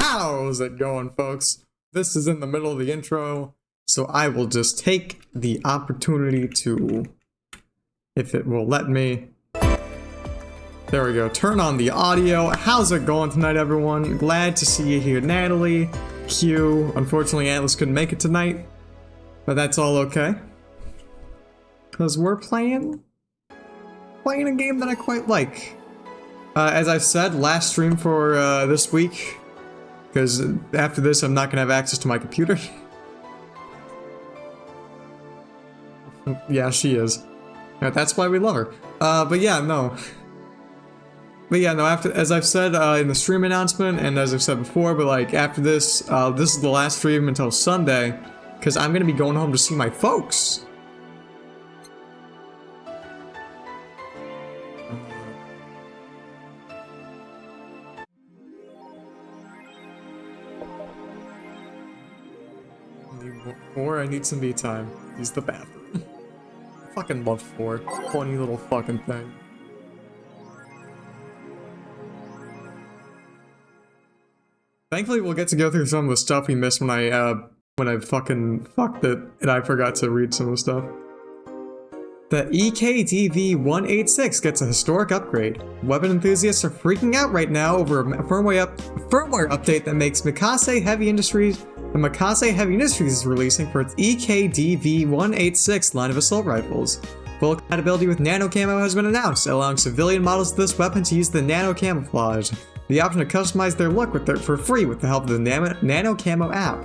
How's it going, folks? This is in the middle of the intro, so I will just take the opportunity to, if it will let me. There we go, turn on the audio. How's it going tonight, everyone? Glad to see you here, Natalie, Q. Unfortunately, Atlas couldn't make it tonight, but that's all okay. Because we're playing a game that I quite like. As I've said, last stream for this week, because after this I'm not going to have access to my computer. Yeah, she is. That's why we love her. But yeah, no, after, as I've said in the stream announcement, and as I've said before, but like after this, this is the last stream until Sunday, because I'm going to be going home to see my folks. Or I need some me time. Use the bathroom. I fucking love 4. Funny little fucking thing. Thankfully, we'll get to go through some of the stuff we missed when I fucking fucked it and I forgot to read some of the stuff. The EKDV-186 gets a historic upgrade. Weapon enthusiasts are freaking out right now over a firmware update that makes Mikase Heavy Industries. The Mikase Heavy Industries is releasing for its EKDV-186 line of assault rifles. Full compatibility with nano camo has been announced, allowing civilian models of this weapon to use the nano camouflage. The option to customize their look for free with the help of the nano camo app.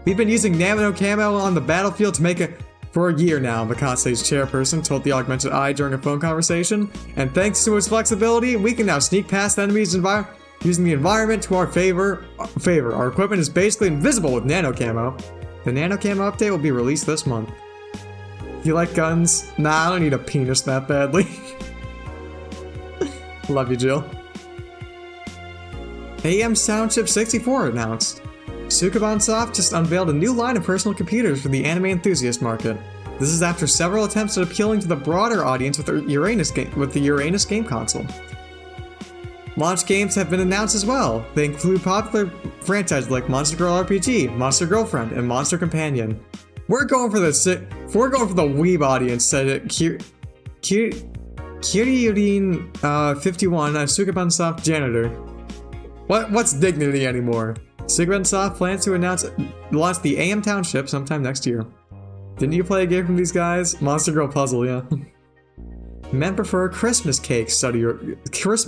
We've been using nano camo on the battlefield to make it for a year now, Mikase's chairperson told the Augmented Eye during a phone conversation, and thanks to its flexibility, we can now sneak past enemies using the environment to our favor. Our equipment is basically invisible with nano camo. The nano camo update will be released this month. You like guns? Nah, I don't need a penis that badly. Love you, Jill. AM Soundchip 64 announced. Sukaban Soft just unveiled a new line of personal computers for the anime enthusiast market. This is after several attempts at appealing to the broader audience with the Uranus game console. Launch games have been announced as well. They include popular franchises like Monster Girl RPG, Monster Girlfriend, and Monster Companion. We're going for the weeb audience, said Kiryurin 51, a Sukaban Soft janitor. What's dignity anymore? Sukaban Soft plans to launch the AM Township sometime next year. Didn't you play a game from these guys? Monster Girl Puzzle, yeah. Men prefer Christmas cake, study reveals.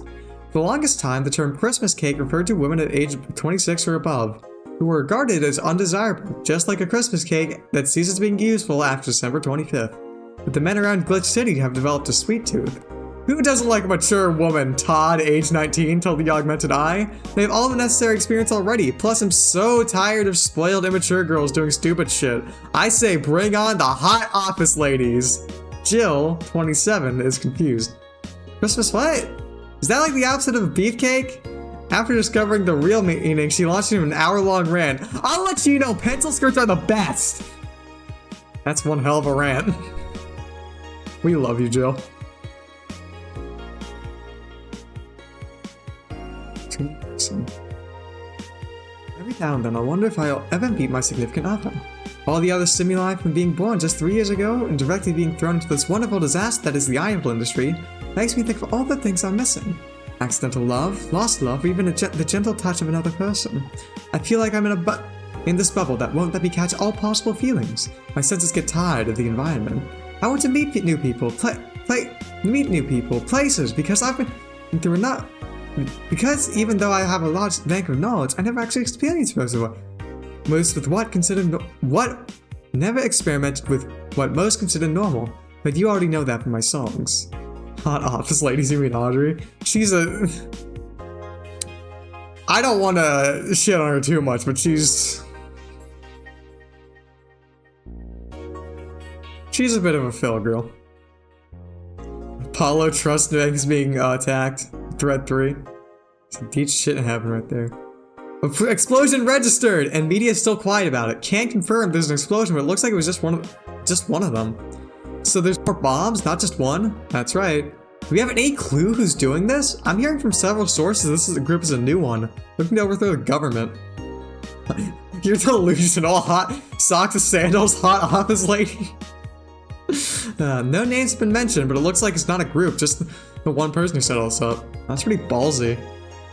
For the longest time, the term Christmas cake referred to women at age 26 or above, who were regarded as undesirable, just like a Christmas cake that ceases being useful after December 25th. But the men around Glitch City have developed a sweet tooth. Who doesn't like a mature woman? Todd, age 19, told the Augmented Eye. They have all the necessary experience already, plus I'm so tired of spoiled immature girls doing stupid shit. I say bring on the hot office ladies. Jill, 27, is confused. Christmas what? Is that like the opposite of a beefcake? After discovering the real meaning, she launched into an hour-long rant. I'll let you know, pencil skirts are the best! That's one hell of a rant. We love you, Jill. Every now and then I wonder if I'll ever meet my significant other. All the other stimuli from being born just 3 years ago and directly being thrown into this wonderful disaster that is the idol industry makes me think of all the things I'm missing. Accidental love, lost love, or even the gentle touch of another person. I feel like I'm in this bubble that won't let me catch all possible feelings. My senses get tired of the environment. I want to meet new people, meet new people, places, because I've been through enough. Because even though I have a large bank of knowledge, I never actually experienced never experimented with what most consider normal. But you already know that from my songs. Hot office ladies, you mean Audrey? She's a... I don't want to shit on her too much, but she's a bit of a fill girl. Apollo Trust Bank's being attacked. Thread 3. Some deep shit happened right there. Explosion registered, and media is still quiet about it. Can't confirm there's an explosion, but it looks like it was just one of them. So there's more bombs, not just one? That's right. Do we have any clue who's doing this? I'm hearing from several sources this group is a new one, looking to overthrow the government. You're delusional, hot socks and sandals, hot office lady. No names have been mentioned, but it looks like it's not a group, just the one person who set all this up. That's pretty ballsy.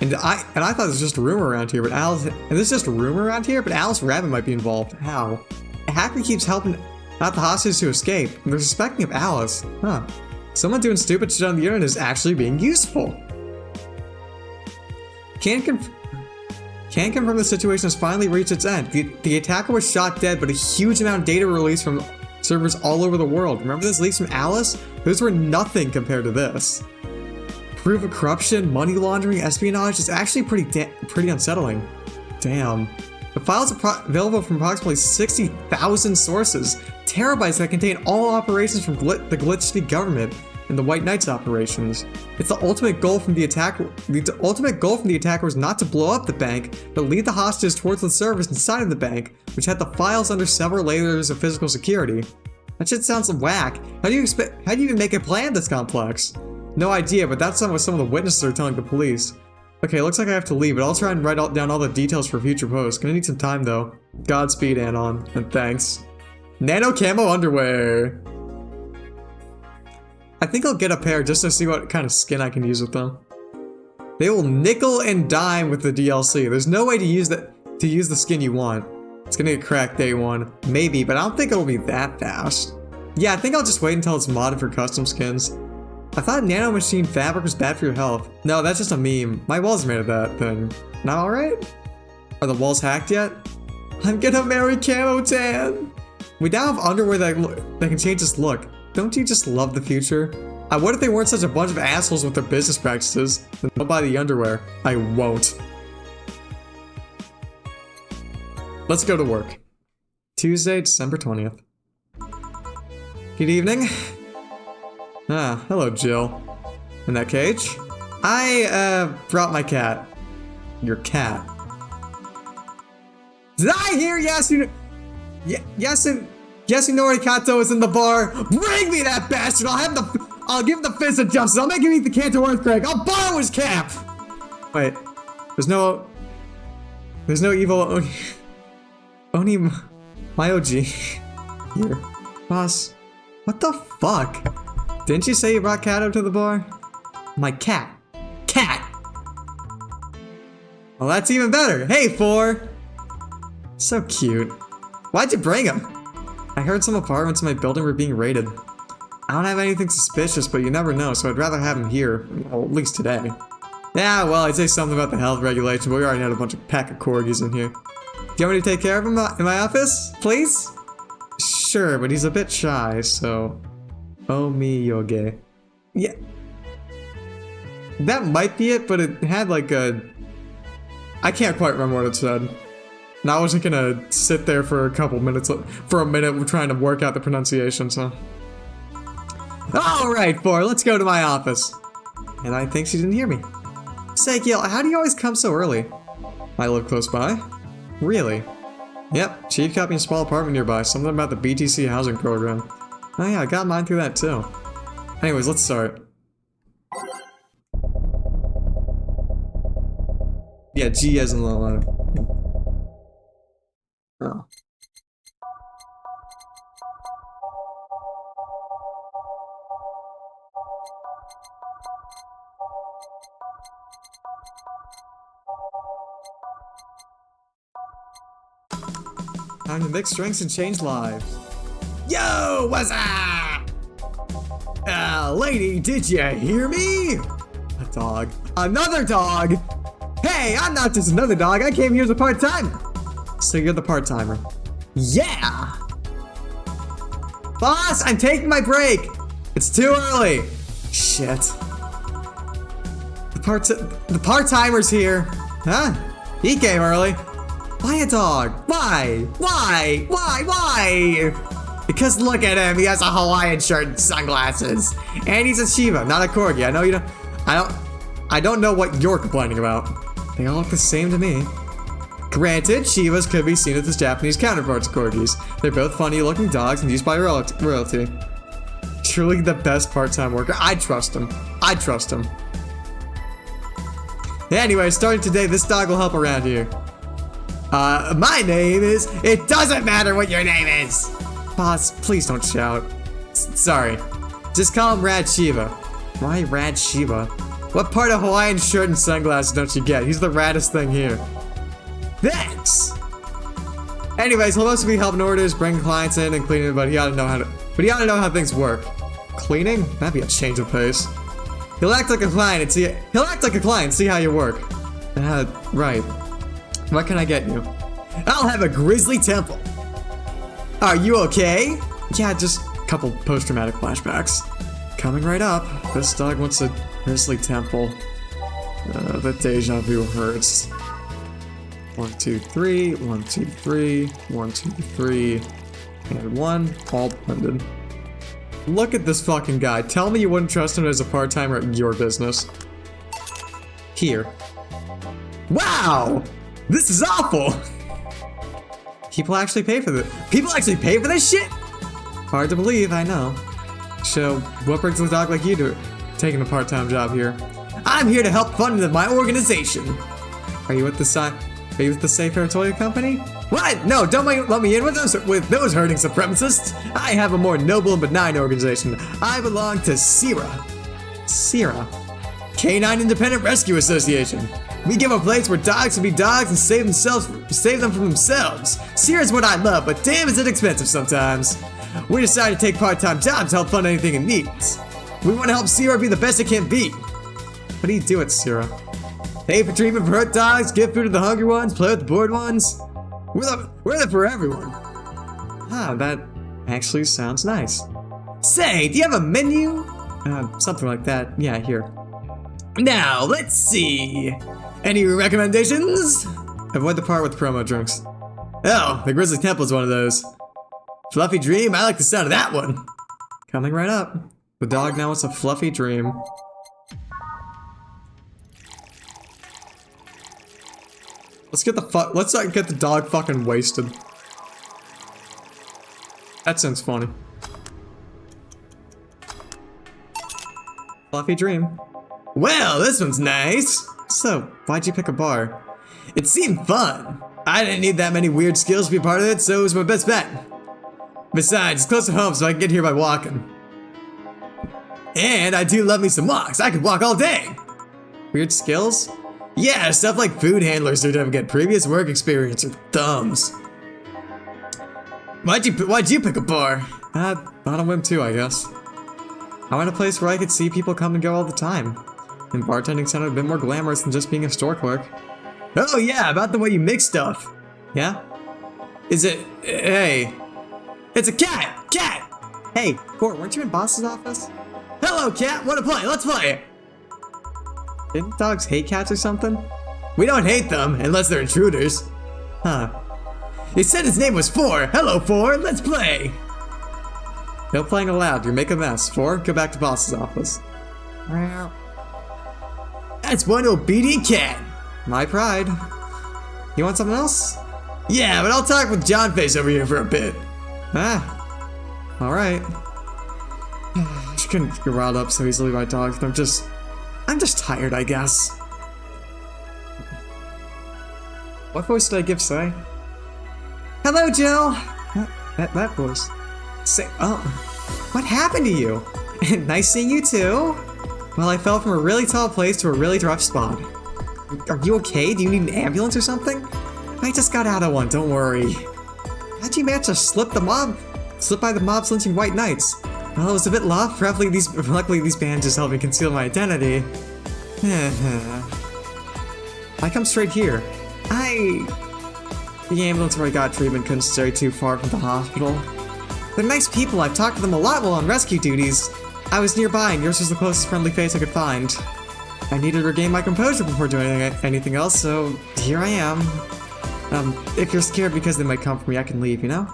And I thought this was just a rumor around here, but Alice Rabbit might be involved. How? A hacker keeps helping out the hostages to escape, and they're suspecting of Alice. Huh. Someone doing stupid shit on the internet is actually being useful. Can't confirm the situation has finally reached its end. The attacker was shot dead, but a huge amount of data released from servers all over the world. Remember those leaks from Alice? Those were nothing compared to this. Proof of corruption, money laundering, espionage is actually pretty unsettling. Damn. The files are available from approximately 60,000 sources, terabytes that contain all operations from the Glitch City government and the White Knights operations. It's the ultimate goal from the attacker. The ultimate goal from the attacker was not to blow up the bank, but lead the hostages towards the servers inside of the bank, which had the files under several layers of physical security. That shit sounds whack. How do you even make a plan this complex? No idea, but that's what some of the witnesses are telling the police. Okay, looks like I have to leave, but I'll try and write down all the details for future posts. Gonna need some time though. Godspeed, Anon, and thanks. Nano camo underwear. I think I'll get a pair just to see what kind of skin I can use with them. They will nickel and dime with the DLC. There's no way to use the skin you want. It's gonna get cracked day one, maybe, but I don't think it'll be that fast. Yeah, I think I'll just wait until it's modded for custom skins. I thought nano machine fabric was bad for your health. No, that's just a meme. My walls are made of that thing. Not alright? Are the walls hacked yet? I'm gonna marry Camo Tan! We now have underwear that can change this look. Don't you just love the future? What if they weren't such a bunch of assholes with their business practices? Then don't buy the underwear. I won't. Let's go to work. Tuesday, December 20th. Good evening. Ah, hello, Jill. In that cage? I, brought my cat. Your cat. Did I hear Yasunori Kato is in the bar? Bring me that bastard! I'll give him the fist of justice. I'll make him eat the Kanto earthquake. I'll borrow his cap! Wait, there's no evil Oni my OG here. Boss, what the fuck? Didn't you say you brought Kato to the bar? My cat. Cat! Well, that's even better. Hey, Four! So cute. Why'd you bring him? I heard some apartments in my building were being raided. I don't have anything suspicious, but you never know, so I'd rather have him here. Well, at least today. Yeah, well, I'd say something about the health regulation, but we already had a bunch of pack of corgis in here. Do you want me to take care of him in my office? Please? Sure, but he's a bit shy, so... Oh me yoge. Yeah. That might be it, but it had like a... I can't quite remember what it said. And I wasn't gonna sit there for a minute trying to work out the pronunciation, so... Alright, Four, let's go to my office. And I think she didn't hear me. Say, Gil, how do you always come so early? I live close by. Really? Yep, Chief got me a small apartment nearby, something about the BTC housing program. Oh yeah, I got mine through that too. Anyways, let's start. Yeah, G as in the letter. Oh. Time to mix drinks and change lives. Yo, what's up? Lady, did you hear me? A dog. Another dog! Hey, I'm not just another dog, I came here as a part-time. So you're the part-timer. Yeah! Boss, I'm taking my break! It's too early! Shit. The part-timer's here. Huh? He came early. Why a dog? Why? Why? Why? Why? Because look at him, he has a Hawaiian shirt and sunglasses. And he's a Shiba, not a Corgi. I know you don't... I don't know what you're complaining about. They all look the same to me. Granted, Shivas could be seen as the Japanese counterparts of Corgis. They're both funny-looking dogs and used by royalty. Truly the best part-time worker. I trust him. I trust him. Anyway, starting today, this dog will help around here. My name is... It doesn't matter what your name is! Boss, please don't shout. Sorry. Just call him Rad Shiva. Why Rad Shiva? What part of Hawaiian shirt and sunglasses don't you get? He's the raddest thing here. Thanks! Anyways, he'll mostly be helping orders, bringing clients in and cleaning, but he ought to know how things work. Cleaning? That'd be a change of pace. He'll act like a client and see how you work. Right. What can I get you? I'll have a grizzly temple. Are you okay? Yeah, just a couple post-traumatic flashbacks. Coming right up. This dog wants a grizzly temple. The deja vu hurts. 1, 2, 3, 1, 2, 3, 1, 2, 3, and 1, all blended. Look at this fucking guy. Tell me you wouldn't trust him as a part-timer at your business. Here. Wow! This is awful! People actually pay for this. People actually pay for this shit? Hard to believe, I know. So, what brings a dog like you to taking a part-time job here? I'm here to help fund my organization. Are you with the Safe Air Toy Company? What? No, don't let me in with those hurting supremacists. I have a more noble and benign organization. I belong to SIRA. SIRA? Canine Independent Rescue Association. We give a place where dogs can be dogs and save them from themselves. SIRA is what I love, but damn is it expensive sometimes. We decided to take part-time jobs to help fund anything it needs. We want to help SIRA be the best it can be. What do you do at SIRA? Pay for treatment for hurt dogs, give food to the hungry ones, play with the bored ones. We're there for everyone. Ah, that actually sounds nice. Say, do you have a menu? Something like that. Yeah, here. Now, let's see. Any recommendations? Avoid the part with promo drinks. Oh, the Grizzly Temple is one of those. Fluffy Dream, I like the sound of that one. Coming right up. The dog now wants a fluffy dream. Let's not get the dog fucking wasted. That sounds funny. Fluffy dream. Well, this one's nice. So, why'd you pick a bar? It seemed fun. I didn't need that many weird skills to be part of it, so it was my best bet. Besides, it's close to home, so I can get here by walking. And I do love me some walks. I could walk all day. Weird skills? Yeah, stuff like food handlers who don't get previous work experience or thumbs. Why'd you pick a bar? On a whim too, I guess. I want a place where I could see people come and go all the time. And bartending sounded a bit more glamorous than just being a store clerk. Oh yeah, about the way you mix stuff. Yeah? Is it... Hey. It's a cat! Cat! Hey, Fort, weren't you in Boss's office? Hello, cat! Wanna play? Let's play! Didn't dogs hate cats or something? We don't hate them, unless they're intruders. Huh. He said his name was Four. Hello, Four. Let's play. No playing allowed. You're making a mess. Four, go back to Boss's office. That's one obedient cat. My pride. You want something else? Yeah, but I'll talk with John Face over here for a bit. Ah. Alright. She couldn't get riled up so easily by dogs. I'm just tired, I guess. What voice did I give Say? Hello, Jill! That voice. Say, oh. What happened to you? Nice seeing you too. Well, I fell from a really tall place to a really rough spot. Are you okay? Do you need an ambulance or something? I just got out of one, don't worry. How'd you manage to slip by the mobs lynching white knights? Well, it was a bit rough. Luckily, these bandages help me conceal my identity. I come straight here. The ambulance where I got treatment couldn't stray too far from the hospital. They're nice people. I've talked to them a lot while on rescue duties. I was nearby, and yours was the closest friendly face I could find. I needed to regain my composure before doing anything else, so here I am. If you're scared because they might come for me, I can leave, you know?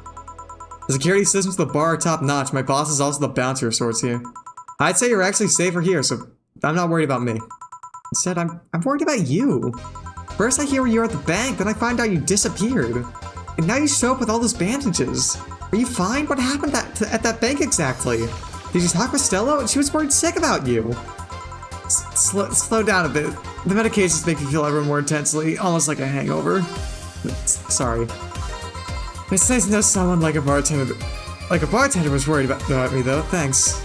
The security systems at the bar are top-notch. My boss is also the bouncer of sorts here. I'd say you're actually safer here, so I'm not worried about me. Instead, I'm worried about you. First I hear you were at the bank, then I find out you disappeared. And now you show up with all those bandages. Are you fine? What happened at that bank exactly? Did you talk with Stella? She was worried sick about you. Slow down a bit. The medications make me feel ever more intensely, almost like a hangover. Sorry. It's nice to know someone like a bartender was worried about me though. Thanks.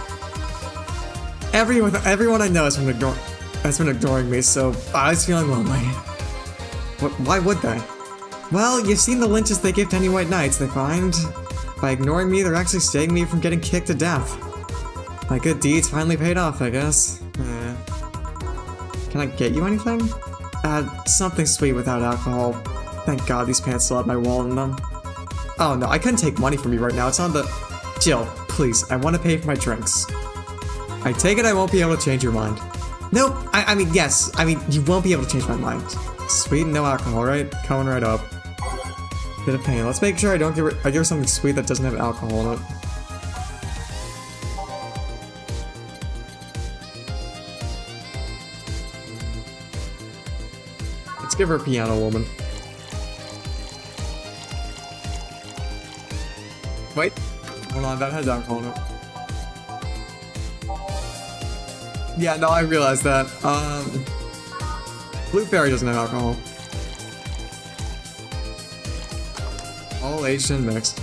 Everyone I know has been ignoring me, so I was feeling lonely. Why would they? Well, you've seen the lynches they give to any white knights, they find. By ignoring me, they're actually saving me from getting kicked to death. My good deeds finally paid off, I guess. Can I get you anything? Something sweet without alcohol. Thank God these pants still have my wallet in them. Oh no, I couldn't take money from you right now. It's on the... Jill, please, I want to pay for my drinks. I take it I won't be able to change your mind. Nope, I mean, yes. I mean, you won't be able to change my mind. Sweet and no alcohol, right? Coming right up. Bit of pain. Let's make sure I don't give her something sweet that doesn't have alcohol in it. Let's give her a piano woman. Wait. Hold on, that has alcohol in it. Yeah, no, I realized that. Blueberry doesn't have alcohol. All aged and mixed.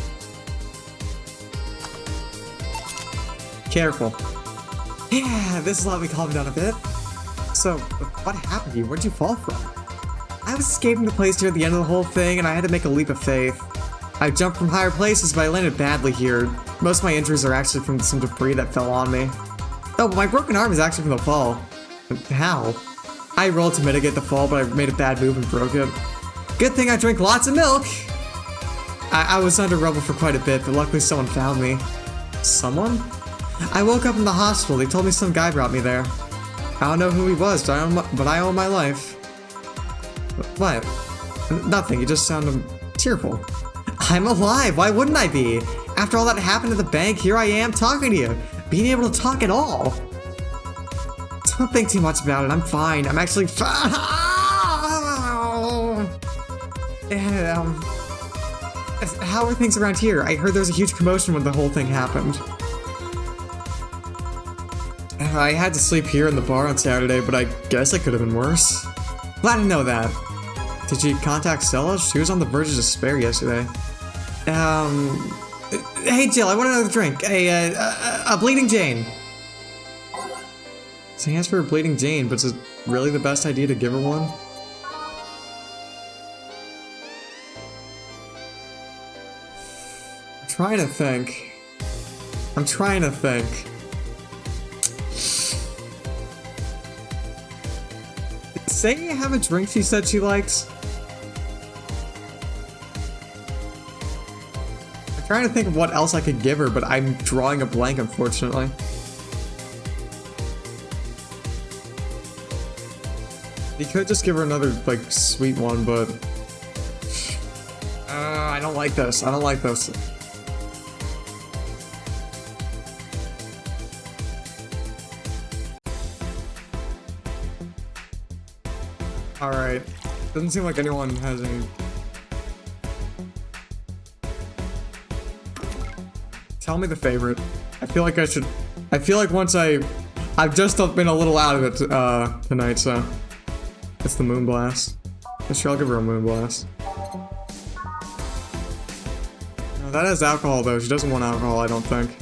Careful. Yeah, this will help me calm down a bit. So, what happened to you? Where'd you fall from? I was escaping the place near the end of the whole thing, and I had to make a leap of faith. I jumped from higher places, but I landed badly here. Most of my injuries are actually from some debris that fell on me. Oh, but my broken arm is actually from the fall. How? I rolled to mitigate the fall, but I made a bad move and broke it. Good thing I drank lots of milk! I was under rubble for quite a bit, but luckily someone found me. Someone? I woke up in the hospital. They told me some guy brought me there. I don't know who he was, but I owe my life. What? Nothing, you just sound tearful. I'm alive, why wouldn't I be? After all that happened at the bank, here I am talking to you. Being able to talk at all. Don't think too much about it, I'm fine. I'm actually fine. How are things around here? I heard there was a huge commotion when the whole thing happened. I had to sleep here in the bar on Saturday, but I guess it could have been worse. Glad to know that. Did you contact Stella? She was on the verge of despair yesterday. Hey Jill, I want another drink. A Bleeding Jane. So he asked for a Bleeding Jane, but is it really the best idea to give her one? I'm trying to think. Say you have a drink she said she likes. I'm trying to think of what else I could give her, but I'm drawing a blank, unfortunately. You could just give her another, like, sweet one, but... I don't like this. Alright. Doesn't seem like anyone has any... Tell me the favorite. I feel like once I've just been a little out of it tonight, so... It's the Moonblast. Sure, I'll give her a Moonblast. No, that has alcohol, though. She doesn't want alcohol, I don't think.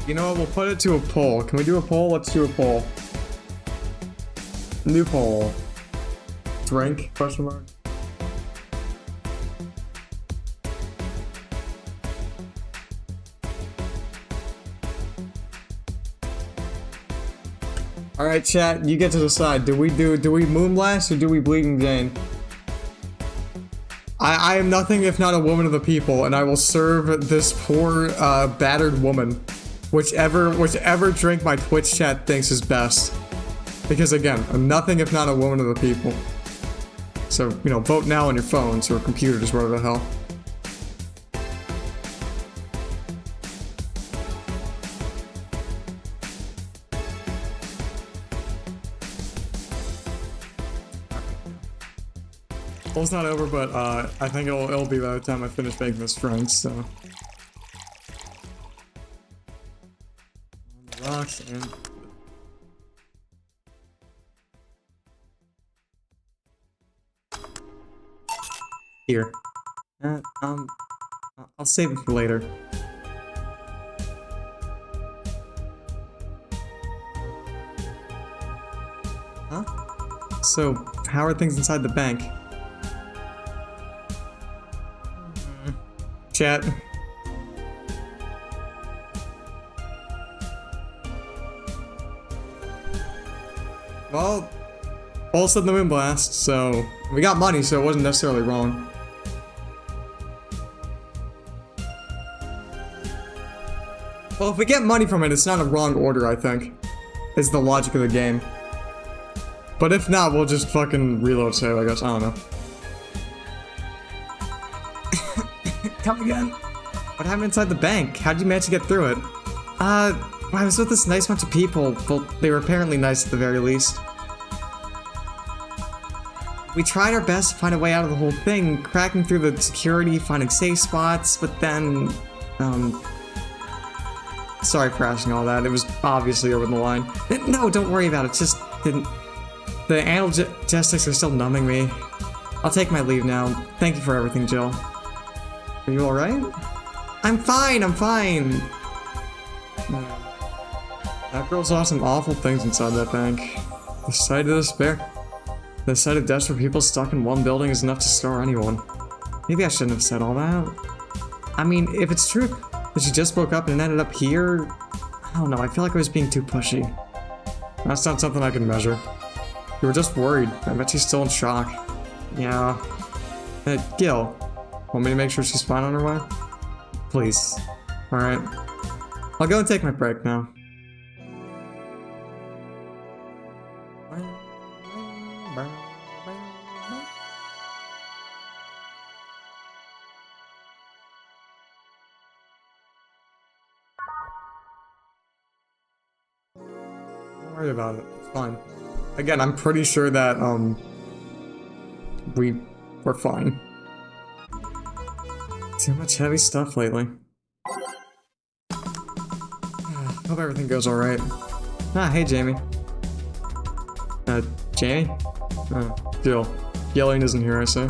You know what? We'll put it to a poll. Can we do a poll? Let's do a poll. New poll. Drink? Question mark. Alright, chat, you get to decide. Do we Moonblast or do we Bleeding Jane? I am nothing if not a woman of the people, and I will serve this poor, battered woman. Whichever drink my Twitch chat thinks is best. Because again, I'm nothing if not a woman of the people. So, you know, vote now on your phones or computers, whatever the hell. Well, it's not over, but I think it'll be by the time I finish making this drink, so. Rocks and... Here. I'll save it for later. Huh? So, how are things inside the bank? Chat. Well, all said the Moonblast, so we got money, so it wasn't necessarily wrong. Well, if we get money from it, it's not a wrong order, I think. Is the logic of the game. But if not, we'll just fucking reload save, I guess. I don't know. Come again. What happened inside the bank? How'd you manage to get through it? I was with this nice bunch of people. Well, they were apparently nice at the very least. We tried our best to find a way out of the whole thing, cracking through the security, finding safe spots, but then, sorry for asking all that, it was obviously over the line. No, don't worry about it, just didn't... The analgesics are still numbing me. I'll take my leave now. Thank you for everything, Jill. Are you alright? I'm fine, I'm fine! That girl saw some awful things inside that bank. The sight of despair. The sight of desperate people stuck in one building is enough to scar anyone. Maybe I shouldn't have said all that. I mean, if it's true that she just woke up and ended up here, I don't know, I feel like I was being too pushy. That's not something I can measure. You were just worried. I bet she's still in shock. Yeah. Gil, want me to make sure she's fine on her way? Please. Alright. I'll go and take my break now. Don't worry about it. It's fine. Again, I'm pretty sure that, we're fine. Too much heavy stuff lately. Hope everything goes alright. Ah, hey, Jamie. Jamie? Jill. Yelling isn't here, I say.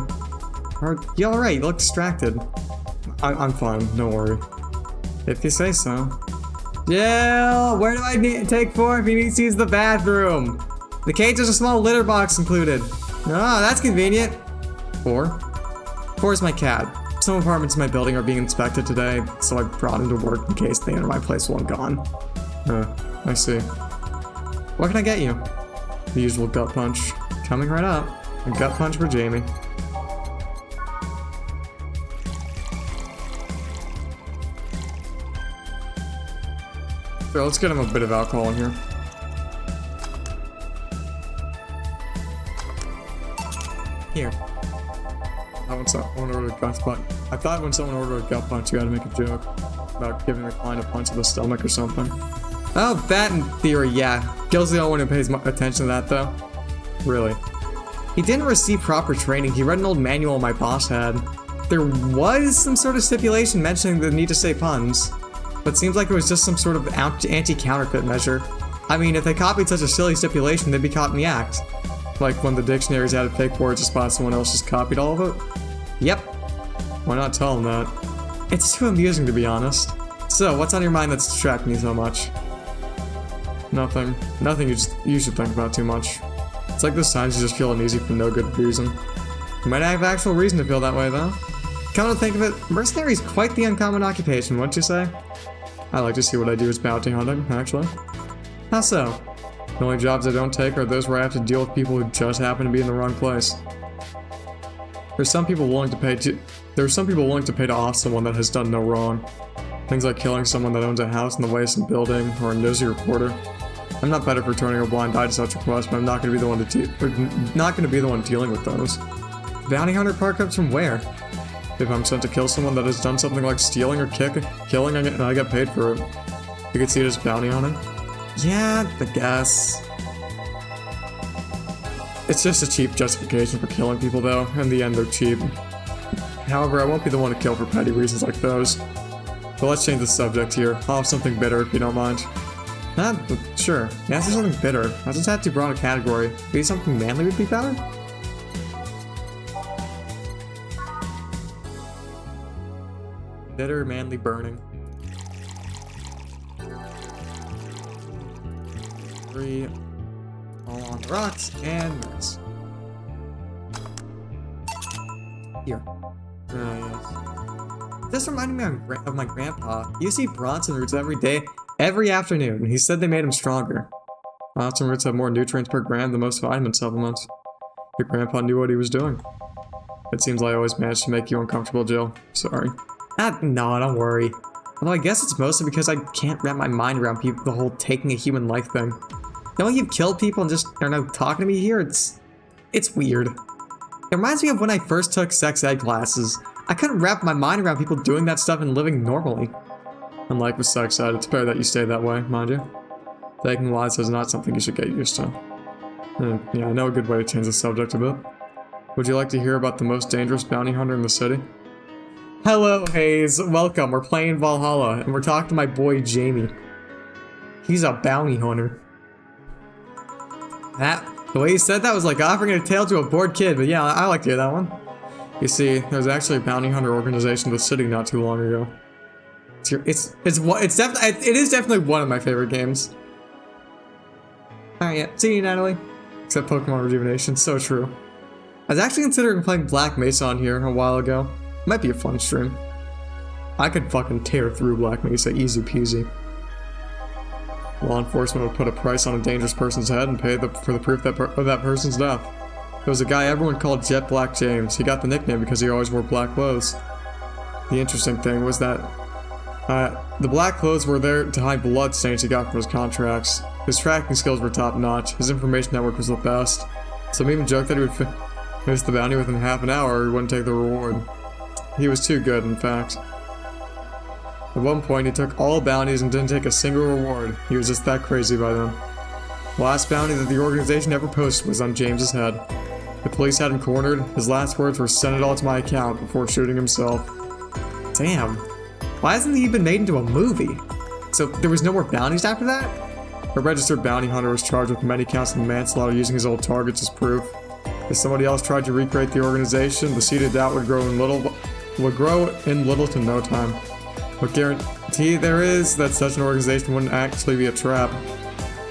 You alright? You look distracted. I'm fine, don't worry. If you say so. Jill! Where do I take 4 if he needs to use the bathroom? The cage has a small litter box included. Oh, that's convenient. 4? 4 is my cat. Some apartments in my building are being inspected today, so I brought him to work in case they enter my place while I'm gone. I see. What can I get you? The usual gut punch. Coming right up. A gut punch for Jamie. So let's get him a bit of alcohol in here. Here. When someone ordered a gut punch. I thought when someone ordered a gut punch, you had to make a joke about giving a client a punch to the stomach or something. Oh, that in theory, yeah. Gil's the only one who pays attention to that, though. Really. He didn't receive proper training. He read an old manual my boss had. There was some sort of stipulation mentioning the need to say puns, but seems like it was just some sort of anti-counterfeit measure. I mean, if they copied such a silly stipulation, they'd be caught in the act. Like when the dictionaries added fake words to spot someone else just copied all of it? Yep. Why not tell them that? It's too amusing, to be honest. So, what's on your mind that's distracting you so much? Nothing. Nothing you should think about too much. It's like the signs you just feel uneasy for no good reason. You might have actual reason to feel that way, though. Come to think of it, mercenary is quite the uncommon occupation, wouldn't you say? I like to see what I do as bounty hunting, actually. How so? The only jobs I don't take are those where I have to deal with people who just happen to be in the wrong place. There's some people willing to pay to off someone that has done no wrong. Things like killing someone that owns a house in the wasteland building, or a nosy reporter. I'm not better for turning a blind eye to such requests, but I'm not going to be the one dealing with those. Bounty hunter part comes from where? If I'm sent to kill someone that has done something like stealing or killing, and I get paid for it. You could see it as bounty hunting. Yeah, I guess. It's just a cheap justification for killing people, though. In the end, they're cheap. However, I won't be the one to kill for petty reasons like those. But let's change the subject here. I'll have something bitter if you don't mind. Sure. Answer something bitter. That's just had too broad a category. Maybe something manly would be better? Bitter, manly, burning. 3. All on the rocks, and nice. Here. Yes. This reminded me of my grandpa. He used to eat Bronson roots every day, every afternoon. He said they made him stronger. Bronson roots have more nutrients per gram than most vitamin supplements. Your grandpa knew what he was doing. It seems like I always managed to make you uncomfortable, Jill. Sorry. No, don't worry. Although I guess it's mostly because I can't wrap my mind around the whole taking a human life thing. Knowing you've killed people and just, I don't know, talking to me here, it's weird. It reminds me of when I first took sex ed classes. I couldn't wrap my mind around people doing that stuff and living normally. Unlike with sex ed, it's better that you stay that way, mind you. Taking lives is not something you should get used to. Yeah, I know a good way to change the subject a bit. Would you like to hear about the most dangerous bounty hunter in the city? Hello, Hayes. Welcome. We're playing Valhalla, and we're talking to my boy, Jamie. He's a bounty hunter. The way he said that was like offering a tale to a bored kid, but yeah, I like to hear that one. You see, there's actually a bounty hunter organization in the city not too long ago. It is definitely one of my favorite games. Alright, yeah. See you, Natalie. Except Pokemon Rejuvenation, so true. I was actually considering playing Black Mesa on here a while ago. Might be a fun stream. I could fucking tear through Black Mesa easy peasy. Law enforcement would put a price on a dangerous person's head and pay for the proof of that person's death. There was a guy everyone called Jet Black James. He got the nickname because he always wore black clothes. The interesting thing was that the black clothes were there to hide blood stains he got from his contracts. His tracking skills were top notch. His information network was the best. Some even joked that he would finish the bounty within half an hour or he wouldn't take the reward. He was too good, in fact. At one point, he took all bounties and didn't take a single reward. He was just that crazy by then. The last bounty that the organization ever posted was on James's head. The police had him cornered. His last words were, "Send it all to my account," before shooting himself. Damn. Why hasn't he been made into a movie? So there was no more bounties after that? A registered bounty hunter was charged with many counts of manslaughter using his old targets as proof. If somebody else tried to recreate the organization, the seed of doubt would grow in little to no time. What guarantee there is that such an organization wouldn't actually be a trap.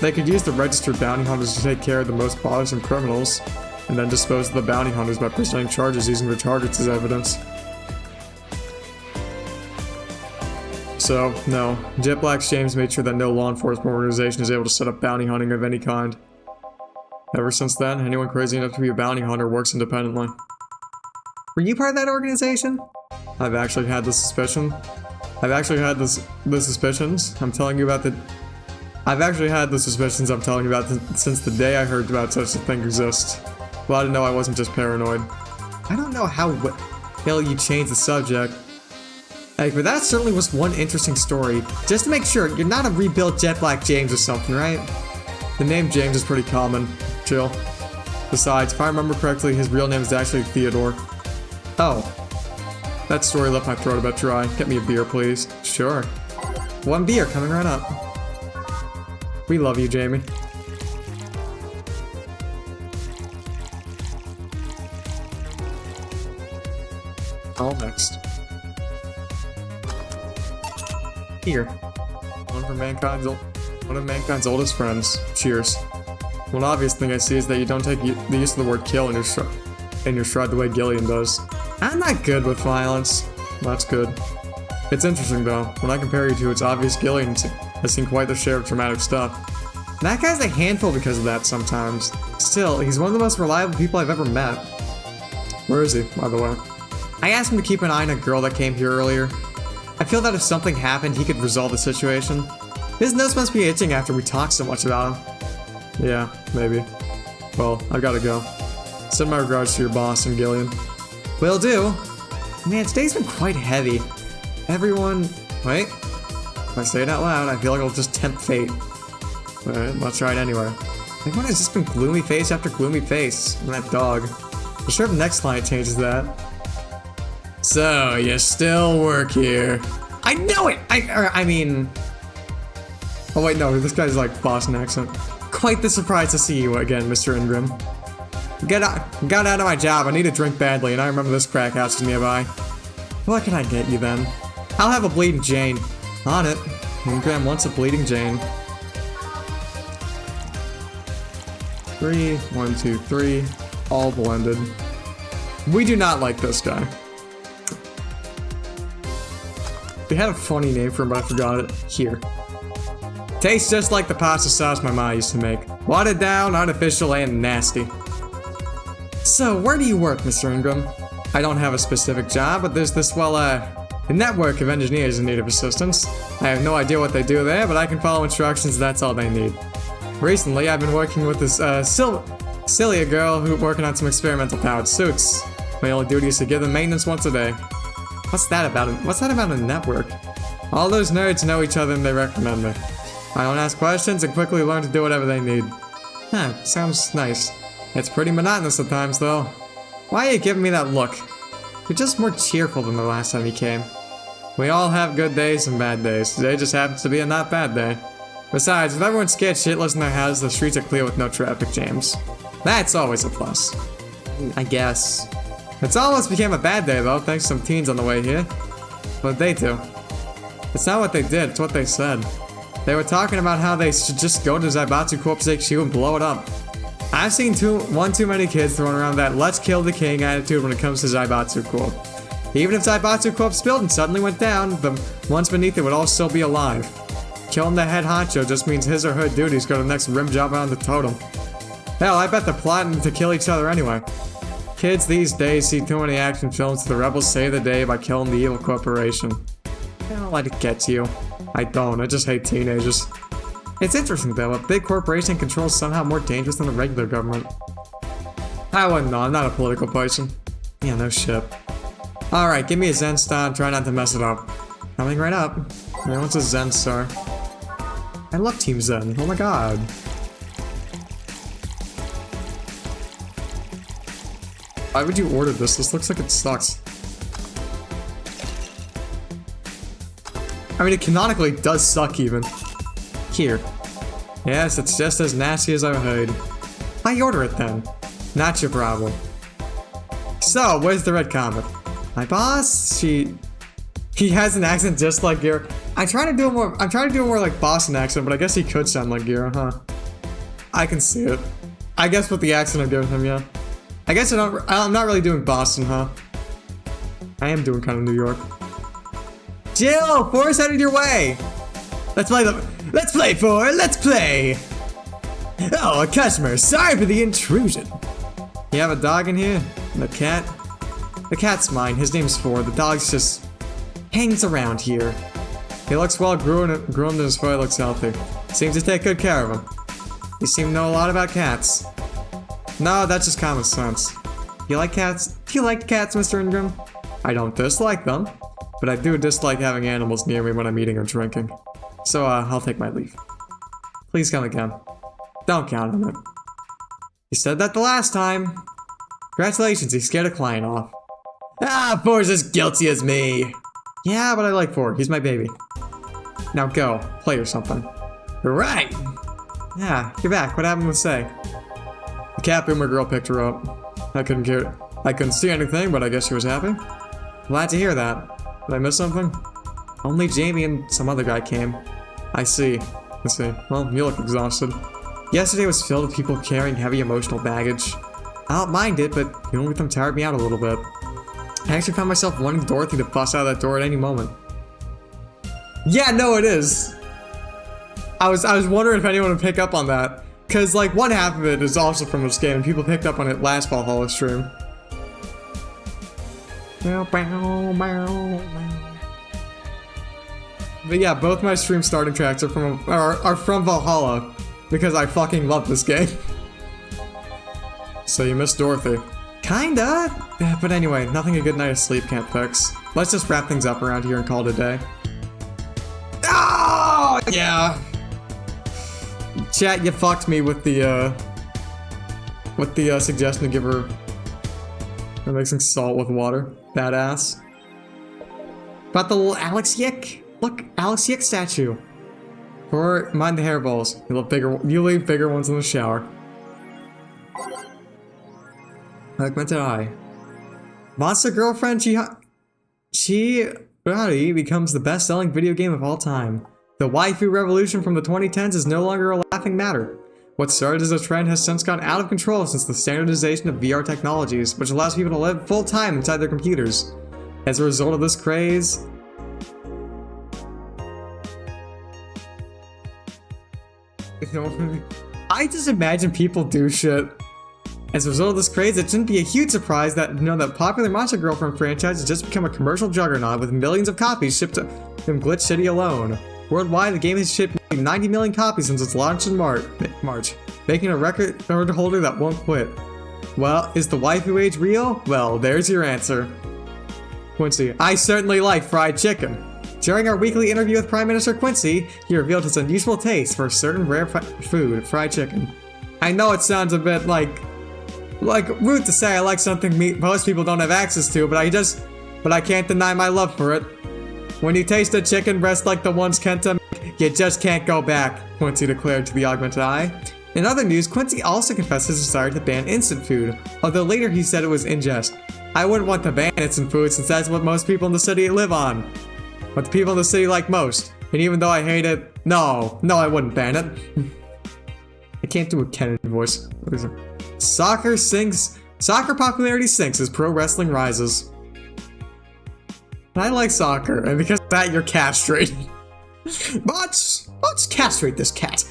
They could use the registered bounty hunters to take care of the most bothersome criminals, and then dispose of the bounty hunters by presenting charges using their targets as evidence. So, no, Jet Black James made sure that no law enforcement organization is able to set up bounty hunting of any kind. Ever since then, anyone crazy enough to be a bounty hunter works independently. Were you part of that organization? I've actually had the suspicions I'm telling you about since the day I heard about such a thing exists. Glad to know I wasn't just paranoid. I don't know how well you changed the subject. Hey, but that certainly was one interesting story. Just to make sure, you're not a rebuilt Jet Black James or something, right? The name James is pretty common. Chill. Besides, if I remember correctly, his real name is actually Theodore. Oh. That story left my throat a bit dry. Get me a beer, please. Sure. One beer coming right up. We love you, Jamie. All next. Here. One of mankind's oldest friends. Cheers. One obvious thing I see is that you don't take the use of the word kill in your stride the way Gillian does. I'm not good with violence. That's good. It's interesting though. When I compare you to its obvious, Gillian has seen quite the share of traumatic stuff. That guy's a handful because of that sometimes. Still, he's one of the most reliable people I've ever met. Where is he, by the way? I asked him to keep an eye on a girl that came here earlier. I feel that if something happened, he could resolve the situation. His nose must be itching after we talked so much about him. Yeah, maybe. Well, I gotta go. Send my regards to your boss and Gillian. Will do. Man, today's been quite heavy. Everyone... Wait. If I say it out loud, I feel like I'll just tempt fate. Alright, let's try it anyway. Everyone has just been gloomy face after gloomy face. And that dog. I'm sure the next client changes that. So, you still work here. I know it! I mean... Oh wait, no, this guy's like Boston accent. Quite the surprise to see you again, Mr. Ingram. Got out of my job, I need a drink badly, and I remember this crack house is nearby. What can I get you then? I'll have a Bleeding Jane. On it. Ingram wants a Bleeding Jane. 3, 1, 2, 3. All blended. We do not like this guy. They had a funny name for him, but I forgot it. Here. Tastes just like the pasta sauce my mom used to make. Watered down, artificial, and nasty. So, where do you work, Mr. Ingram? I don't have a specific job, but there's this, well, a network of engineers in need of assistance. I have no idea what they do there, but I can follow instructions, that's all they need. Recently, I've been working with this, Celia girl who's working on some experimental powered suits. My only duty is to give them maintenance once a day. What's that about a network? All those nerds know each other and they recommend me. I don't ask questions and quickly learn to do whatever they need. Huh, sounds nice. It's pretty monotonous at times, though. Why are you giving me that look? You're just more cheerful than the last time you came. We all have good days and bad days. Today just happens to be a not bad day. Besides, if everyone's scared shitless in their houses, the streets are clear with no traffic jams. That's always a plus. I guess. It's almost became a bad day, though, thanks to some teens on the way here. What'd they do? It's not what they did, it's what they said. They were talking about how they should just go to Zaibatsu Corp's HQ and blow it up. I've seen one too many kids throwing around that let's kill the king attitude when it comes to Zaibatsu Corp. Even if Zaibatsu Corp's building suddenly went down, the ones beneath it would all still be alive. Killing the head honcho just means his or her duties go to the next rim job on the totem. Hell, I bet they're plotting to kill each other anyway. Kids these days see too many action films so the rebels save the day by killing the evil corporation. I don't let it get to you. I don't, I just hate teenagers. It's interesting though, a big corporation controls somehow more dangerous than the regular government. I wouldn't know, I'm not a political person. Yeah, no shit. Alright, give me a Zen star and try not to mess it up. Coming right up. I want a Zen star. I love Team Zen, oh my god. Why would you order this? This looks like it sucks. I mean, it canonically does suck even. Here. Yes, it's just as nasty as I heard. I order it then. Not your problem. So, where's the red comet? My boss, he has an accent just like Gira. I'm trying to do a more like Boston accent, but I guess he could sound like Gira, huh? I can see it. I guess with the accent I'm giving him, yeah. I guess I'm not really doing Boston, huh? I am doing kind of New York. Jill, 4 is headed your way. Let's play 4, let's play. Oh, a customer, sorry for the intrusion. You have a dog in here? The cat? The cat's mine, his name's 4, the dog's just hangs around here. He looks well groomed and his fur looks healthy. Seems to take good care of him. You seem to know a lot about cats. No, that's just common sense. You like cats? Do you like cats, Mr. Ingram? I don't dislike them, but I do dislike having animals near me when I'm eating or drinking. So, I'll take my leave. Please come again. Don't count on it. You said that the last time. Congratulations, he scared a client off. Ah, 4's as guilty as me. Yeah, but I like 4. He's my baby. Now go. Play or something. Right. Yeah, you're back. What happened with Say? The cat boomer girl picked her up. I couldn't see anything, but I guess she was happy. Glad to hear that. Did I miss something? Only Jamie and some other guy came. I see. Well, you look exhausted. Yesterday was filled with people carrying heavy emotional baggage. I don't mind it, but dealing with them tired me out a little bit. I actually found myself wanting Dorothy to bust out of that door at any moment. Yeah, no, it is. I was wondering if anyone would pick up on that. Cause like one half of it is also from this game and people picked up on it last Valhalla stream. But yeah, both my stream starting tracks are from Valhalla because I fucking love this game. So you miss Dorothy. Kinda. But anyway, nothing a good night of sleep can't fix. Let's just wrap things up around here and call it a day. Oh, yeah. Chat, you fucked me with the suggestion to give her mixing salt with water. Badass. About the little Alex Yick. Look, Alex Yick statue. Or mind the hairballs. You leave bigger ones in the shower. Augmented Eye. Monster Girlfriend Chihari becomes the best-selling video game of all time. The waifu revolution from the 2010s is no longer a laughing matter. What started as a trend has since gone out of control since the standardization of VR technologies, which allows people to live full-time inside their computers. As a result of this craze... I just imagine people do shit. As a result of this craze, it shouldn't be a huge surprise that that popular Monster Girlfriend franchise has just become a commercial juggernaut with millions of copies shipped from Glitch City alone. Worldwide, the game has shipped 90 million copies since its launch in March, making a record holder that won't quit. Well, is the waifu age real? Well, there's your answer. Quincy, I certainly like fried chicken. During our weekly interview with Prime Minister Quincy, he revealed his unusual taste for a certain rare food, fried chicken. I know it sounds a bit like rude to say I like something most people don't have access to, but I can't deny my love for it. When you taste a chicken breast like the ones Kenta make, you just can't go back, Quincy declared to the Augmented Eye. In other news, Quincy also confessed his desire to ban instant food, although later he said it was in jest. I wouldn't want to ban instant food since that's what most people in the city live on. What the people in the city like most. And even though I hate it, no, I wouldn't ban it. I can't do a Kennedy voice. What is it? Soccer popularity sinks as pro wrestling rises. I like soccer, and because of that, you're castrated. Let's castrate this cat.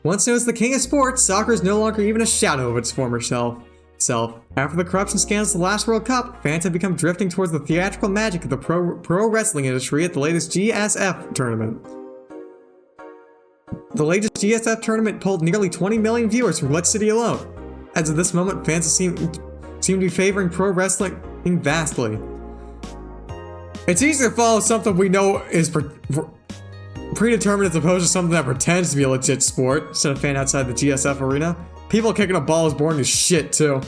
Once known as the king of sports, soccer is no longer even a shadow of its former self. After the corruption scandals of the last World Cup, fans have become drifting towards the theatrical magic of the pro wrestling industry at the latest GSF tournament. The latest GSF tournament pulled nearly 20 million viewers from Glitch City alone. As of this moment, fans seem to be favoring pro wrestling vastly. It's easy to follow something we know is predetermined as opposed to something that pretends to be a legit sport, said a fan outside the GSF arena. People kicking a ball is boring as shit, too.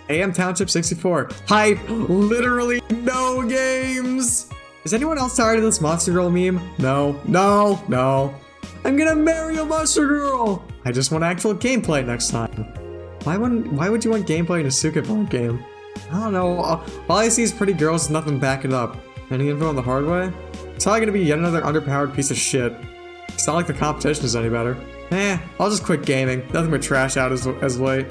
AM Township 64. Hype! Literally no games! Is anyone else tired of this Monster Girl meme? No. I'm gonna marry a Monster Girl! I just want actual gameplay next time. Why would you want gameplay in a Sukabone game? I don't know. All I see is pretty girls with nothing backing it up. Any info on the hard way? It's probably gonna be yet another underpowered piece of shit. It's not like the competition is any better. I'll just quit gaming. Nothing but trash out as late.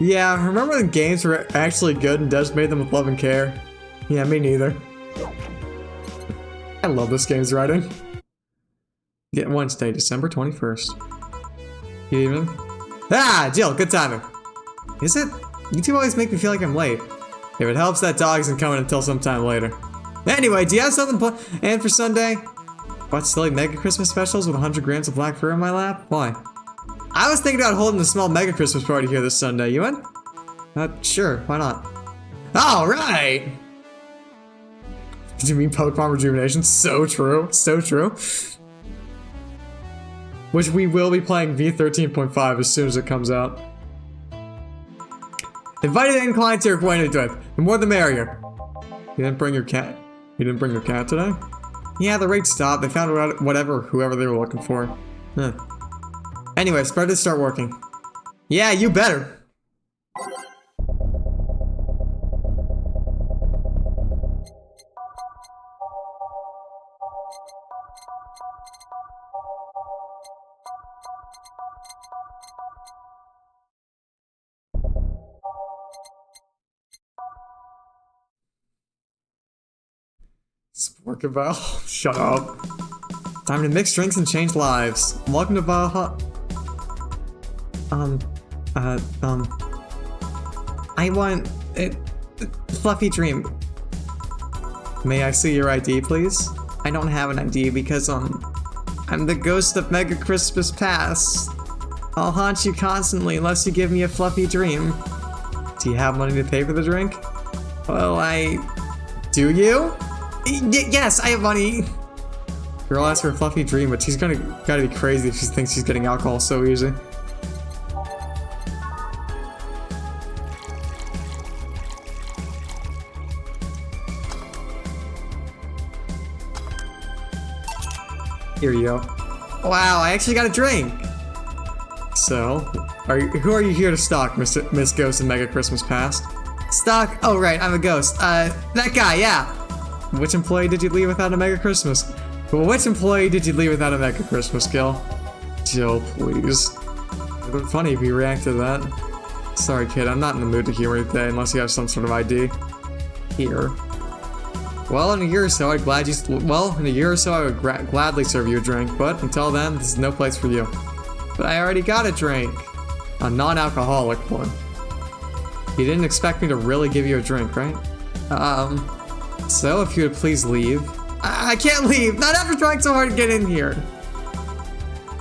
Yeah, remember when games were actually good and Devs made them with love and care? Yeah, me neither. I love this game's writing. Get Wednesday, December 21st. Good evening. Jill, good timing. Is it? You two always make me feel like I'm late. If it helps, that dog isn't coming until sometime later. Anyway, do you have something planned for Sunday? Watch silly Mega Christmas specials with 100 grams of black fur in my lap? Why? I was thinking about holding a small Mega Christmas party here this Sunday. You in? Sure, why not? Alright! Did you mean Pokemon Rejuvenation? So true. So true. Which we will be playing V13.5 as soon as it comes out. Invited and clients you're acquainted with. The more the merrier. You didn't bring your cat? You didn't bring your cat today? Yeah, the raid stopped. They found whoever they were looking for. Anyway, spread to start working. Yeah, you better. Sparkabelle, shut up. Time to mix drinks and change lives. Welcome to Valhalla. I want a fluffy dream. May I see your ID, please? I don't have an ID because, I'm the ghost of Mega Christmas Past. I'll haunt you constantly unless you give me a fluffy dream. Do you have money to pay for the drink? Well, do you? Yes, I have money. Girl asks for a fluffy dream, but she's gotta be crazy if she thinks she's getting alcohol so easy. Here you go. Wow, I actually got a drink. So, who are you here to stalk, Miss Ghost and Mega Christmas Past? Stalk? Oh right, I'm a ghost. That guy, yeah. Which employee did you leave without a Mega Christmas? Well, which employee did you leave without a Mega Christmas, Gil? Jill, please. It would be funny if you reacted to that. Sorry, kid, I'm not in the mood to humor you today unless you have some sort of ID. Here. Well, in a year or so, I would gladly serve you a drink, but until then, this is no place for you. But I already got a drink. A non-alcoholic one. You didn't expect me to really give you a drink, right? So if you would please leave. I can't leave! Not after trying so hard to get in here!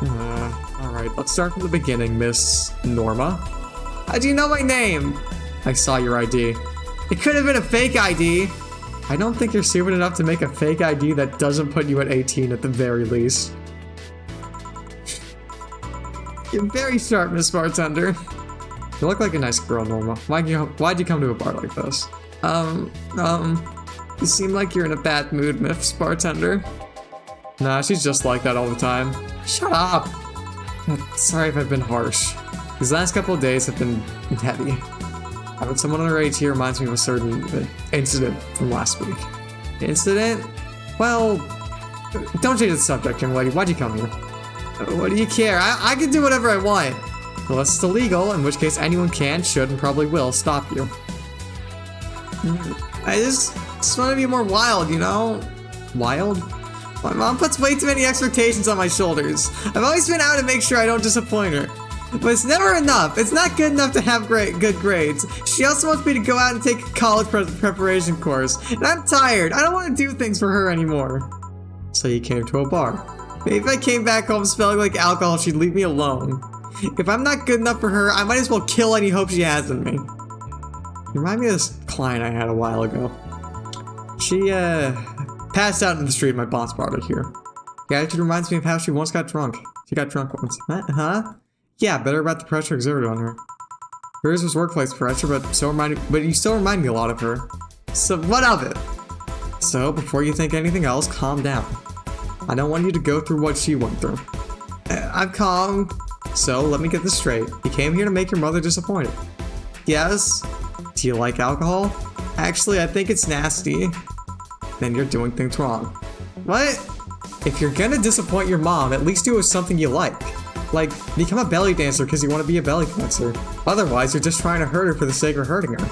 Alright, let's start from the beginning, Miss Norma. How do you know my name? I saw your ID. It could have been a fake ID! I don't think you're stupid enough to make a fake ID that doesn't put you at 18 at the very least. You're very sharp, Miss Bartender. You look like a nice girl, Norma. Why'd you come to a bar like this? You seem like you're in a bad mood, Miss Bartender. Nah, she's just like that all the time. Shut up! Sorry if I've been harsh. These last couple of days have been heavy. Having someone on her age here reminds me of a certain incident from last week. Incident? Well, don't change the subject, young lady. Why'd you come here? What do you care? I can do whatever I want. Unless it's illegal, in which case anyone can, should, and probably will stop you. I just want to be more wild, you know? Wild? My mom puts way too many expectations on my shoulders. I've always been out to make sure I don't disappoint her. But it's never enough. It's not good enough to have good grades. She also wants me to go out and take a college preparation course. And I'm tired. I don't want to do things for her anymore. So you came to a bar. Maybe if I came back home smelling like alcohol, she'd leave me alone. If I'm not good enough for her, I might as well kill any hope she has in me. You remind me of this client I had a while ago. She, passed out in the street and my boss brought her here. The attitude reminds me of how she once got drunk. She got drunk once. Huh? Yeah, better about the pressure exerted on her. Hers was workplace pressure, but you still remind me a lot of her. So what of it? So, before you think anything else, calm down. I don't want you to go through what she went through. I'm calm. So, let me get this straight. You came here to make your mother disappointed. Yes? Do you like alcohol? Actually, I think it's nasty. Then you're doing things wrong. What? If you're gonna disappoint your mom, at least do it with something you like. Like, become a belly dancer because you want to be a belly dancer. Otherwise, you're just trying to hurt her for the sake of hurting her.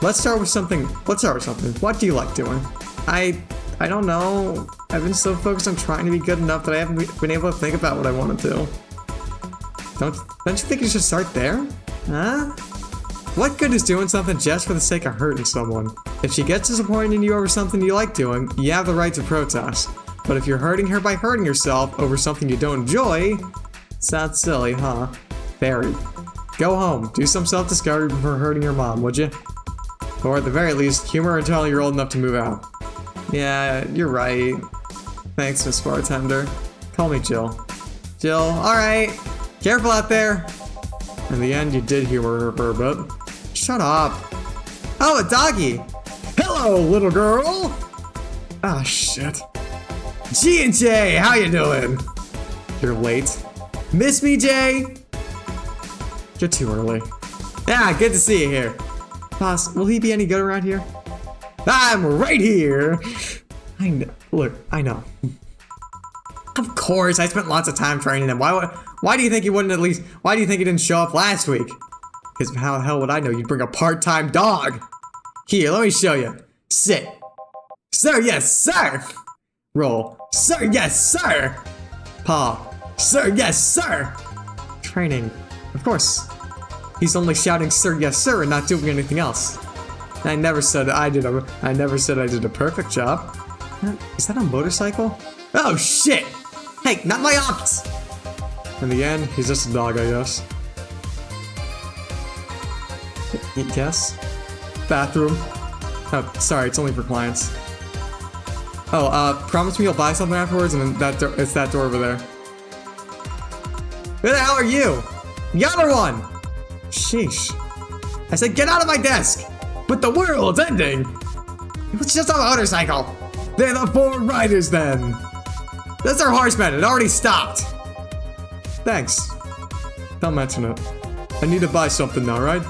Let's start with something. What do you like doing? I don't know. I've been so focused on trying to be good enough that I haven't been able to think about what I want to do. Don't you think you should start there? Huh? What good is doing something just for the sake of hurting someone? If she gets disappointed in you over something you like doing, you have the right to protest. But if you're hurting her by hurting yourself over something you don't enjoy, sounds silly, huh? Very. Go home, do some self-discovery before hurting your mom, would you? Or at the very least, humor her until you're old enough to move out. Yeah, you're right. Thanks, Miss Bartender. Call me Jill. Jill, alright. Careful out there. In the end, you did humor her, but... Shut up. Oh, a doggy. Hello, little girl. Ah, shit. G&J, how you doing? You're late. Miss me, Jay? You're too early. Yeah, good to see you here. Boss, will he be any good around here? I'm right here. I know. Look, I know. Of course, I spent lots of time training him. Why do you think he wouldn't at least... Why do you think he didn't show up last week? Because how the hell would I know you'd bring a part-time dog? Here, let me show you. Sit. Sir, yes, sir. Roll. Sir, yes, sir. Paw. Sir, yes, sir. Training. Of course. He's only shouting, sir, yes, sir, and not doing anything else. I never said I did a perfect job. Is that a motorcycle? Oh, shit. Hey, not my office. In the end, he's just a dog, I guess. Yes? Bathroom. Oh, sorry, it's only for clients. Oh, promise me you'll buy something afterwards, and then it's that door over there. Who the hell are you? The other one! Sheesh. I said get out of my desk! But the world's ending! It was just a motorcycle! They're the 4 riders then! That's our horseman, it already stopped! Thanks. Don't mention it. I need to buy something now, right?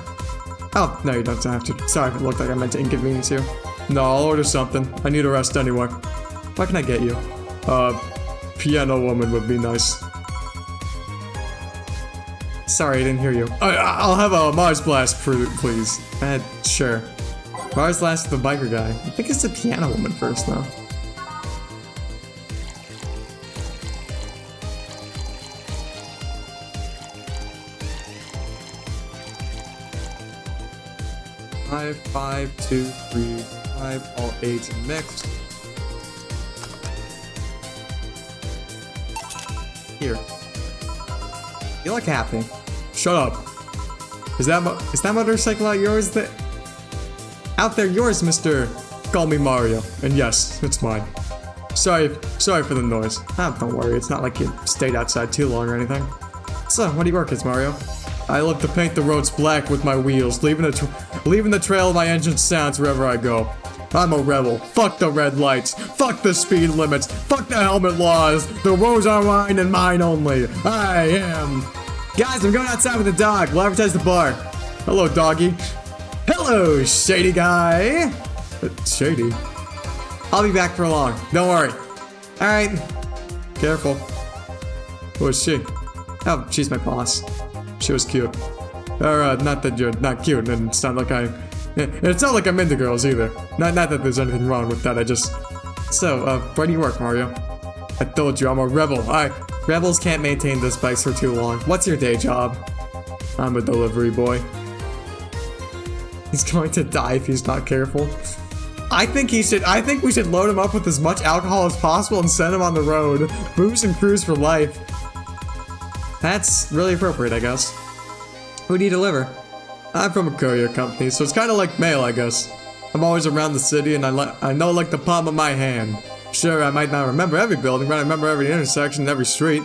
Oh, no, you don't have to. Sorry if it looked like I meant to inconvenience you. No, I'll order something. I need a rest anyway. What can I get you? Piano woman would be nice. Sorry, I didn't hear you. I'll have a Mars Blast, please. Sure. Mars Blast is the biker guy. I think it's the piano woman first, though. Five, 2, 3, 5, all 8s mixed. Here. You look happy. Shut up. Is that motorcycle out yours? Out there yours, Mr. Call me Mario. And yes, it's mine. Sorry for the noise. Don't worry, it's not like you stayed outside too long or anything. So, what do you work as, Mario? I look to paint the roads black with my wheels, leaving the trail of my engine's sounds wherever I go. I'm a rebel. Fuck the red lights. Fuck the speed limits. Fuck the helmet laws. The roads are mine and mine only. I am. Guys, I'm going outside with the dog. We'll advertise the bar. Hello, doggy. Hello, shady guy. Shady? I'll be back for long. Don't worry. Alright. Careful. Who is she? Oh, she's my boss. She was cute. Or, not that you're not cute, and it's not like it's not like I'm into girls either. Not that there's anything wrong with that, So, where do you work, Mario? I told you, I'm a rebel. Rebels can't maintain this bikes for too long. What's your day job? I'm a delivery boy. He's going to die if he's not careful. I think we should load him up with as much alcohol as possible and send him on the road. Booze and cruise for life. That's really appropriate, I guess. Who do you deliver? I'm from a courier company, so it's kind of like mail, I guess. I'm always around the city, and I know like the palm of my hand. Sure, I might not remember every building, but I remember every intersection, every street.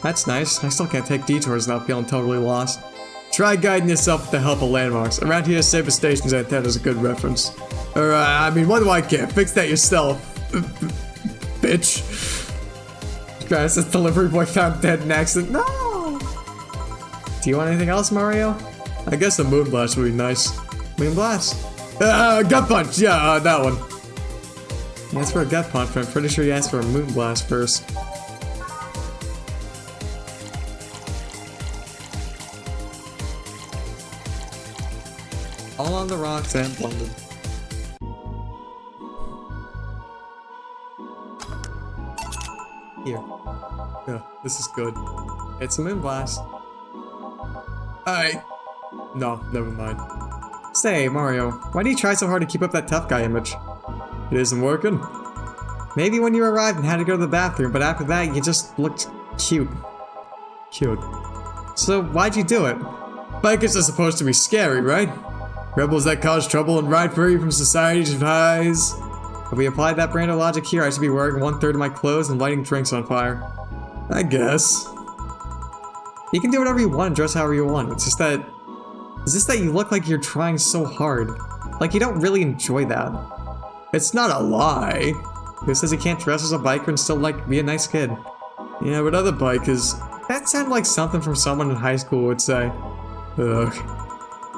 That's nice. I still can't take detours without feeling totally lost. Try guiding yourself with the help of landmarks. Around here, safest stations at that is a good reference. Or, I mean, what do I care? Fix that yourself. Bitch. Guys, this delivery boy found dead in accident. No! Do you want anything else, Mario? I guess a moon blast would be nice. Moon blast? Gut punch! Yeah, that one. He asked for a gut punch, but I'm pretty sure he asked for a moon blast first. All on the rocks and blended. Here. Yeah, this is good. It's a moon blast. No, never mind. Say, Mario, why do you try so hard to keep up that tough guy image? It isn't working. Maybe when you arrived and had to go to the bathroom, but after that you just looked cute. Cute. So why'd you do it? Bikers are supposed to be scary, right? Rebels that cause trouble and ride free from society's highs. If we applied that brand of logic here, I should be wearing 1/3 of my clothes and lighting drinks on fire. I guess. You can do whatever you want and dress however you want. It's just that you look like you're trying so hard. Like you don't really enjoy that. It's not a lie. Who says you can't dress as a biker and still like be a nice kid? Yeah, but other bikers. That sounded like something from someone in high school would say. Ugh.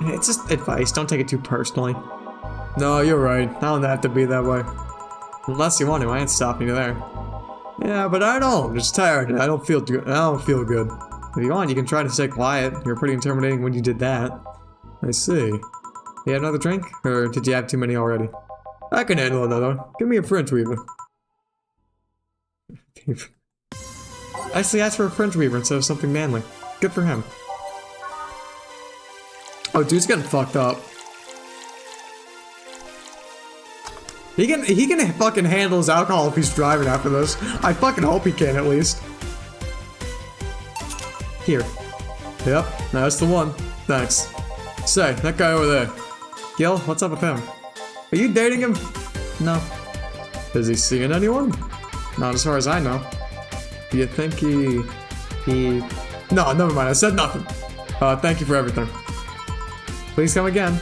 It's just advice, don't take it too personally. No, you're right. I don't have to be that way. Unless you want to, I ain't stopping you there. Yeah, but I don't. I'm just tired. I don't feel good. If you want, you can try to stay quiet. You were pretty intimidating when you did that. I see. You had another drink? Or did you have too many already? I can handle another one. Give me a French weaver. Actually asked for a French weaver instead of something manly. Good for him. Oh, dude's getting fucked up. He can fucking handle his alcohol if he's driving after this. I fucking hope he can at least. Here. Yep, that's the one. Thanks. Say, that guy over there. Gil, what's up with him? Are you dating him? No. Is he seeing anyone? Not as far as I know. Do you think he... No, never mind, I said nothing. Thank you for everything. Please come again.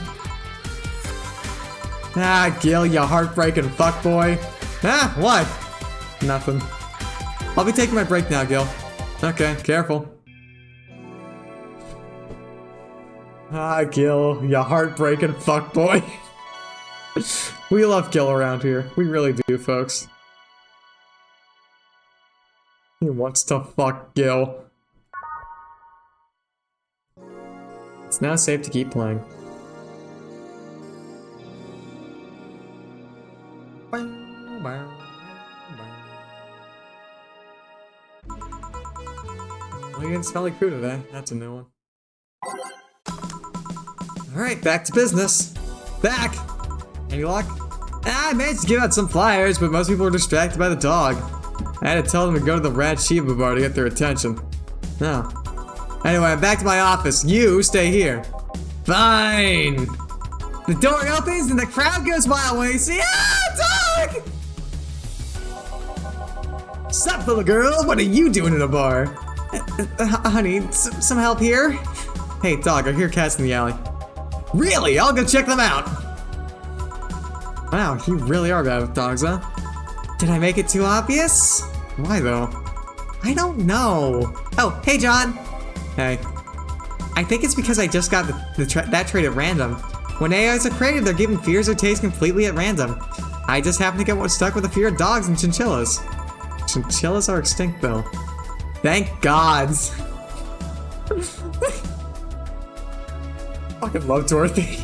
Ah, Gil, you heartbreaking fuckboy. Ah, what? Nothing. I'll be taking my break now, Gil. Okay, careful. Ah, Gil, you heartbreaking fuckboy. We love Gil around here. We really do, folks. He wants to fuck Gil. It's now safe to keep playing. Well, you didn't smell like food today. That's a new one. Alright, back to business. Back! Any luck? I managed to give out some flyers, but most people were distracted by the dog. I had to tell them to go to the Rad Shiva bar to get their attention. No. Anyway, I'm back to my office. You stay here. Fine! The door opens and the crowd goes wild when they see— Ah, dog! Sup, little girl? What are you doing in a bar? Honey, some help here? Hey, dog, I hear cats in the alley. Really? I'll go check them out. Wow, you really are bad with dogs, huh? Did I make it too obvious? Why, though? I don't know. Oh, hey, John. Hey. I think it's because I just got that trait at random. When AIs are created, they're given fears or tastes completely at random. I just happen to get stuck with the fear of dogs and chinchillas. Chinchillas are extinct, though. Thank God. Fucking love Dorothy.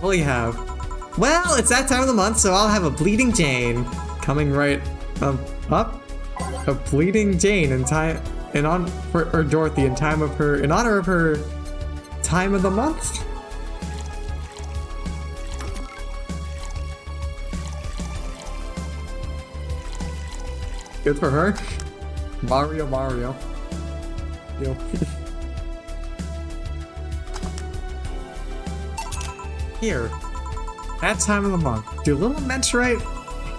What do you have? Well, it's that time of the month, so I'll have a Bleeding Jane coming right up. A Bleeding Jane in honor of Dorothy in honor of her time of the month. Good for her. Mario. Yo. Here. That time of the month. Do little menstruate?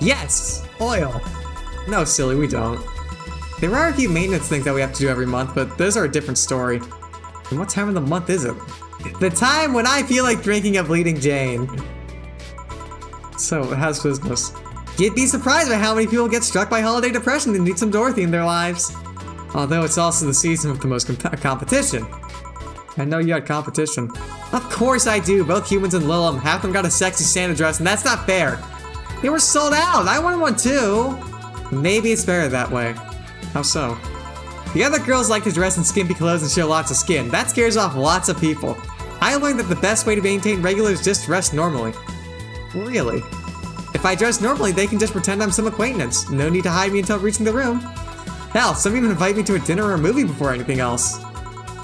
Yes! Oil! No, silly, we don't. There are a few maintenance things that we have to do every month, but those are a different story. And what time of the month is it? The time when I feel like drinking a Bleeding Jane. So, how's business? You'd be surprised by how many people get struck by holiday depression and need some Dorothy in their lives. Although it's also the season with the most competition. I know you had competition. Of course I do, both humans and Lilum. Half of them got a sexy Santa dress, and that's not fair. They were sold out! I wanted one too! Maybe it's better that way. How so? The other girls like to dress in skimpy clothes and show lots of skin. That scares off lots of people. I learned that the best way to maintain regular is just dress normally. Really? If I dress normally, they can just pretend I'm some acquaintance. No need to hide me until reaching the room. Hell, some even invite me to a dinner or a movie before anything else.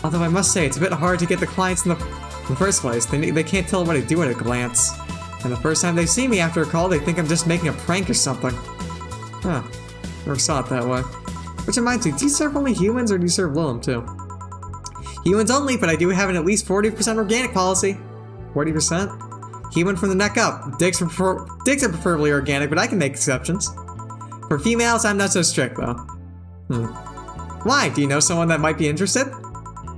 Although I must say, it's a bit hard to get the clients in the first place. They can't tell what I do at a glance. And the first time they see me after a call, they think I'm just making a prank or something. Huh. Never saw it that way. Which reminds me, do you serve only humans or do you serve Lilum too? Humans only, but I do have an at least 40% organic policy. 40%? Human from the neck up. Dicks are preferably organic, but I can make exceptions. For females, I'm not so strict though. Why? Do you know someone that might be interested?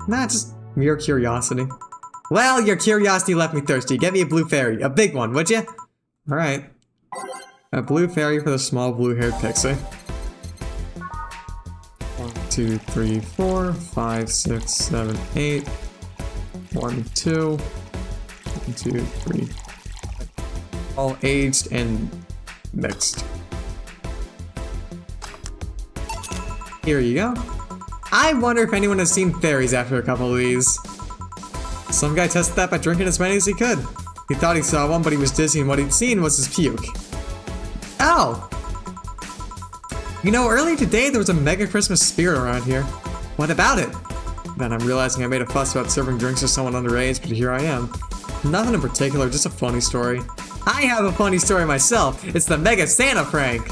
Nah, just mere curiosity. Well, your curiosity left me thirsty. Get me a blue fairy. A big one, would you? Alright. A blue fairy for the small blue-haired pixie. 1, 2, 3, 4, 5, 6, 7, 8. 1, 2. 1, 2, 3. All aged and mixed. Here you go. I wonder if anyone has seen fairies after a couple of these. Some guy tested that by drinking as many as he could. He thought he saw one, but he was dizzy, and what he'd seen was his puke. Oh! You know, earlier today there was a mega Christmas spirit around here. What about it? Then I'm realizing I made a fuss about serving drinks to someone underage, but here I am. Nothing in particular, just a funny story. I have a funny story myself. It's the Mega Santa prank.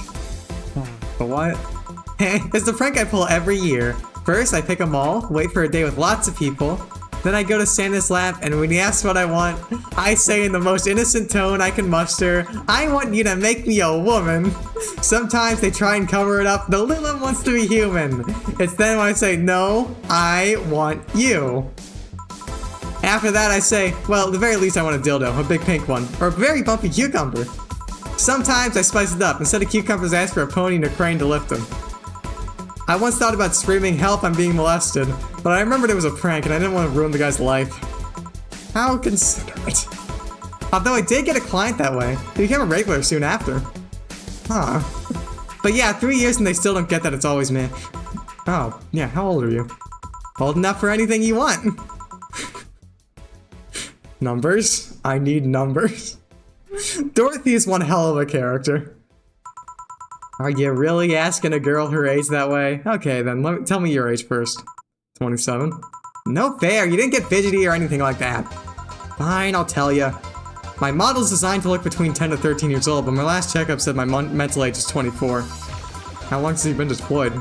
The what? It's the prank I pull every year. First, I pick a mall, wait for a day with lots of people, Then I go to Santa's lap, and when he asks what I want, I say in the most innocent tone I can muster, I want you to make me a woman. Sometimes they try and cover it up. The little one wants to be human. It's then when I say, no, I want you. After that, I say, well, at the very least I want a dildo, a big pink one, or a very bumpy cucumber. Sometimes I spice it up. Instead of cucumbers, I ask for a pony and a crane to lift them. I once thought about screaming, help, I'm being molested, but I remembered it was a prank and I didn't want to ruin the guy's life. How considerate. Although I did get a client that way. He became a regular soon after. Huh. But yeah, 3 years and they still don't get that it's always me. Oh, yeah, how old are you? Old enough for anything you want. Numbers? I need numbers. Dorothy is one hell of a character. Are you really asking a girl her age that way? Okay then, tell me your age first. 27? No fair, you didn't get fidgety or anything like that. Fine, I'll tell you. My model's designed to look between 10 to 13 years old, but my last checkup said my mental age is 24. How long has he been deployed?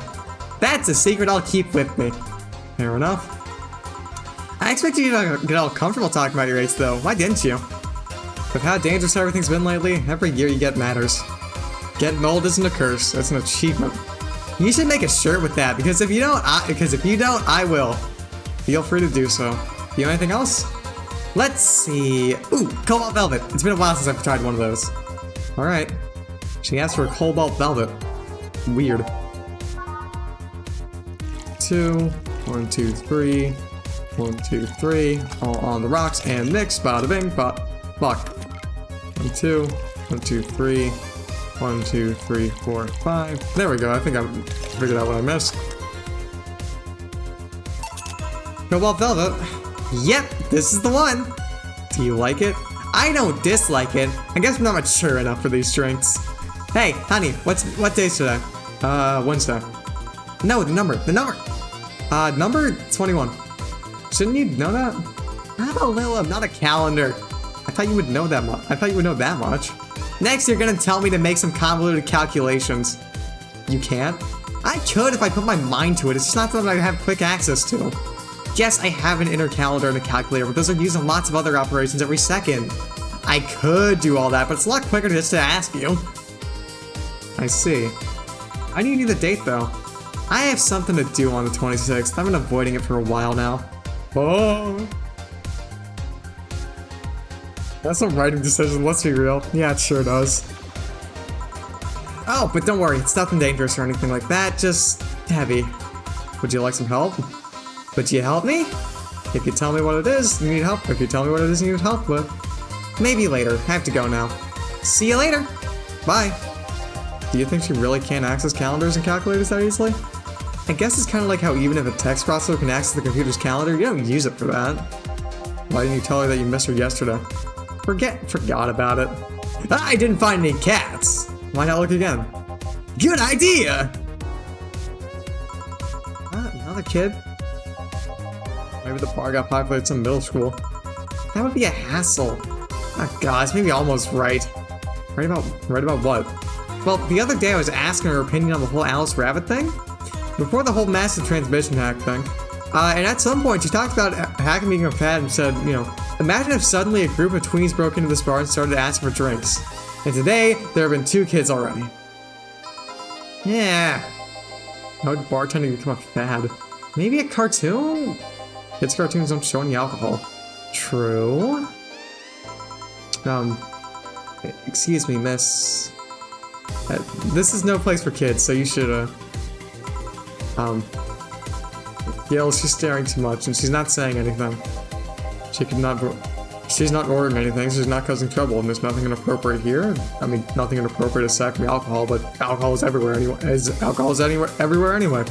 That's a secret I'll keep with me. Fair enough. I expected you to get all comfortable talking about your age though, why didn't you? With how dangerous everything's been lately, every year you get matters. Getting old isn't a curse, it's an achievement. You should make a shirt with that, because if you don't, I will. Feel free to do so. You have anything else? Let's see. Ooh, Cobalt Velvet. It's been a while since I've tried one of those. Alright. She asked for a Cobalt Velvet. Weird. 2, 1, 2, 3. 1, 2, 3. All on the rocks and mix. Bada bing, fuck. 1, 2, 1, 2, 3. 1, 2, 3, 4, 5. There we go. I think I figured out what I missed. Cobalt Velvet. Yep, this is the one. Do you like it? I don't dislike it. I guess I'm not mature enough for these drinks. Hey, honey, what day is today? Wednesday. No, the number. Number 21. Shouldn't you know that? I don't know. I'm not a calendar. I thought you would know that much. I thought you would know that much. Next, you're gonna tell me to make some convoluted calculations. You can't? I could if I put my mind to it. It's just not something I have quick access to. Yes, I have an inner calendar and a calculator, but those are used in lots of other operations every second. I could do all that, but it's a lot quicker just to ask you. I see. I do need the date, though. I have something to do on the 26th. I've been avoiding it for a while now. Oh. That's a writing decision, let's be real. Yeah, it sure does. Oh, but don't worry, it's nothing dangerous or anything like that, just heavy. Would you like some help? Would you help me? If you tell me what it is, you need help. If you tell me what it is you need help with. Maybe later. I have to go now. See you later. Bye. Do you think she really can't access calendars and calculators that easily? I guess it's kind of like how even if a text processor can access the computer's calendar, you don't use it for that. Why didn't you tell her that you missed her yesterday? Forgot about it. I didn't find any cats. Why not look again? Good idea! Another kid? Maybe the bar got populated at some middle school. That would be a hassle. Oh god, it's maybe almost right. Right about what? Well, the other day I was asking her opinion on the whole Alice Rabbit thing. Before the whole massive transmission hack thing. And at some point she talked about hacking being a fad and said, you know, imagine if suddenly a group of tweens broke into this bar and started asking for drinks. And today, there have been 2 kids already. Yeah. How would bartending become a fad? Maybe a cartoon? Kids' cartoons don't show any alcohol. True. Excuse me, miss. This is no place for kids, so you should, Gail, she's staring too much, and she's not saying anything. She's not ordering anything, so she's not causing trouble, and there's nothing inappropriate here. I mean, nothing inappropriate aside from alcohol, but alcohol is everywhere anyway. Everywhere anyway.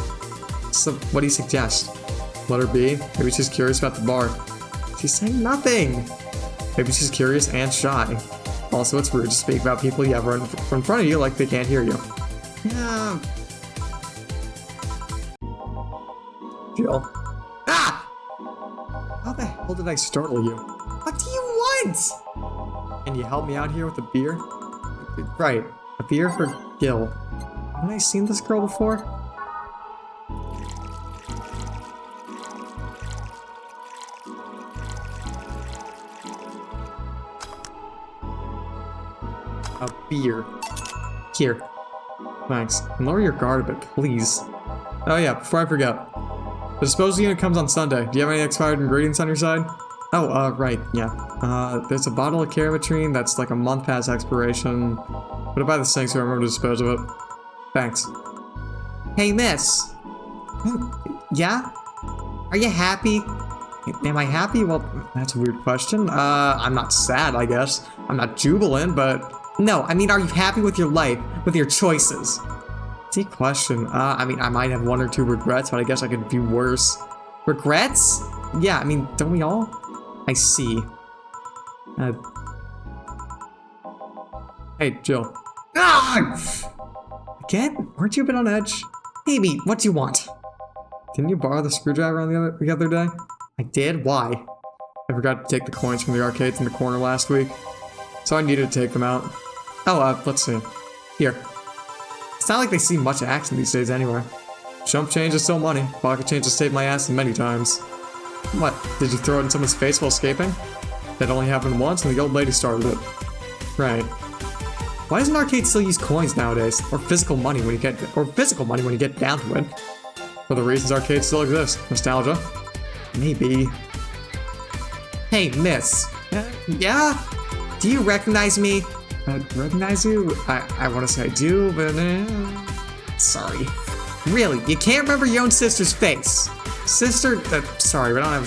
So, what do you suggest? Let her be? Maybe she's curious about the bar. She's saying nothing! Maybe she's curious and shy. Also, it's rude to speak about people you have in front of you like they can't hear you. Yeah. Jill. Ah! How the hell did I startle you? What do you want? Can you help me out here with a beer? Right, a beer for Gil. Haven't I seen this girl before? A beer. Here. Thanks. Lower your guard a bit, please. Oh yeah, before I forget. The disposal unit comes on Sunday. Do you have any expired ingredients on your side? Oh, right, yeah. There's a bottle of Carametrine that's like a month past expiration. Put it by the sink so I remember to dispose of it. Thanks. Hey, miss. Yeah? Are you happy? Am I happy? Well, that's a weird question. I'm not sad, I guess. I'm not jubilant, but... No, I mean, are you happy with your life? With your choices? Deep question. I mean, I might have one or two regrets, but I guess I could do worse. Regrets? Yeah, I mean, don't we all? I see. Hey, Jill. Ah! Again? Aren't you a bit on edge? Hey, me, what do you want? Didn't you borrow the screwdriver on the other day? I did? Why? I forgot to take the coins from the arcades in the corner last week, so I needed to take them out. Oh, let's see. Here. It's not like they see much action these days anyway. Chump change is still money. Pocket change has saved my ass many times. What? Did you throw it in someone's face while escaping? That only happened once and the old lady started it. Right. Why doesn't arcade still use coins nowadays? Or physical money when you get down to it? For the reasons arcades still exist. Nostalgia? Maybe. Hey, miss. Yeah? Do you recognize me? Recognize you? I want to say I do, but sorry. Really? You can't remember your own sister's face? Sister? Sorry, we don't have a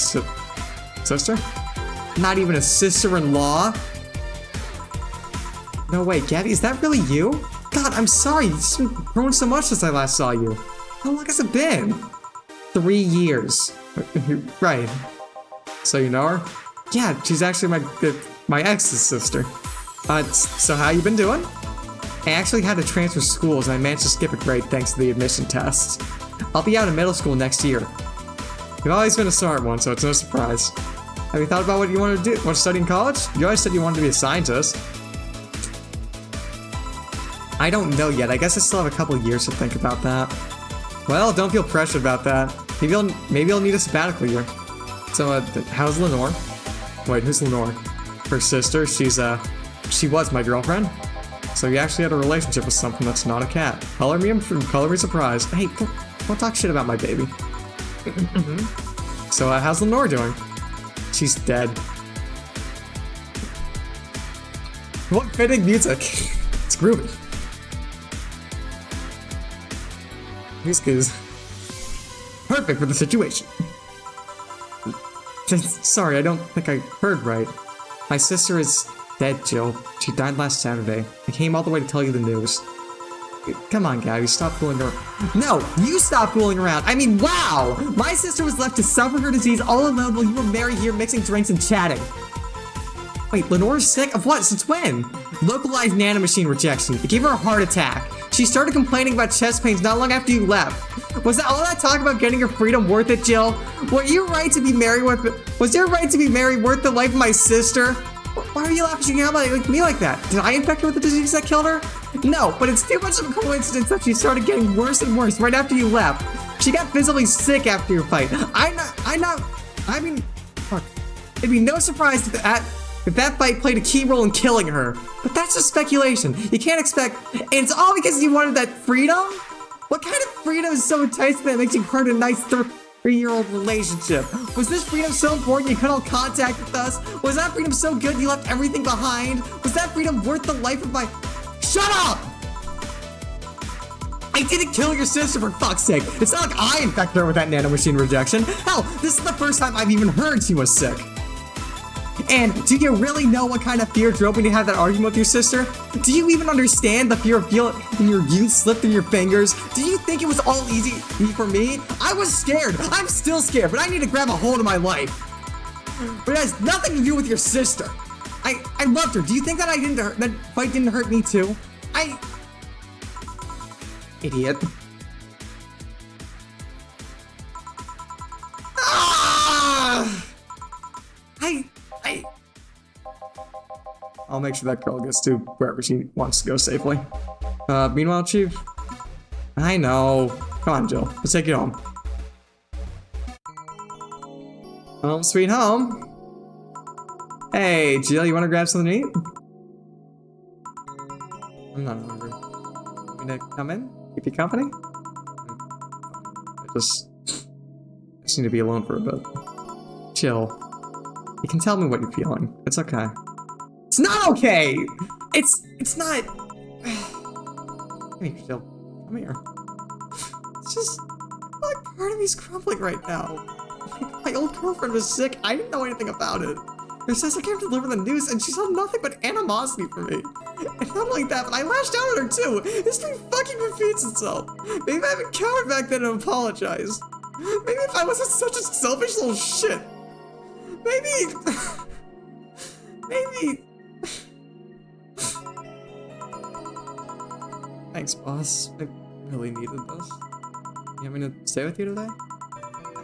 sister? Not even a sister-in-law? No way, Gabby, is that really you? God, I'm sorry. You've been growing so much since I last saw you. How long has it been? 3 years. Right. So you know her? Yeah, she's actually my ex's sister. So how you been doing? I actually had to transfer schools and I managed to skip a grade thanks to the admission tests. I'll be out of middle school next year. You've always been a smart one, so it's no surprise. Have you thought about what you want to do? Want to study in college? You always said you wanted to be a scientist. I don't know yet. I guess I still have a couple years to think about that. Well, don't feel pressured about that. Maybe I'll need a sabbatical year. So, how's Lenore? Wait, who's Lenore? Her sister. She was my girlfriend. So you actually had a relationship with something that's not a cat. Color me surprised. Hey, don't talk shit about my baby. So, how's Lenore doing? She's dead. What fitting music. It's groovy. Music is perfect for the situation. Sorry, I don't think I heard right. My sister is dead, Jill. She died last Saturday. I came all the way to tell you the news. Come on, Gabby, stop fooling around. No, you stop fooling around. I mean, wow! My sister was left to suffer her disease all alone while you were married here mixing drinks and chatting. Wait, Lenore's sick? Of what? Since when? Localized nanomachine rejection. It gave her a heart attack. She started complaining about chest pains not long after you left. Was that all that talk about getting your freedom worth it, Jill? Was your right to be married worth the life of my sister? Why are you laughing at me like that? Did I infect her with the disease that killed her? No, but it's too much of a coincidence that she started getting worse and worse right after you left. She got physically sick after your fight. I mean, fuck. It'd be no surprise if that fight played a key role in killing her. But that's just speculation. You can't expect, and it's all because you wanted that freedom? What kind of freedom is so enticing that makes you hurt a nice 3-year-old relationship? Was this freedom so important you cut all contact with us? Was that freedom so good you left everything behind? Was that freedom worth the life of my... Shut up! I didn't kill your sister, for fuck's sake. It's not like I infected her with that nanomachine rejection. Hell, this is the first time I've even heard she was sick. And do you really know what kind of fear drove me to have that argument with your sister? Do you even understand the fear of feeling your youth slip through your fingers? Do you think it was all easy for me? I was scared. I'm still scared, but I need to grab a hold of my life. But it has nothing to do with your sister. I loved her. Do you think that that fight didn't hurt me too? Idiot. Ah! I'll make sure that girl gets to wherever she wants to go safely. Meanwhile, Chief. I know. Come on, Jill. Let's take you home. Home sweet home. Hey, Jill, you want to grab something to eat? I'm not hungry. Want me to come in? Keep you company? I just need to be alone for a bit. Chill. You can tell me what you're feeling. It's okay. It's not okay! It's not... Come here, chill. Come here. It's just... like, part of me's crumbling right now. My old girlfriend was sick. I didn't know anything about it. Her sister came to deliver the news, and she saw nothing but animosity for me. And not only that, but I lashed out at her too. History fucking repeats itself. Maybe I haven't countered back then and apologized. Maybe if I wasn't such a selfish little shit. Maybe... maybe... Thanks, boss. I really needed this. You want me to stay with you today?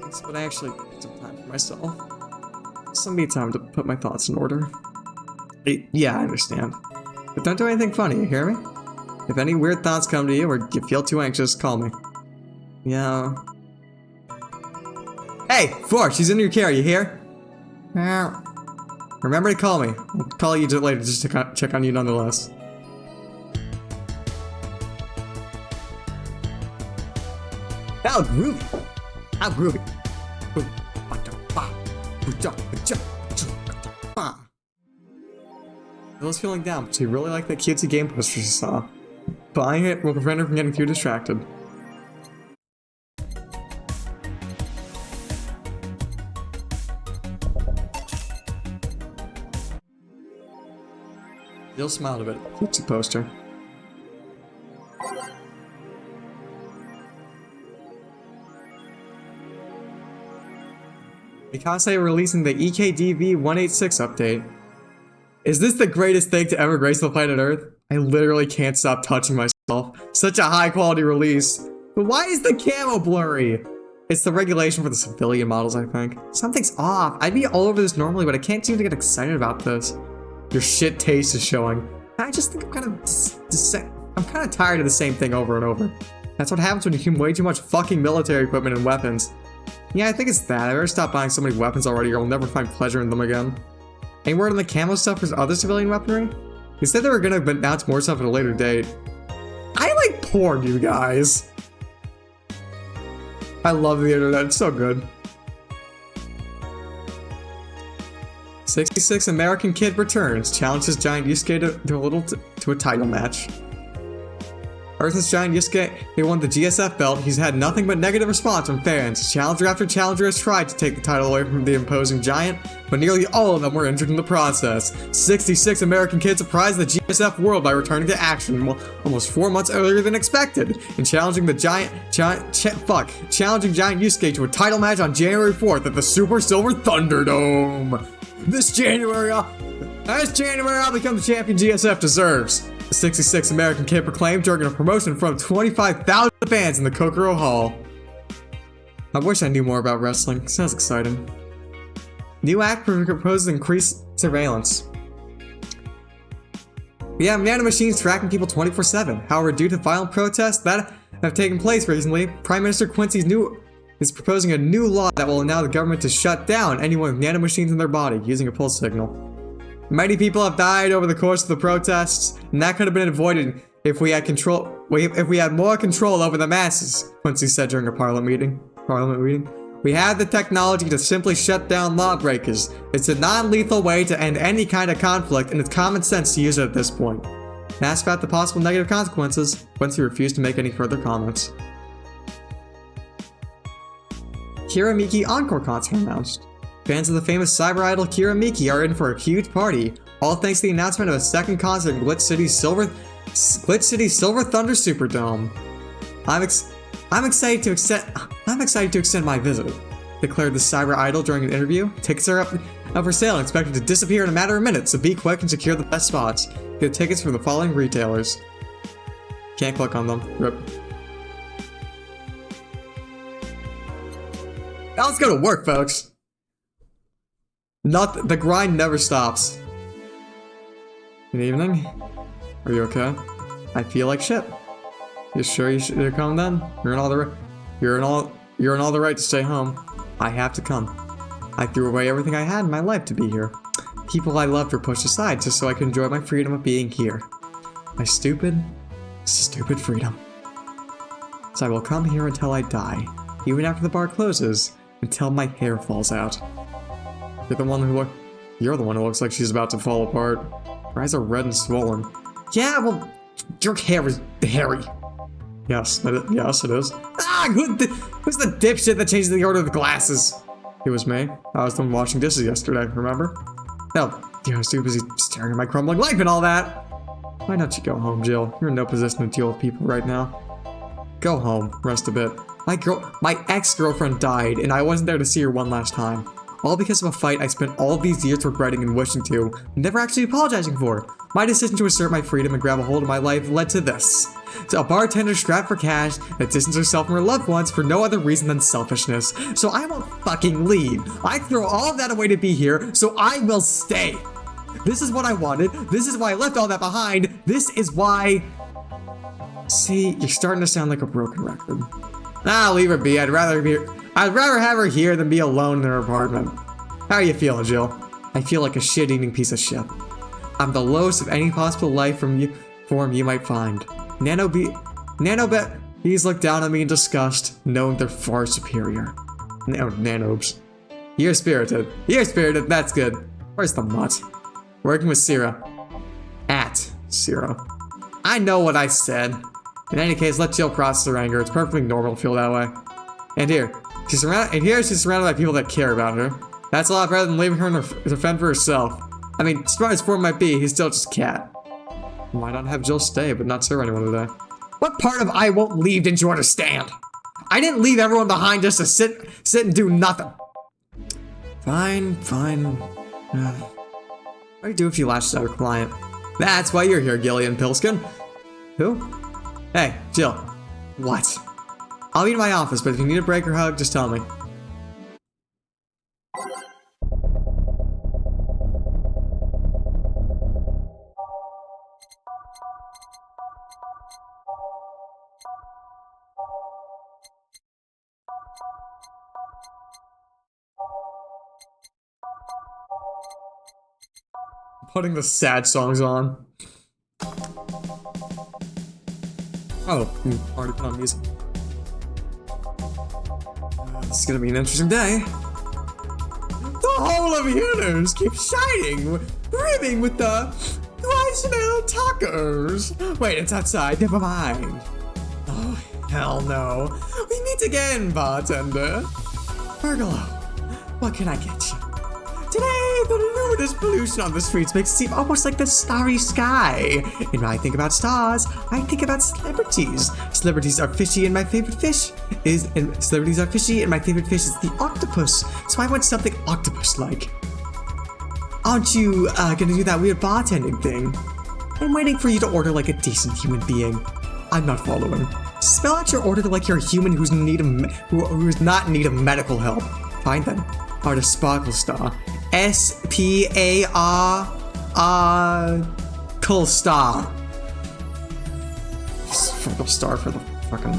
Thanks, but I actually need some time for myself. Some me time to put my thoughts in order. Yeah, I understand. But don't do anything funny, you hear me? If any weird thoughts come to you or you feel too anxious, call me. Yeah. Hey, Four, she's in your care, you hear? Remember to call me. I'll call you later just to check on you nonetheless. How groovy! How groovy! Lila's feeling down, but she really liked that cutesy game poster she saw. Buying it will prevent her from getting too distracted. Jill smiled a bit at the cutesy poster. Mikase releasing the EKDV-186 update. Is this the greatest thing to ever grace the planet Earth? I literally can't stop touching myself. Such a high quality release. But why is the camo blurry? It's the regulation for the civilian models, I think. Something's off. I'd be all over this normally, but I can't seem to get excited about this. Your shit taste is showing. I just think I'm kind of tired of the same thing over and over. That's what happens when you consume way too much fucking military equipment and weapons. Yeah, I think it's that. I better stop buying so many weapons already or I'll never find pleasure in them again. Any word on the camo stuff for other civilian weaponry? They said they were gonna announce more stuff at a later date. I like porn, you guys. I love the internet, it's so good. 66 American Kid returns, challenges Giant Yusuke to a title match. Ever since Giant Yusuke won the GSF belt, he's had nothing but negative response from fans. Challenger after challenger has tried to take the title away from the imposing Giant, but nearly all of them were injured in the process. 66 American Kids surprised the GSF world by returning to action almost 4 months earlier than expected, and challenging Giant Yusuke to a title match on January 4th at the Super Silver Thunderdome. This January, I'll become the champion GSF deserves. The 66 American Kid proclaimed during a promotion from 25,000 fans in the Kokoro Hall. I wish I knew more about wrestling. Sounds exciting. New act proposes increased surveillance. We have nanomachines tracking people 24/7. However, due to violent protests that have taken place recently, Prime Minister Quincy's is proposing a new law that will allow the government to shut down anyone with nanomachines in their body using a pulse signal. Many people have died over the course of the protests, and that could have been avoided if we had more control over the masses, Quincy said during a parliament meeting. We have the technology to simply shut down lawbreakers. It's a non-lethal way to end any kind of conflict, and it's common sense to use it at this point. Asked about the possible negative consequences, Quincy refused to make any further comments. Kira Miki Encore concert announced. Fans of the famous cyber idol Kira Miki are in for a huge party, all thanks to the announcement of a second concert in Glitch City's Silver Thunder Superdome. I'm excited to extend my visit, declared the cyber idol during an interview. Tickets are up for sale and expected to disappear in a matter of minutes, so be quick and secure the best spots. Get tickets from the following retailers. Can't click on them. Rip. Now let's go to work, folks. The grind never stops. Good evening. Are you okay? I feel like shit. You sure you should come then? You're in all the right to stay home. I have to come. I threw away everything I had in my life to be here. People I loved were pushed aside just so I could enjoy my freedom of being here. My stupid, stupid freedom. So I will come here until I die, even after the bar closes, until my hair falls out. You're the one who looks like she's about to fall apart. Her eyes are red and swollen. Yeah, well, your hair is hairy. Yes, it is. Ah, who's the dipshit that changed the order of the glasses? It was me. I was the one washing dishes yesterday, remember? No, you're too busy staring at my crumbling life and all that. Why don't you go home, Jill? You're in no position to deal with people right now. Go home, rest a bit. My ex-girlfriend died, and I wasn't there to see her one last time. All because of a fight I spent all these years regretting and wishing to, never actually apologizing for. My decision to assert my freedom and grab a hold of my life led to this. So a bartender strapped for cash that distanced herself from her loved ones for no other reason than selfishness. So I won't fucking leave. I throw all of that away to be here, so I will stay. This is what I wanted. This is why I left all that behind. This is why... See, you're starting to sound like a broken record. Ah, leave her be. I'd rather have her here than be alone in her apartment. How are you feeling, Jill? I feel like a shit-eating piece of shit. I'm the lowest of any possible life form you might find. Nanobes look down at me in disgust, knowing they're far superior. Nanobes. You're spirited. That's good. Where's the mutt? Working with Sierra. At Sierra. I know what I said. In any case, let Jill process her anger. It's perfectly normal to feel that way. And here, she's surrounded by people that care about her. That's a lot better than leaving her to fend for herself. I mean, smart as Ford might be, he's still just a cat. Why not have Jill stay, but not serve anyone today? What part of I won't leave didn't you understand? I didn't leave everyone behind just to sit and do nothing. Fine. What do you do if she lashes out her client? That's why you're here, Gillian Pilskin. Who? Hey, Jill. What? I'll be in my office, but if you need a break or hug, just tell me. Putting the sad songs on. Oh, you already put on music. This is gonna be an interesting day. The whole of universe keeps shining, brimming with the I smell tacos. Wait, it's outside. Never mind. Oh, hell no. We meet again, bartender. Pergolo, what can I get you? Today, the luminous pollution on the streets makes it seem almost like the starry sky. And when I think about stars, I think about celebrities. Celebrities are fishy, and my favorite fish is the octopus. So I want something octopus-like. Aren't you gonna do that weird bartending thing? I'm waiting for you to order like a decent human being. I'm not following. Spell out your order like you're a human who's not in need of medical help. Fine then. Order Sparkle Star. Sparkle Star. Sparkle Star for the fucking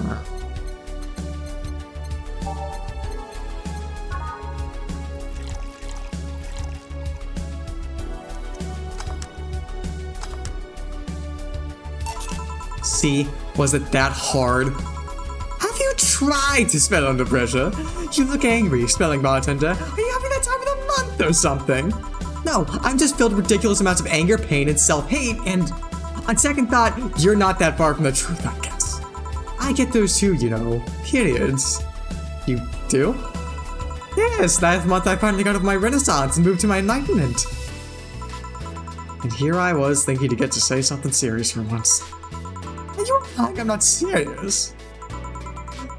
See, was it that hard? Have you tried to spell under pressure? You look angry, spelling bartender. Are you having that time of the month or something? No, I'm just filled with ridiculous amounts of anger, pain, and self-hate, and on second thought, you're not that far from the truth, I guess. I get those too, you know. Periods. You do? Yes, last month I finally got over my renaissance and moved to my enlightenment. And here I was thinking to get to say something serious for once. Are you implying I'm not serious?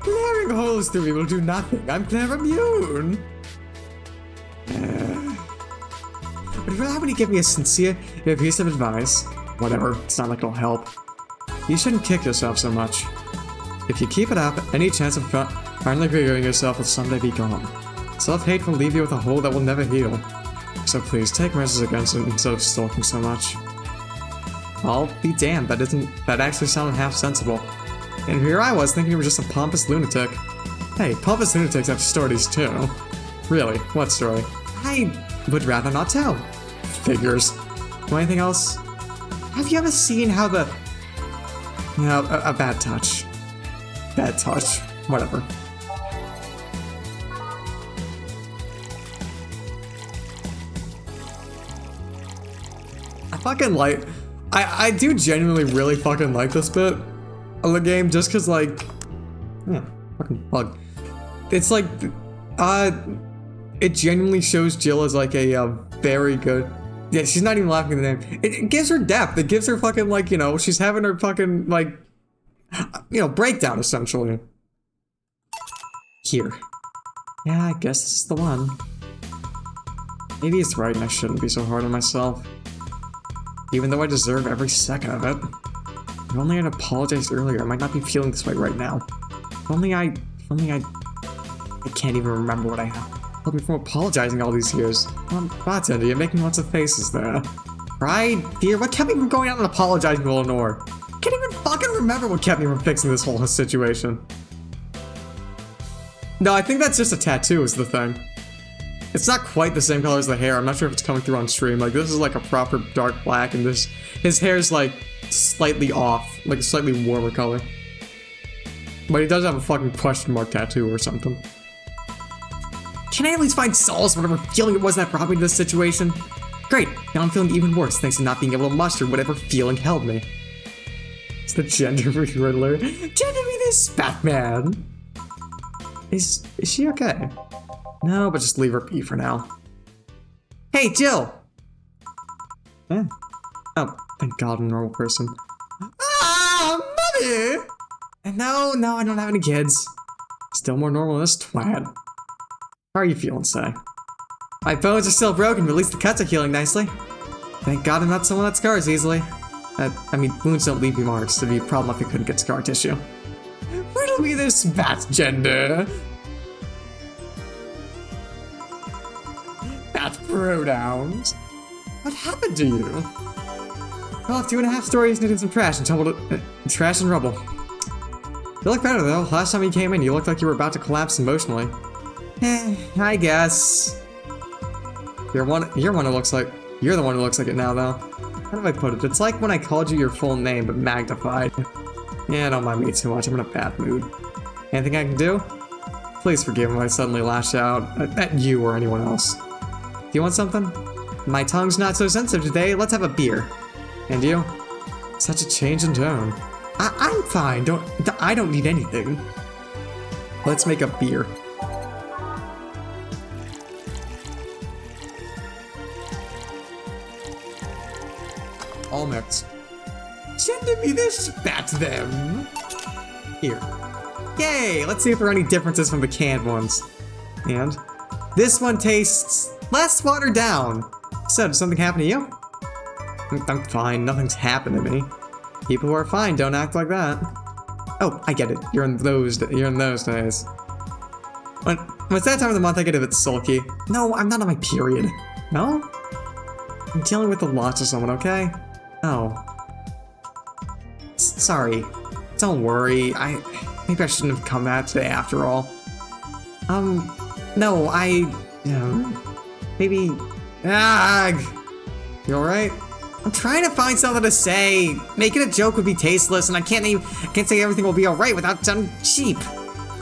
Blaring holes through me will do nothing. I'm Claire immune. But if you're happy to give me a sincere piece of advice, whatever, it's not like it'll help. You shouldn't kick yourself so much. If you keep it up, any chance of finally forgiving yourself will someday be gone. Self-hate will leave you with a hole that will never heal. So please take measures against it instead of sulking so much. I'll be damned, that actually sounded half sensible. And here I was thinking you were just a pompous lunatic. Hey, pompous lunatics have stories too. Really, what story? I would rather not tell. Figures. Or anything else? Have you ever seen how the Yeah, a bad touch. Bad touch. Whatever. I fucking like... I do genuinely really fucking like this bit of the game, just cause like... Yeah, fucking bug. It's like... it genuinely shows Jill as like a very good... Yeah, she's not even laughing at the name. It gives her depth. It gives her fucking like, you know, she's having her fucking like... You know, breakdown essentially. Here. Yeah, I guess this is the one. Maybe it's right and I shouldn't be so hard on myself. Even though I deserve every second of it. If only I'd apologized earlier, I might not be feeling this way right now. If only I can't even remember what I have. Help me from apologizing all these years. Bartender, you're making lots of faces there. Pride, fear, what kept me from going out and apologizing to Lenore? I can't even fucking remember what kept me from fixing this whole situation. No, I think that's just a tattoo is the thing. It's not quite the same color as the hair. I'm not sure if it's coming through on stream. Like, this is like a proper dark black, and his hair's like slightly off, like a slightly warmer color. But he does have a fucking question mark tattoo or something. Can I at least find solace whatever feeling it was that brought me to this situation? Great, now I'm feeling even worse thanks to not being able to muster whatever feeling held me. It's the gender riddler. Gender me this Batman. Is she okay? No, but just leave her be for now. Hey, Jill! Eh. Oh, thank God, I'm a normal person. Ah, Mommy! And no, I don't have any kids. Still more normal than this twat. How are you feeling, Say? My bones are still broken, but at least the cuts are healing nicely. Thank God I'm not someone that scars easily. I mean, wounds don't leave me marks. It'd be a problem if I couldn't get scar tissue. Riddle me this bat gender. Bat pronouns. What happened to you? Well, 2.5 stories needed some trash and tumbled it. Trash and rubble. You look better though. Last time you came in, you looked like you were about to collapse emotionally. I guess. You're the one who looks like it now, though. How do I put it? It's like when I called you your full name, but magnified. Yeah, don't mind me too much. I'm in a bad mood. Anything I can do? Please forgive me if I suddenly lash out at you or anyone else. Do you want something? My tongue's not so sensitive today. Let's have a beer. And you? Such a change in tone. I'm fine. I don't need anything. Let's make a beer. All mixed. Send me this bat them. Here. Yay! Let's see if there are any differences from the canned ones. And this one tastes less watered down. So, did something happen to you? I'm fine. Nothing's happened to me. People who are fine don't act like that. Oh, I get it. You're in those days. When it's that time of the month, I get a bit sulky. No, I'm not on my period. No? I'm dealing with the loss of someone, okay? Oh. Sorry. Don't worry. Maybe I shouldn't have come back today after all. No, maybe... You alright? I'm trying to find something to say. Making a joke would be tasteless, and I can't say everything will be alright without sounding cheap.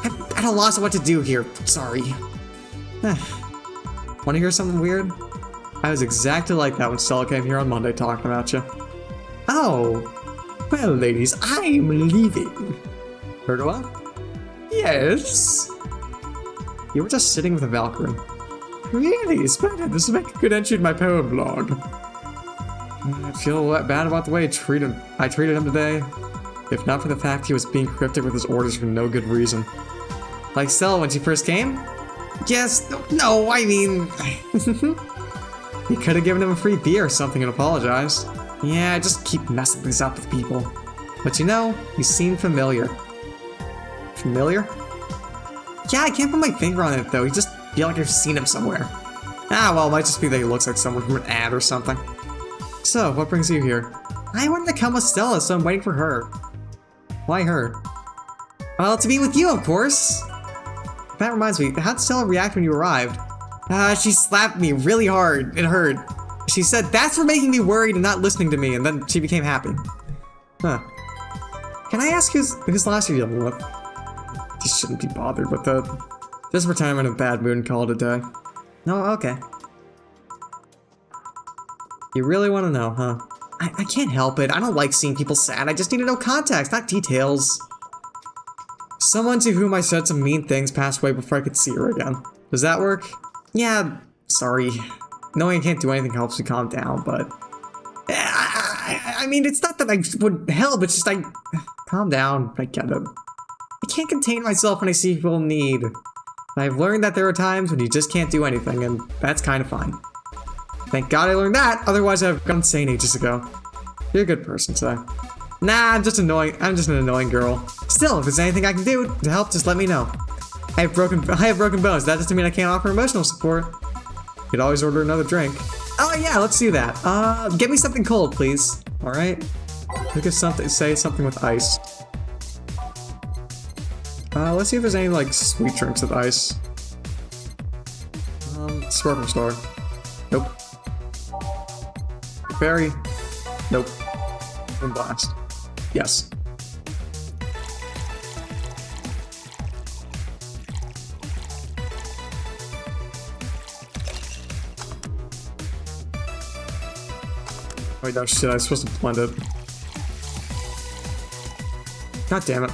I'm at a loss of what to do here. Sorry. Want to hear something weird? I was exactly like that when Stella came here on Monday talking about you. Oh. Well, ladies, I'm leaving. Heard a lot? Yes. You were just sitting with a Valkyrie. Really? Splendid. This will make a good entry in my poem blog. I feel bad about the way I treated him today. If not for the fact he was being cryptic with his orders for no good reason. Like Stella when she first came? Yes. No, I mean... You could have given him a free beer or something and apologized. Yeah, I just keep messing things up with people. But you know, you seem familiar. Familiar? Yeah, I can't put my finger on it though. You just feel like I've seen him somewhere. Ah, well, it might just be that he looks like someone from an ad or something. So, what brings you here? I wanted to come with Stella, so I'm waiting for her. Why her? Well, to be with you, of course. That reminds me, how'd Stella react when you arrived? She slapped me really hard. It hurt. She said, that's for making me worried and not listening to me, and then she became happy. Huh. Can I ask who's last you're dealing with? Just shouldn't be bothered with that. Just pretend I'm in a bad mood and call it a day. No, okay. You really want to know, huh? I can't help it. I don't like seeing people sad. I just need to know context, not details. Someone to whom I said some mean things passed away before I could see her again. Does that work? Yeah, sorry. Knowing I can't do anything helps me calm down, but... I mean, it's not that I would help, it's just calm down, I get it. I can't contain myself when I see people in need. I've learned that there are times when you just can't do anything, and that's kind of fine. Thank God I learned that, otherwise I'd have gone insane ages ago. You're a good person, Si. Nah, I'm just annoying. I'm just an annoying girl. Still, if there's anything I can do to help, just let me know. I have broken bones. That doesn't mean I can't offer emotional support. You could always order another drink. Oh yeah, let's do that. Get me something cold, please. All right. Look at something. Say something with ice. Let's see if there's any like sweet drinks with ice. Sparkle Star. Nope. Berry. Nope. Moon Blast. Yes. Wait, no shit, I was supposed to blend it. God damn it.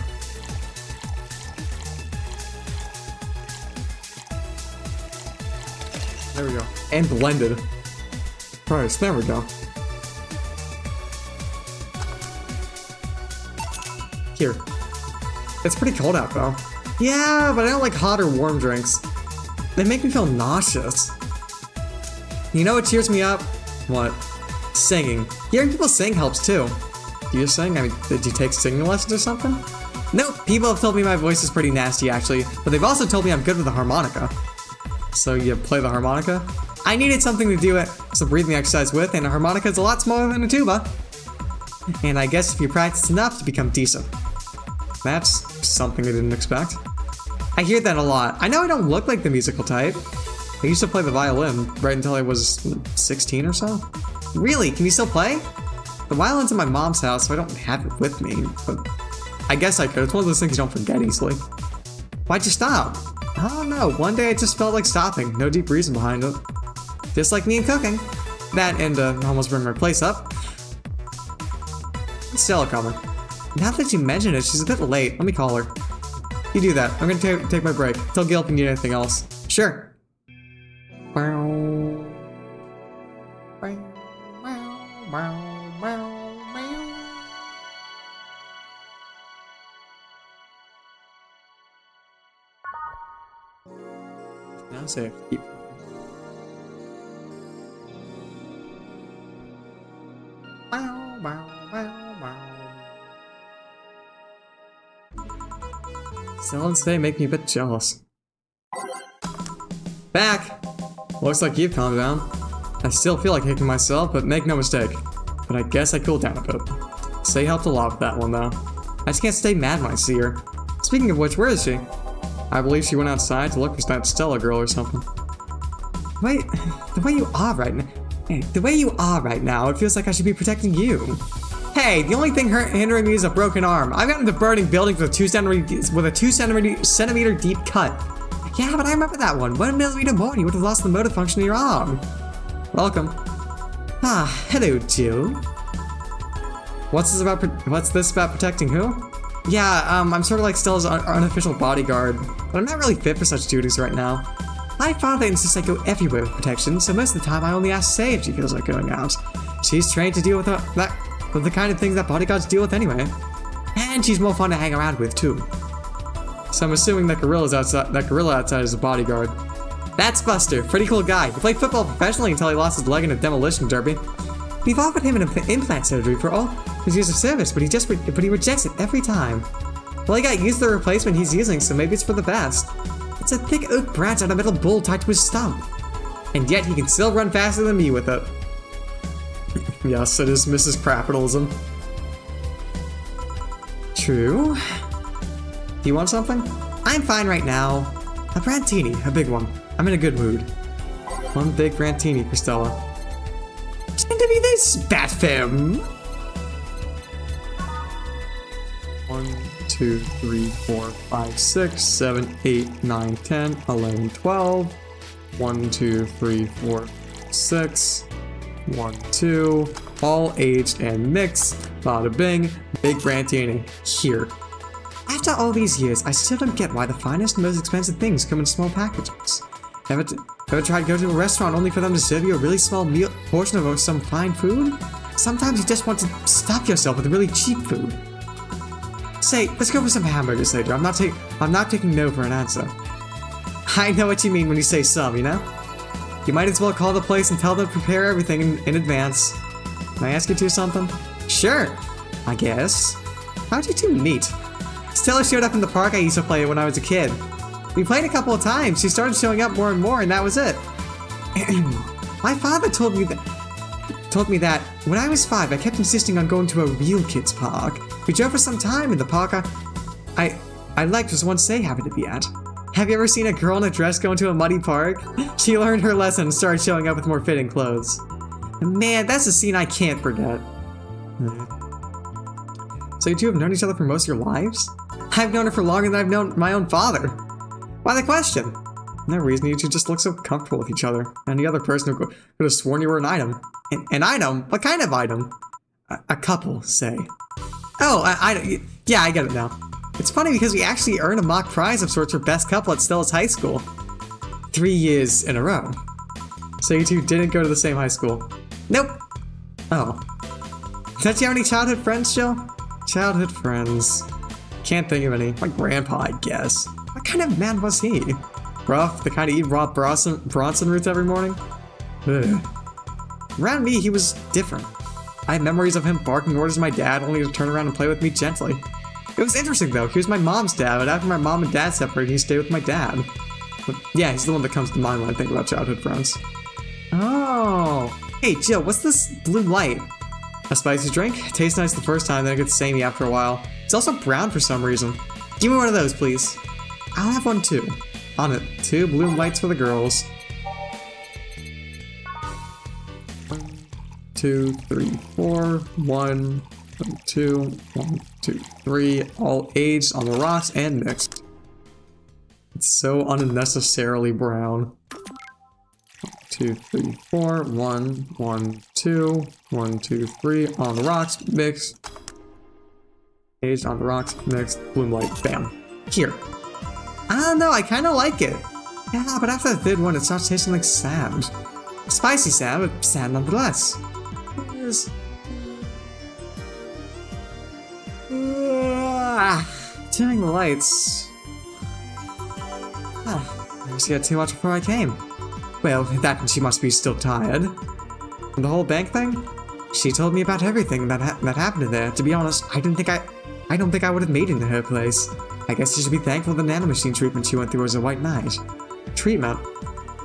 There we go. And blended. Christ, there we go. Here. It's pretty cold out though. Yeah, but I don't like hot or warm drinks. They make me feel nauseous. You know what cheers me up? What? Singing. Hearing people sing helps too. Do you sing? I mean, did you take singing lessons or something? Nope, people have told me my voice is pretty nasty actually, but they've also told me I'm good with the harmonica. So you play the harmonica? I needed something to do it, some breathing exercise with, and a harmonica is a lot smaller than a tuba. And I guess if you practice enough to become decent. That's something I didn't expect. I hear that a lot. I know I don't look like the musical type. I used to play the violin right until I was 16 or so. Really? Can you still play? The violin's in my mom's house, so I don't have it with me, but I guess I could. It's one of those things you don't forget easily. Why'd you stop? I don't know. One day I just felt like stopping. No deep reason behind it. Just like me and cooking. That and almost bring my place up. It's Stella coming. Now that you mention it, she's a bit late. Let me call her. You do that. I'm gonna take my break. Tell Gil if you need anything else. Sure. Now say keep. Silence today make me a bit jealous. Back! Looks like you've calmed down. I still feel like kicking myself, but make no mistake. But I guess I cooled down a bit. Say helped a lot with that one though. I just can't stay mad when I see her. Speaking of which, where is she? I believe she went outside to look for that Stella girl or something. Wait, the way you are right now, it feels like I should be protecting you. Hey, the only thing hindering me is a broken arm. I've gotten into burning buildings with a 2 centimeter deep cut. Yeah, but I remember that one. 1 millimeter more, you would have lost the motor function of your arm. Welcome. Ah, hello, Jill. What's this about protecting who? Yeah, I'm sort of like Stella's unofficial bodyguard, but I'm not really fit for such duties right now. My father insists I go everywhere with protection, so most of the time I only ask Say if she feels like going out. She's trained to deal with the kind of things that bodyguards deal with anyway. And she's more fun to hang around with too. So I'm assuming that gorilla outside is a bodyguard. That's Buster, pretty cool guy. He played football professionally until he lost his leg in a demolition derby. We've offered him an implant surgery for all his years of service, but he rejects it every time. Well, he got used to the replacement he's using, so maybe it's for the best. It's a thick oak branch on a metal bull tied to his stump. And yet he can still run faster than me with it. Yes, it is Mrs. Capitalism. True. Do you want something? I'm fine right now. A brantini, a big one. I'm in a good mood. One big brantini for Stella. Tend to be this, Bat Femme. 1 2, 3, 4, 5, 6, 7, 8, 9, 10, 11, 12. 1, 2, 3, 4, 6. 1, 2. All aged and mixed. Bada bing. Big Brantini. Here. After all these years, I still don't get why the finest and most expensive things come in small packages. Ever tried to go to a restaurant only for them to serve you a really small portion of some fine food? Sometimes you just want to stuff yourself with really cheap food. Say, let's go for some hamburgers later. I'm not taking no for an answer. I know what you mean when you say some, you know? You might as well call the place and tell them to prepare everything in advance. Can I ask you to something? Sure, I guess. How'd you two meet? Stella showed up in the park I used to play when I was a kid. We played a couple of times. She started showing up more and more, and that was it. My father told me that when I was 5, I kept insisting on going to a real kids park. We drove for some time in the park I liked was one Say happened to be at. Have you ever seen a girl in a dress go into a muddy park? She learned her lesson and started showing up with more fitting clothes. Man, that's a scene I can't forget. So you two have known each other for most of your lives? I've known her for longer than I've known my own father. Why the question? No reason, you two just look so comfortable with each other. Any other person could have sworn you were an item. An item? What kind of item? A couple, say. Oh, yeah, I get it now. It's funny because we actually earned a mock prize of sorts for best couple at Stella's high school. 3 years in a row. So you two didn't go to the same high school? Nope. Oh. Don't you have any childhood friends, Jill? Childhood friends. Can't think of any. My grandpa, I guess. What kind of man was he? Rough, the kind of eat raw Bronson roots every morning? Ugh. Around me, he was different. I have memories of him barking orders at my dad only to turn around and play with me gently. It was interesting though, he was my mom's dad, but after my mom and dad separated, he stayed with my dad. But yeah, he's the one that comes to mind when I think about childhood friends. Oh. Hey Jill, what's this blue light? A spicy drink? It tastes nice the first time, then it gets samey after a while. It's also brown for some reason. Give me one of those, please. I'll have one too. On it, 2 blue lights for the girls. 1, 2, 3, 4. 1, 2, 1, 2, 3. All aged on the rocks and mixed. It's so unnecessarily brown. 2, 3, 4. 1, 1, 2. 1, 2, 3. On the rocks, mixed. Aged on the rocks, mixed. Bloom light, bam. Here. I don't know, I kind of like it. Yeah, but after the 3rd one, it starts tasting like sand. Spicy sand, but sand nonetheless. Turning the lights. I just got too much before I came. Well, that means she must be still tired. And the whole bank thing? She told me about everything that happened there. To be honest, I don't think I would have made it into her place. I guess you should be thankful the nanomachine treatment she went through as a white knight. Treatment?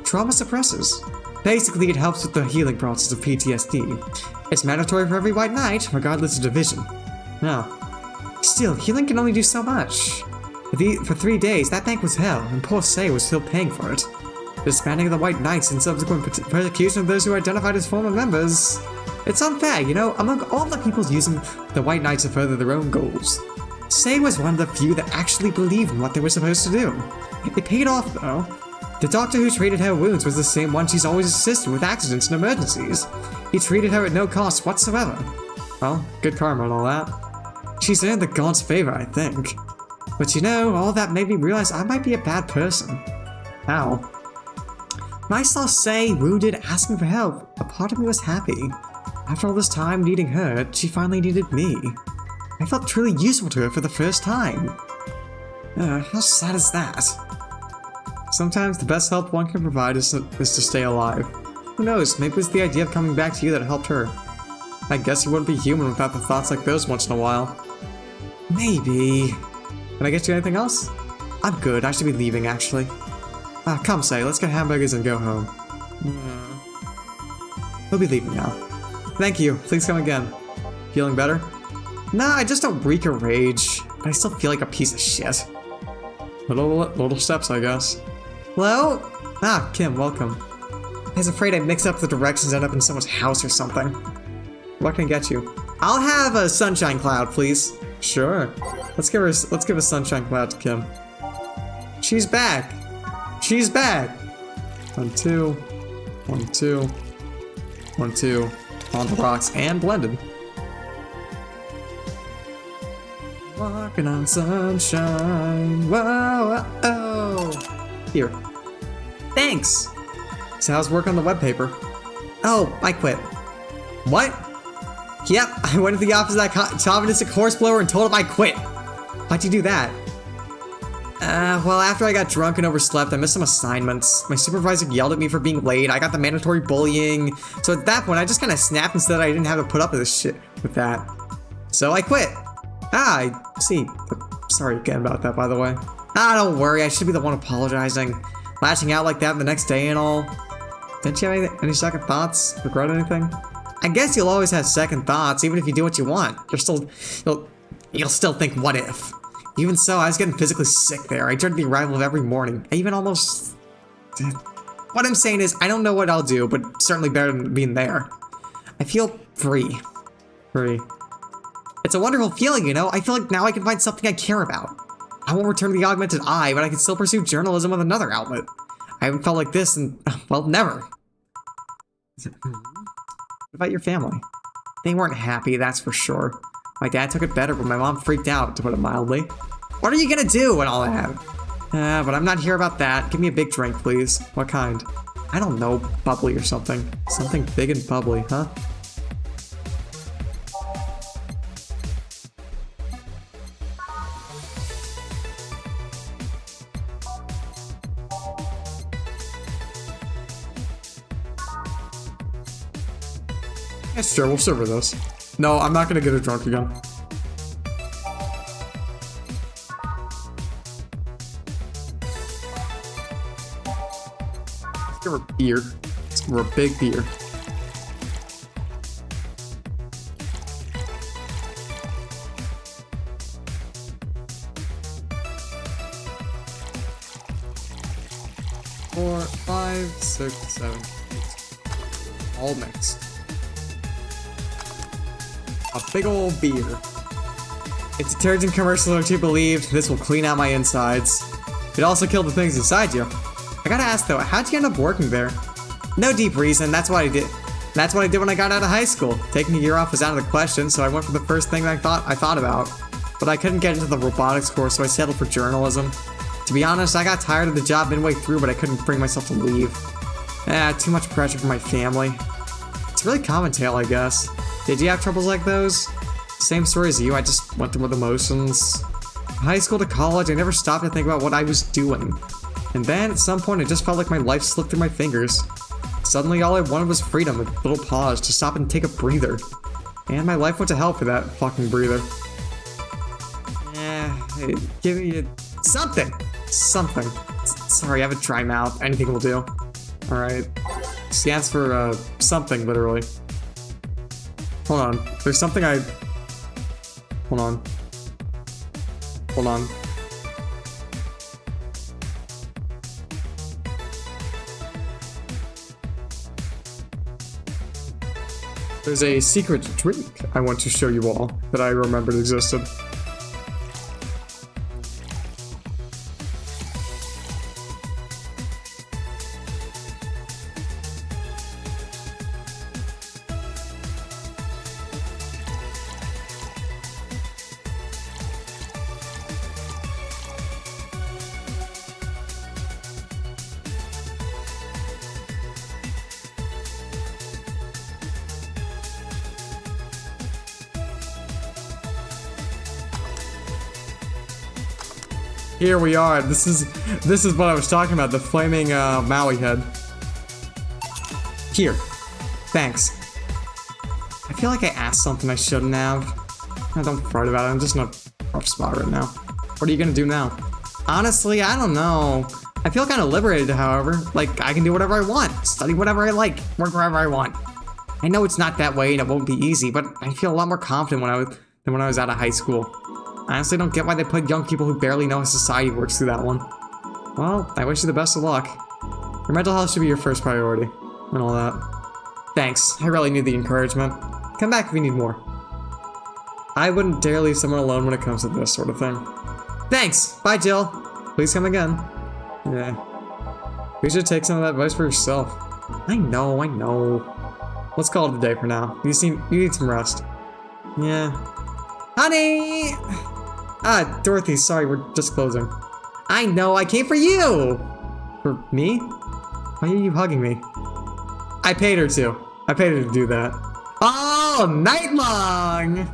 Trauma suppressors. Basically, it helps with the healing process of PTSD. It's mandatory for every white knight, regardless of division. No. Still, healing can only do so much. For 3 days, that bank was hell, and poor Say was still paying for it. The disbanding of the white knights and subsequent persecution of those who identified as former members. It's unfair, you know, among all the people using the white knights to further their own goals. Say was one of the few that actually believed in what they were supposed to do. It paid off, though. The doctor who treated her wounds was the same one she's always assisted with accidents and emergencies. He treated her at no cost whatsoever. Well, good karma and all that. She's earned the god's favor, I think. But you know, all that made me realize I might be a bad person. How? When I saw Say wounded, asking for help, a part of me was happy. After all this time needing her, she finally needed me. I felt truly useful to her for the first time. How sad is that? Sometimes the best help one can provide is to stay alive. Who knows, maybe it was the idea of coming back to you that helped her. I guess you wouldn't be human without the thoughts like those once in a while. Maybe. Can I get you anything else? I'm good, I should be leaving actually. Come Say, let's get hamburgers and go home. We'll be leaving now. Thank you, please come again. Feeling better? Nah, I just don't reek or rage, but I still feel like a piece of shit. Little steps, I guess. Hello? Ah, Kim, welcome. I was afraid I'd mix up the directions and end up in someone's house or something. What can I get you? I'll have a sunshine cloud, please. Sure. Let's give a sunshine cloud to Kim. She's back! She's back! 1, 2. 1, 2. 1, 2. On the rocks and blended. Walking on sunshine. Whoa, whoa, oh. Here. Thanks! So how's work on the web paper? Oh, I quit. What? Yep, I went to the office of that chauvinistic horseblower and told him I quit. Why'd you do that? Well, after I got drunk and overslept, I missed some assignments. My supervisor yelled at me for being late. I got the mandatory bullying. So at that point, I just kind of snapped and said I didn't have to put up with this shit with that. So I quit. I see. Sorry again about that, by the way. Don't worry. I should be the one apologizing. Lashing out like that the next day and all. Didn't you have any second thoughts? Regret anything? I guess you'll always have second thoughts, even if you do what you want. You'll still think, what if? Even so, I was getting physically sick there. I dreaded the arrival of every morning. I even almost... What I'm saying is, I don't know what I'll do, but certainly better than being there. I feel free. Free. It's a wonderful feeling, you know? I feel like now I can find something I care about. I won't return to the augmented eye, but I can still pursue journalism with another outlet. I haven't felt like this in, well, never. What about your family? They weren't happy, that's for sure. My dad took it better, but my mom freaked out, to put it mildly. What are you gonna do and all that? But I'm not here about that. Give me a big drink, please. What kind? I don't know, bubbly or something. Something big and bubbly, huh? Yeah, sure, we'll serve her those. No, I'm not gonna get her drunk again. Let's give her beer. Let's give her a big beer. Four, 5, 6, 7, 8. All mixed. A big old beer. If detergent commercials are to be believed, this will clean out my insides. It also killed the things inside you. I gotta ask though, how'd you end up working there? No deep reason, that's what I did. That's what I did when I got out of high school. Taking a year off was out of the question, so I went for the first thing I thought about. But I couldn't get into the robotics course, so I settled for journalism. To be honest, I got tired of the job midway through, but I couldn't bring myself to leave. Too much pressure for my family. It's a really common tale, I guess. Did you have troubles like those? Same story as you, I just went through with emotions. From high school to college, I never stopped to think about what I was doing. And then, at some point, it just felt like my life slipped through my fingers. Suddenly, all I wanted was freedom, a little pause to stop and take a breather. And my life went to hell for that fucking breather. Give me something! Something. Sorry, I have a dry mouth. Anything will do. Alright. Stands for, something, literally. Hold on. There's something I... Hold on. Hold on. There's a secret drink I want to show you all that I remembered existed. Here we are. This is what I was talking about, the flaming Maui head. Here. Thanks. I feel like I asked something I shouldn't have. Don't fret about it. I'm just in a rough spot right now. What are you gonna do now? Honestly, I don't know. I feel kind of liberated, however. Like, I can do whatever I want. Study whatever I like. Work wherever I want. I know it's not that way and it won't be easy, but I feel a lot more confident than when I was out of high school. I honestly don't get why they put young people who barely know how society works through that one. Well, I wish you the best of luck. Your mental health should be your first priority, and all that. Thanks, I really need the encouragement. Come back if you need more. I wouldn't dare leave someone alone when it comes to this sort of thing. Thanks! Bye, Jill! Please come again. Yeah. You should take some of that advice for yourself. I know, I know. Let's call it a day for now. You need some rest. Yeah. Honey! Ah, Dorothy, sorry, we're just closing. I know, I came for you! For me? Why are you hugging me? I paid her to. I paid her to do that. All night long!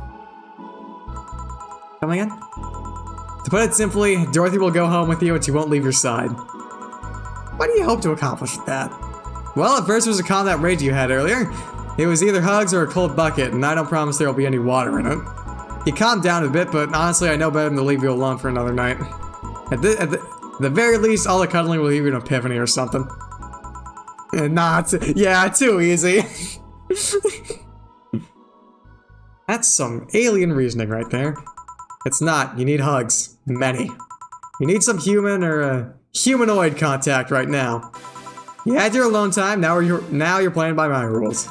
Come again? To put it simply, Dorothy will go home with you and she won't leave your side. What do you hope to accomplish with that? Well, at first it was a calm that rage you had earlier. It was either hugs or a cold bucket, and I don't promise there will be any water in it. You calmed down a bit, but honestly I know better than to leave you alone for another night. At the very least, all the cuddling will give you an epiphany or something. Yeah, too easy. That's some alien reasoning right there. It's not. You need hugs. Many. You need some human or humanoid contact right now. You had your alone time, now you're playing by my rules.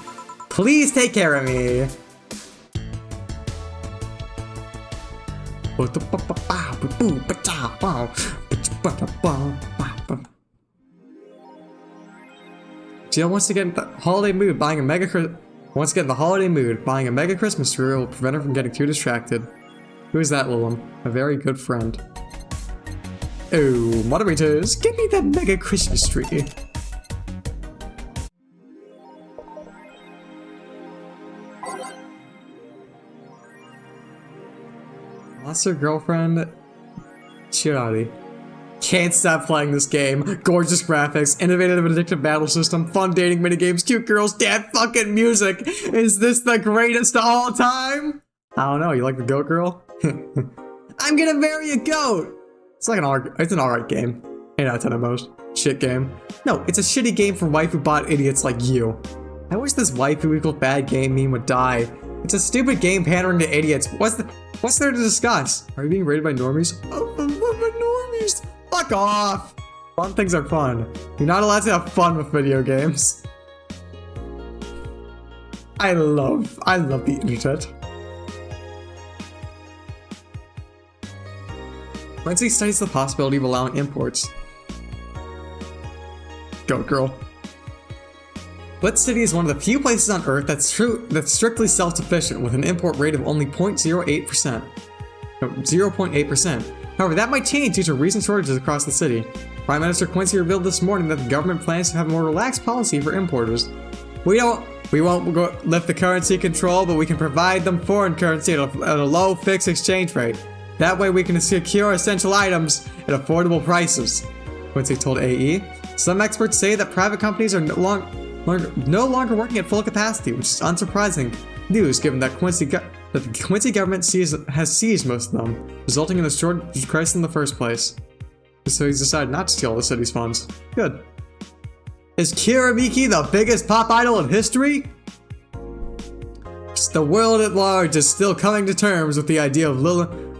Please take care of me. Jill wants to get in the holiday mood, buying a mega Christmas tree will prevent her from getting too distracted. Who is that, Lilum? A very good friend. Oh, moderators, give me that mega Christmas tree. Lost her girlfriend, Shirari. Can't stop playing this game. Gorgeous graphics, innovative and addictive battle system, fun dating minigames, cute girls, dad fucking music. Is this the greatest of all time? I don't know, you like the goat girl? I'm gonna marry a goat! It's like it's an alright game. 8 out of 10 at most. Shit game. No, it's a shitty game for waifu bot idiots like you. I wish this waifu equals bad game meme would die. It's a stupid game pandering to idiots. What's there to discuss? Are you being rated by normies? Oh, normies! Fuck off! Fun things are fun. You're not allowed to have fun with video games. I love the internet. Quincy studies the possibility of allowing imports. Go, girl. Blitz City is one of the few places on Earth that's strictly self-sufficient, with an import rate of only 0.08%. 0.8%. However, that might change due to recent shortages across the city. Prime Minister Quincy revealed this morning that the government plans to have a more relaxed policy for importers. We won't lift the currency control, but we can provide them foreign currency at a low fixed exchange rate. That way we can secure essential items at affordable prices, Quincy told AE. Some experts say that private companies are no longer working at full capacity, which is unsurprising news given that the Quincy government has seized most of them, resulting in the shortage crisis in the first place. So he's decided not to steal the city's funds. Good. Is Kira Miki the biggest pop idol in history? The world at large is still coming to terms with the idea of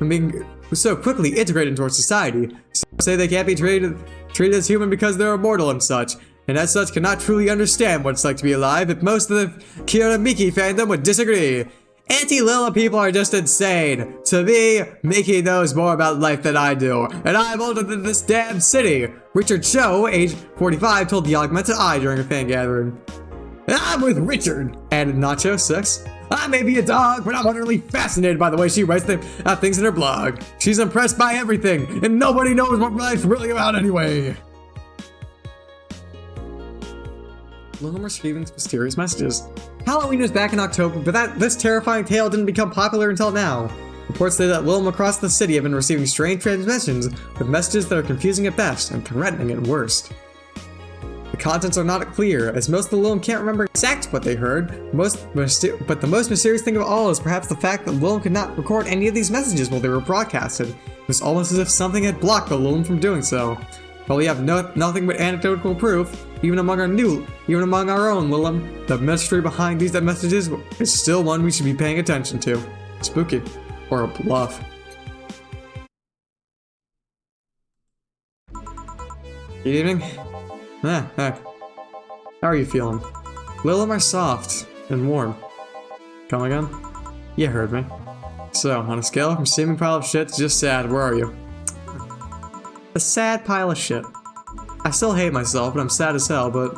being so quickly integrated into our society. Some say they can't be treated as human because they're immortal and such, and as such cannot truly understand what it's like to be alive, but most of the Kira Miki fandom would disagree. Anti-Lila people are just insane. To me, Miki knows more about life than I do, and I'm older than this damn city. Richard Cho, age 45, told the Augmented Eye during a fan gathering. I'm with Richard, added Nacho 6. I may be a dog, but I'm utterly fascinated by the way she writes things in her blog. She's impressed by everything, and nobody knows what life's really about anyway. Lilum receiving mysterious messages. Halloween was back in October, but this terrifying tale didn't become popular until now. Reports say that Lilum across the city have been receiving strange transmissions with messages that are confusing at best and threatening at worst. The contents are not clear, as most of the Lilum can't remember exactly what they heard, but the most mysterious thing of all is perhaps the fact that Lilum could not record any of these messages while they were broadcasted. It was almost as if something had blocked the Lilum from doing so. While we have nothing but anecdotal proof, even among our own Lilum, the mystery behind these messages is still one we should be paying attention to. Spooky. Or a bluff. Good evening. How are you feeling? Lilum are soft and warm. Come again? You heard me. So, on a scale from steaming pile of shit to just sad, where are you? A sad pile of shit. I still hate myself, but I'm sad as hell, but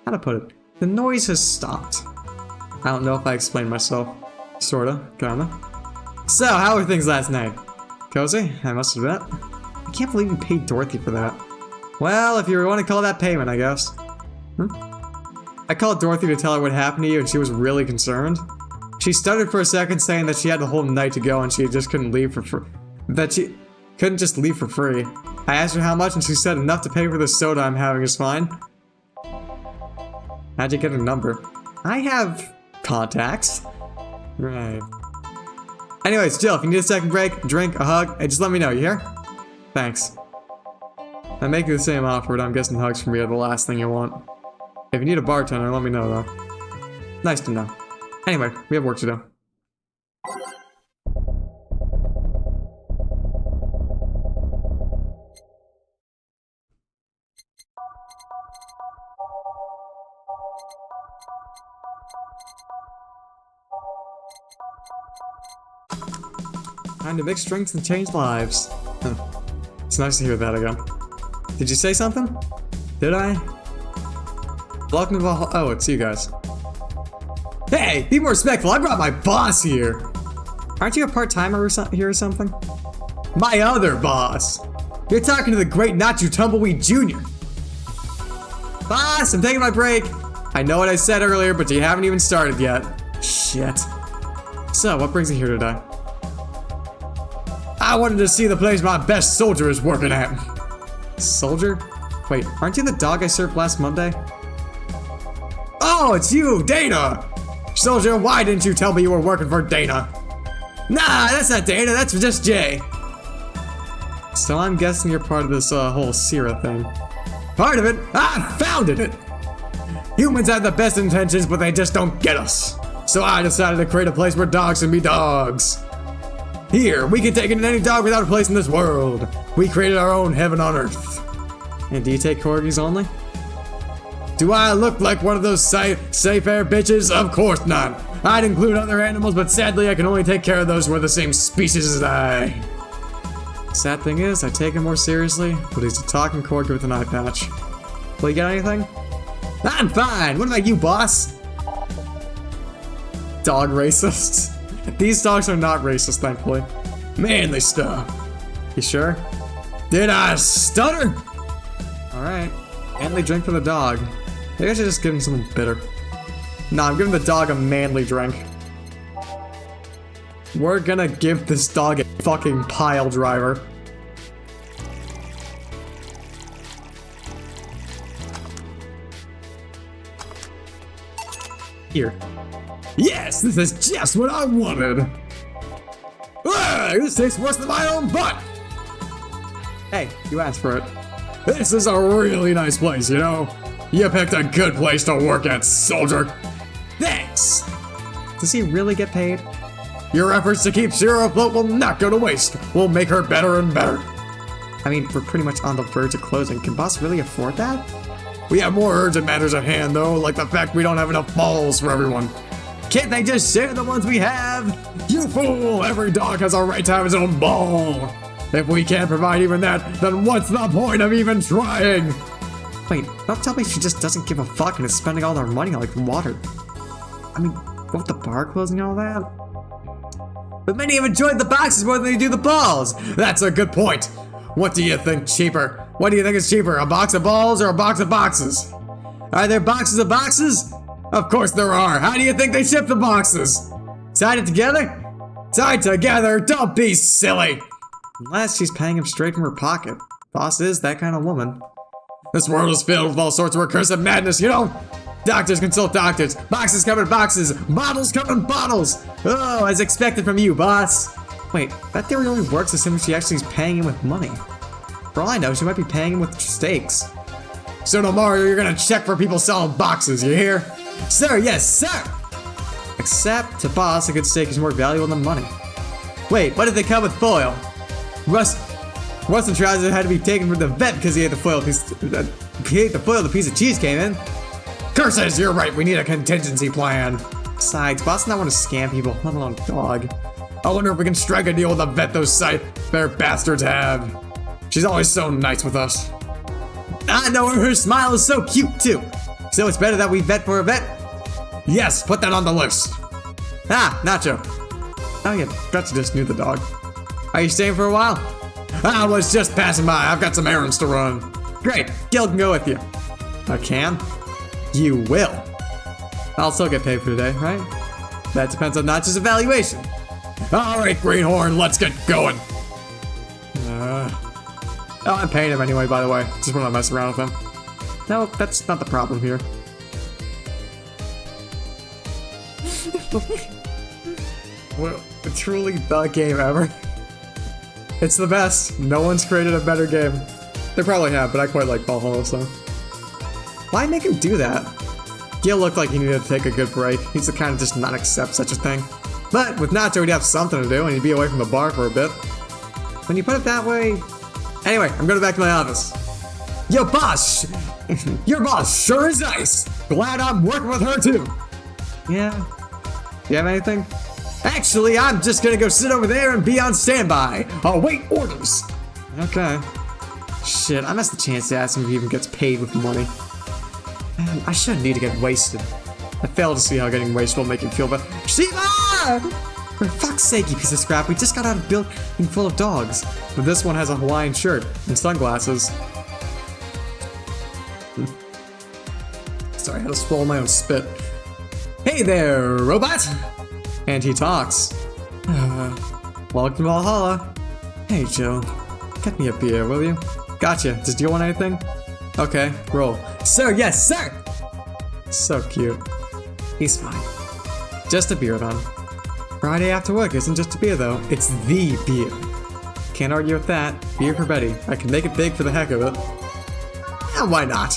how to put it? The noise has stopped. I don't know if I explained myself. Sorta, kinda. So, how were things last night? Cozy? I must admit. I can't believe you paid Dorothy for that. Well, if you want to call that payment, I guess. I called Dorothy to tell her what happened to you, and she was really concerned. She stuttered for a second, saying that she had the whole night to go and she just couldn't leave for free. That she couldn't just leave for free. I asked her how much, and she said enough to pay for the soda I'm having is fine. How'd you get her number? I have contacts. Right. Anyways, Jill, if you need a second break, drink, a hug, hey, just let me know, you hear? Thanks. I make you the same offer, but I'm guessing hugs from me are the last thing you want. If you need a bartender, let me know, though. Nice to know. Anyway, we have work to do. Time to mix drinks and change lives. It's nice to hear that again. Did you say something? Did I? Welcome to the oh, it's you guys. Hey, be more respectful. I brought my boss here. Aren't you a part-timer here or something? My other boss. You're talking to the great Not You Tumbleweed Jr. Boss, I'm taking my break. I know what I said earlier, but you haven't even started yet. Shit. So, what brings you here today? I wanted to see the place my best soldier is working at. Soldier? Wait, aren't you the dog I served last Monday? Oh, it's you, Dana! Soldier, why didn't you tell me you were working for Dana? Nah, that's not Dana, that's just Jay. So I'm guessing you're part of this whole Sierra thing. Part of it? I founded it! Humans have the best intentions, but they just don't get us. So I decided to create a place where dogs can be dogs. Here, we can take in any dog without a place in this world. We created our own heaven on earth. And do you take corgis only? Do I look like one of those safe air bitches? Of course not. I'd include other animals, but sadly I can only take care of those who are the same species as I. Sad thing is, I take him more seriously, but he's a talking corgi with an eye patch. Will you get anything? I'm fine. What about you, boss? Dog racists. These dogs are not racist, thankfully. Manly stuff. You sure? Did I stutter? Alright. Manly drink for the dog. Maybe I should just give him something bitter. Nah, I'm giving the dog a manly drink. We're gonna give this dog a fucking pile driver. Here. Yes, this is just what I wanted. This tastes worse than my own butt. Hey, you asked for it. This is a really nice place, you know? You picked a good place to work at, soldier. Thanks. Does he really get paid? Your efforts to keep Zero afloat will not go to waste. We'll make her better and better. I mean, we're pretty much on the verge of closing. Can boss really afford that? We have more urgent matters at hand, though, like the fact we don't have enough balls for everyone. Can't they just share the ones we have? You fool! Every dog has a right to have his own ball. If we can't provide even that, then what's the point of even trying? Wait, don't tell me she just doesn't give a fuck and is spending all their money on like water. I mean, what with the bar closing and all that? But many have enjoyed the boxes more than they do the balls. That's a good point. What do you think cheaper? What do you think is cheaper, a box of balls or a box of boxes? Are there boxes of boxes? Of course there are. How do you think they ship the boxes? Tied it together? Tied together? Don't be silly. Unless she's paying him straight from her pocket. Boss is that kind of woman. This world is filled with all sorts of recursive madness, you know? Doctors consult doctors. Boxes come in boxes. Bottles come in bottles. Oh, as expected from you, boss. Wait, that theory only works as soon as she actually is paying him with money. For all I know, she might be paying him with steaks. So tomorrow you're gonna check for people selling boxes, you hear? Sir, yes, sir! Except to boss, a good steak is more valuable than money. Wait, what did they come with foil? Rustin trousers had to be taken from the vet because he ate the foil the piece of cheese came in. Curses, you're right, we need a contingency plan. Besides, boss does not want to scam people, let alone dog. I wonder if we can strike a deal with the vet those fair bastards have. She's always so nice with us. I know her smile is so cute too. So it's better that we vet for a vet? Yes, put that on the list. Ah, Nacho. Oh yeah, Guts just knew the dog. Are you staying for a while? I was just passing by. I've got some errands to run. Great, Gil can go with you. I can? You will. I'll still get paid for today, right? That depends on Nacho's evaluation. Alright, Greenhorn, let's get going. Oh, I'm paying him anyway, by the way. Just want to mess around with him. No, that's not the problem here. Well, truly the game ever. It's the best. No one's created a better game. They probably have, but I quite like Valhalla, so. Why make him do that? Gil looked like he needed to take a good break. He's the kind of just not accept such a thing. But with Nacho, he'd have something to do, and he'd be away from the bar for a bit. When you put it that way... Anyway, I'm going back to my office. Yo, boss! Your boss sure is nice! Glad I'm working with her, too. Yeah? You have anything? Actually, I'm just gonna go sit over there and be on standby. I'll wait orders. Okay. Shit, I missed the chance to ask him if he even gets paid with money. Man, I shouldn't need to get wasted. I fail to see how getting wasted will make you feel better. Shiva! For fuck's sake, you piece of scrap, we just got out of a building full of dogs. But this one has a Hawaiian shirt and sunglasses. Sorry, I had to swallow my own spit. Hey there, robot! And he talks. Welcome to Valhalla. Hey, Joe. Get me a beer, will you? Gotcha. Does you want anything? Okay, roll. Sir, yes, sir! So cute. He's fine. Just a beer, then. Friday after work isn't just a beer, though. It's the beer. Can't argue with that. Beer for Betty. I can make it big for the heck of it. Yeah, why not?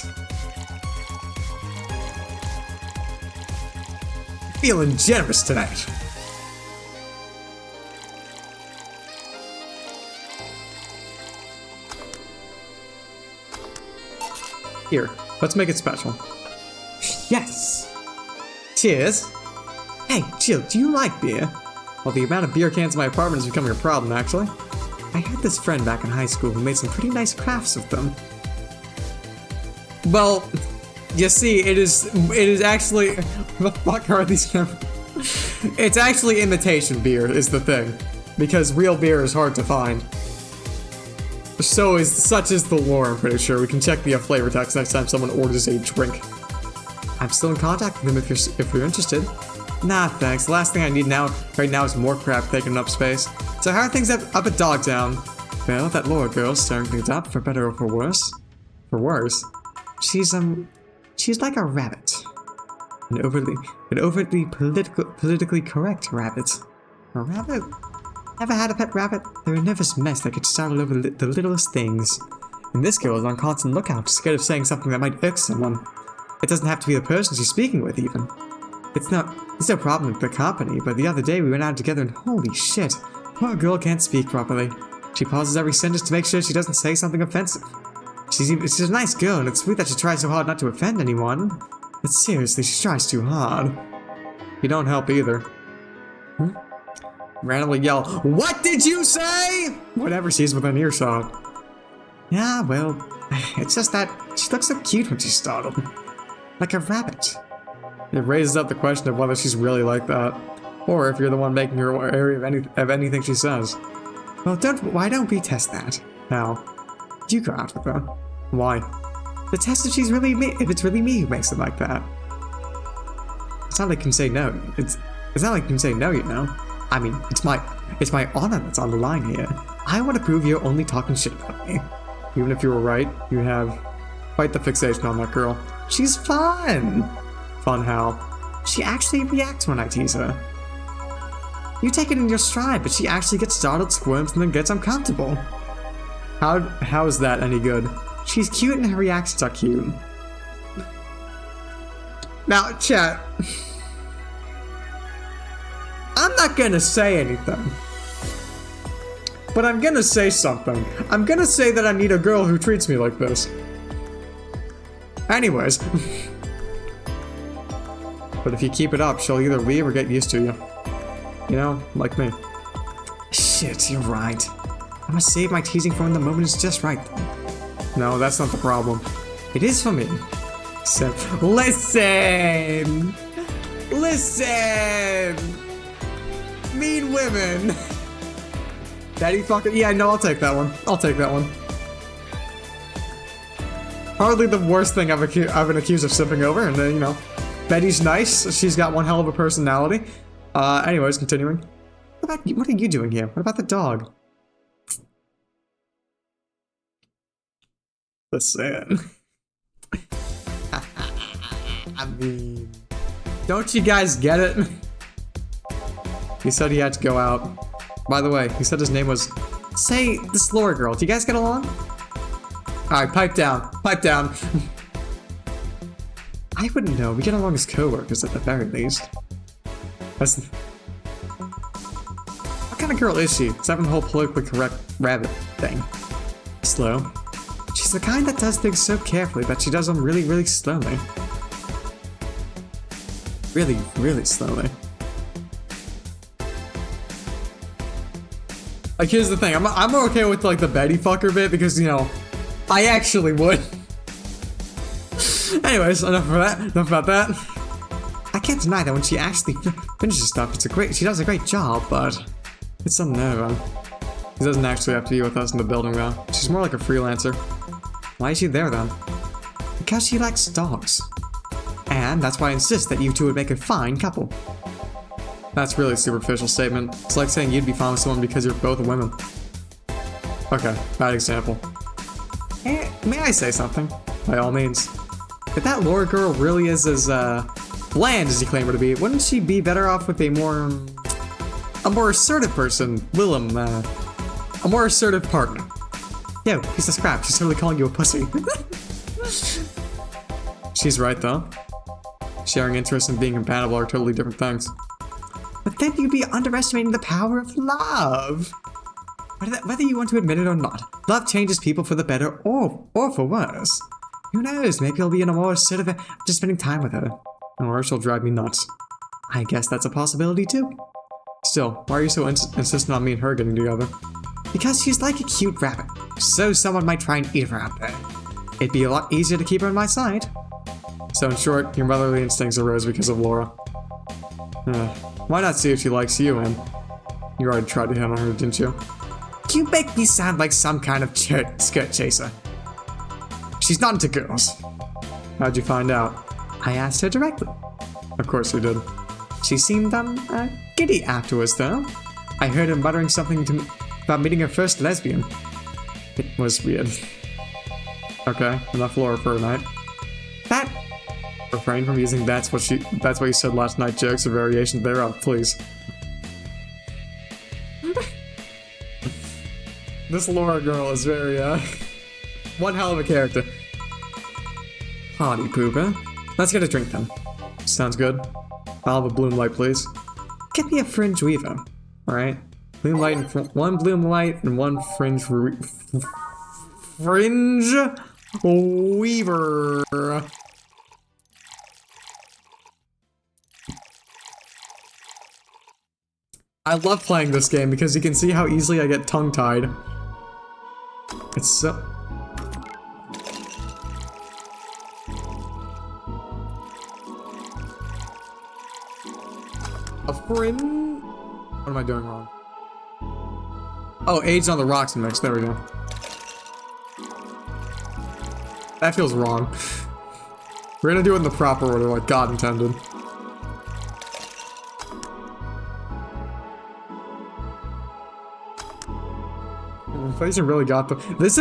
Feeling generous tonight. Here, let's make it special. Yes! Cheers! Hey, Jill, do you like beer? Well, the amount of beer cans in my apartment is becoming a problem, actually. I had this friend back in high school who made some pretty nice crafts with them. Well, you see, it is actually... What the fuck are these? It's actually imitation beer is the thing. Because real beer is hard to find. Such is the lore, I'm pretty sure. We can check the flavor text next time someone orders a drink. I'm still in contact with him if you're interested. Nah, thanks. The last thing I need right now is more crap taking up space. So how are things up at Dogtown? Well, that Laura girl's stirring things up, for better or for worse. For worse? She's like a rabbit. An overtly politically correct rabbit. A rabbit? Ever had a pet rabbit? They're a nervous mess that gets startled over the littlest things. And this girl is on constant lookout, scared of saying something that might irk someone. It doesn't have to be the person she's speaking with, even. It's no problem with the company, but the other day we went out together and holy shit, poor girl can't speak properly. She pauses every sentence to make sure she doesn't say something offensive. She's a nice girl, and it's sweet that she tries so hard not to offend anyone. But seriously, she tries too hard. You don't help either. Randomly yell, "What did you say?" Whatever she's within earshot. Yeah, well, it's just that she looks so cute when she's startled. Like a rabbit. It raises up the question of whether she's really like that, or if you're the one making her wary of anything she says. Well, why don't we test that? Now, you go out with her. Why? To test if she's really me, if it's really me who makes it like that. It's not like you can say no. It's not like you can say no, you know. I mean, it's my honor that's on the line here. I want to prove you're only talking shit about me. Even if you were right, you have quite the fixation on that girl. She's fun! Fun how? She actually reacts when I tease her. You take it in your stride, but she actually gets startled, squirms, and then gets uncomfortable. How is that any good? She's cute and her reactions are cute. Now, chat. I'm not gonna say anything. But I'm gonna say something. I'm gonna say that I need a girl who treats me like this. Anyways. But if you keep it up, she'll either leave or get used to you. You know, like me. shit, you're right. I must save my teasing for when the moment is just right. No, that's not the problem. It is for me. So, listen! Listen! Mean women! Daddy fucking... Yeah, no, I'll take that one. I'll take that one. Hardly the worst thing I've been accused of sipping over, and then, you know, Betty's nice. She's got one hell of a personality. Anyways, continuing. What are you doing here? What about the dog? Listen. I mean... Don't you guys get it? He said he had to go out. By the way, he said his name was... Say, this Laura girl. Do you guys get along? Alright, pipe down. Pipe down. I wouldn't know. We get along as co-workers at the very least. That's... What kind of girl is she? Except for the whole politically correct rabbit thing. Slow. She's the kind that does things so carefully that she does them really, really slowly. Really, really slowly. Like, here's the thing. I'm okay with, like, the Betty fucker bit because, you know, I actually would. Anyways, enough of that. Enough about that. I can't deny that when she actually finishes stuff, she does a great job, but it's some nerve. She doesn't actually have to be with us in the building, though. She's more like a freelancer. Why is she there, then? Because she likes dogs. And that's why I insist that you two would make a fine couple. That's really a superficial statement. It's like saying you'd be fine with someone because you're both women. Okay, bad example. May I say something? By all means. If that Laura girl really is as, bland as you claim her to be, wouldn't she be better off with a more assertive person? Willem, a more assertive partner. Yo, piece of scrap, she's totally calling you a pussy. She's right, though. Sharing interests and being compatible are totally different things. But then you'd be underestimating the power of love. Whether you want to admit it or not, love changes people for the better or for worse. Who knows, maybe you'll be in a more assertive after spending time with her. Or she'll drive me nuts. I guess that's a possibility too. Still, why are you so insistent on me and her getting together? Because she's like a cute rabbit, so someone might try and eat her out there. It'd be a lot easier to keep her on my side. So in short, your motherly instincts arose because of Laura. Why not see if she likes you, and you already tried to hit on her, didn't you? You make me sound like some kind of skirt chaser. She's not into girls. How'd you find out? I asked her directly. Of course you did. She seemed, giddy afterwards, though. I heard her muttering something to me about meeting her first lesbian. It was weird. Okay, enough Laura for a night. That... Refrain from using that's what you said last night jokes or variations thereof, please. This Laura girl is very, one hell of a character. Party pooper. Let's get a drink then. Sounds good. I'll have a bloom light, please. Get me a fringe weaver. Alright. Bloom light and one bloom light and one fringe weaver. I love playing this game because you can see how easily I get tongue-tied. It's so... A friend? What am I doing wrong? Oh, AIDS on the rocks mix. There we go. That feels wrong. We're gonna do it in the proper order, like God intended. Inflation really got the. This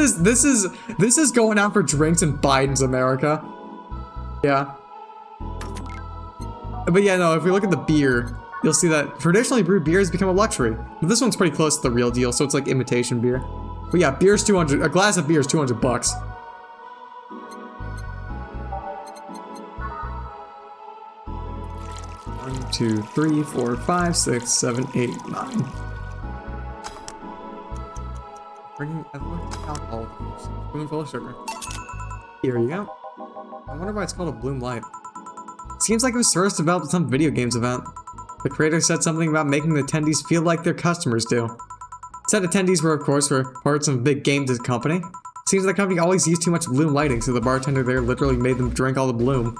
is going out for drinks in Biden's America. Yeah. But yeah, no. If we look at the beer, you'll see that traditionally brewed beer has become a luxury. But this one's pretty close to the real deal, so it's like imitation beer. But yeah, beer's 200. A glass of beer is $200. 1, 2, 3, 4, 5, 6, 7, 8, 9. Bringing alcohol, spoonful of sugar. Here you go. I wonder why it's called a bloom light. Seems like it was first developed at some video games event. The creator said something about making the attendees feel like their customers do. Said attendees were, of course, parts of a big game company. Seems the company always used too much bloom lighting, so the bartender there literally made them drink all the bloom.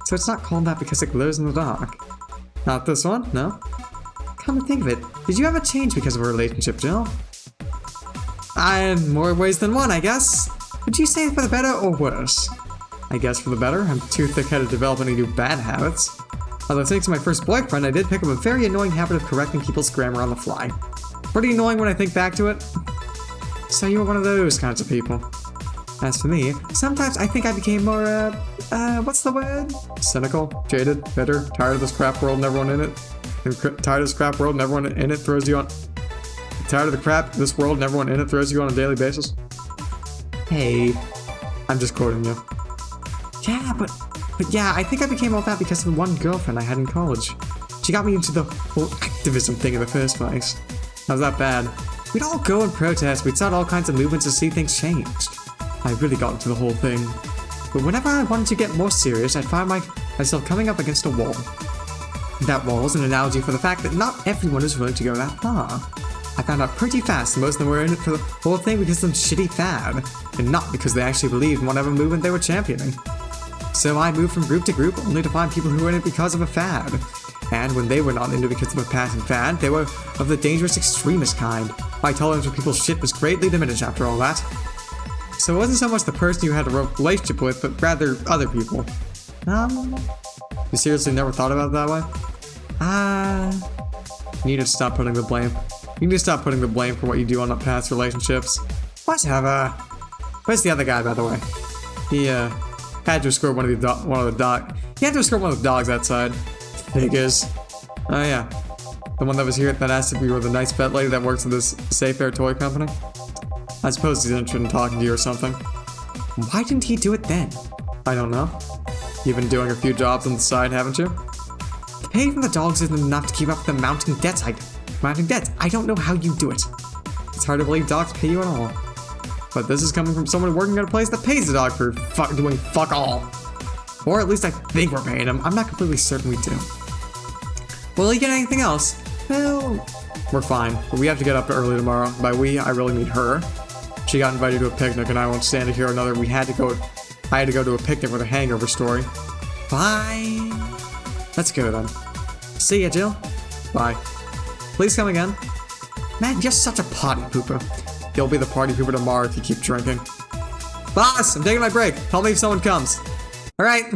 So it's not called that because it glows in the dark. Not this one, no? Come to think of it, did you ever change because of a relationship, Jill? In more ways than one, I guess. Would you say for the better or worse? I guess for the better. I'm too thick-headed to develop any new bad habits. Although thanks to my first boyfriend, I did pick up a very annoying habit of correcting people's grammar on the fly. Pretty annoying when I think back to it. So you were one of those kinds of people. As for me, sometimes I think I became more, what's the word? Cynical, jaded, bitter, tired of this crap world and everyone in it. Tired of this crap world and everyone in it throws you on... Tired of the crap this world and everyone in it throws you on a daily basis? Hey. I'm just quoting you. Yeah, but yeah, I think I became all that because of the one girlfriend I had in college. She got me into the whole activism thing in the first place. How's that bad? We'd all go and protest, we'd start all kinds of movements to see things changed. I really got into the whole thing. But whenever I wanted to get more serious, I'd find myself coming up against a wall. That wall is an analogy for the fact that not everyone is willing to go that far. I found out pretty fast that most of them were in it for the whole thing because of some shitty fad, and not because they actually believed in whatever movement they were championing. So I moved from group to group only to find people who were in it because of a fad. And when they were not into it because of a passing fad, they were of the dangerous extremist kind. My tolerance for people's shit was greatly diminished after all that. So it wasn't so much the person you had a relationship with, but rather other people. You seriously never thought about it that way? You need to stop putting the blame. You need to stop putting the blame for what you do on past relationships. Whatever. Where's the other guy, by the way? He, had to escort one of the dogs outside. Figures. Oh yeah. The one that was here that asked if we were the nice vet lady that works at this Safe Air toy company. I suppose he's interested in talking to you or something. Why didn't he do it then? I don't know. You've been doing a few jobs on the side, haven't you? The pay from the dogs isn't enough to keep up with the mounting debts. I don't know how you do it. It's hard to believe dogs pay you at all. But this is coming from someone working at a place that pays the dog for doing fuck all. Or at least I think we're paying him. I'm not completely certain we do. Will he get anything else? Well, we're fine. But we have to get up early tomorrow. By we, I really mean her. She got invited to a picnic and I won't stand to hear another I had to go to a picnic with a hangover story. Fine. Let's go then. See ya, Jill. Bye. Please come again. Man, you're such a party pooper. You'll be the party pooper tomorrow if you keep drinking. Boss, I'm taking my break. Tell me if someone comes. Alright.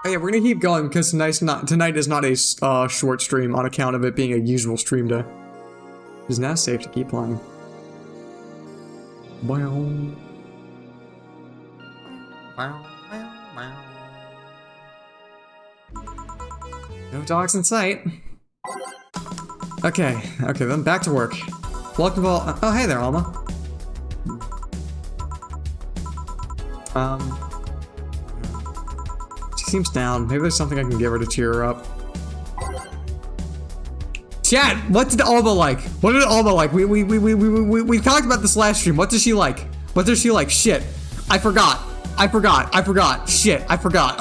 Oh yeah, we're gonna keep going because tonight is not a short stream on account of it being a usual stream day. It is now safe to keep playing. No dogs in sight. Okay, then back to work. Welcome to all. Oh, hey there, Alma. She seems down. Maybe there's something I can give her to cheer her up. Chat, what did Alma like? What did Alma like? We talked about this last stream. What does she like? What does she like? Shit. I forgot. Shit, I forgot.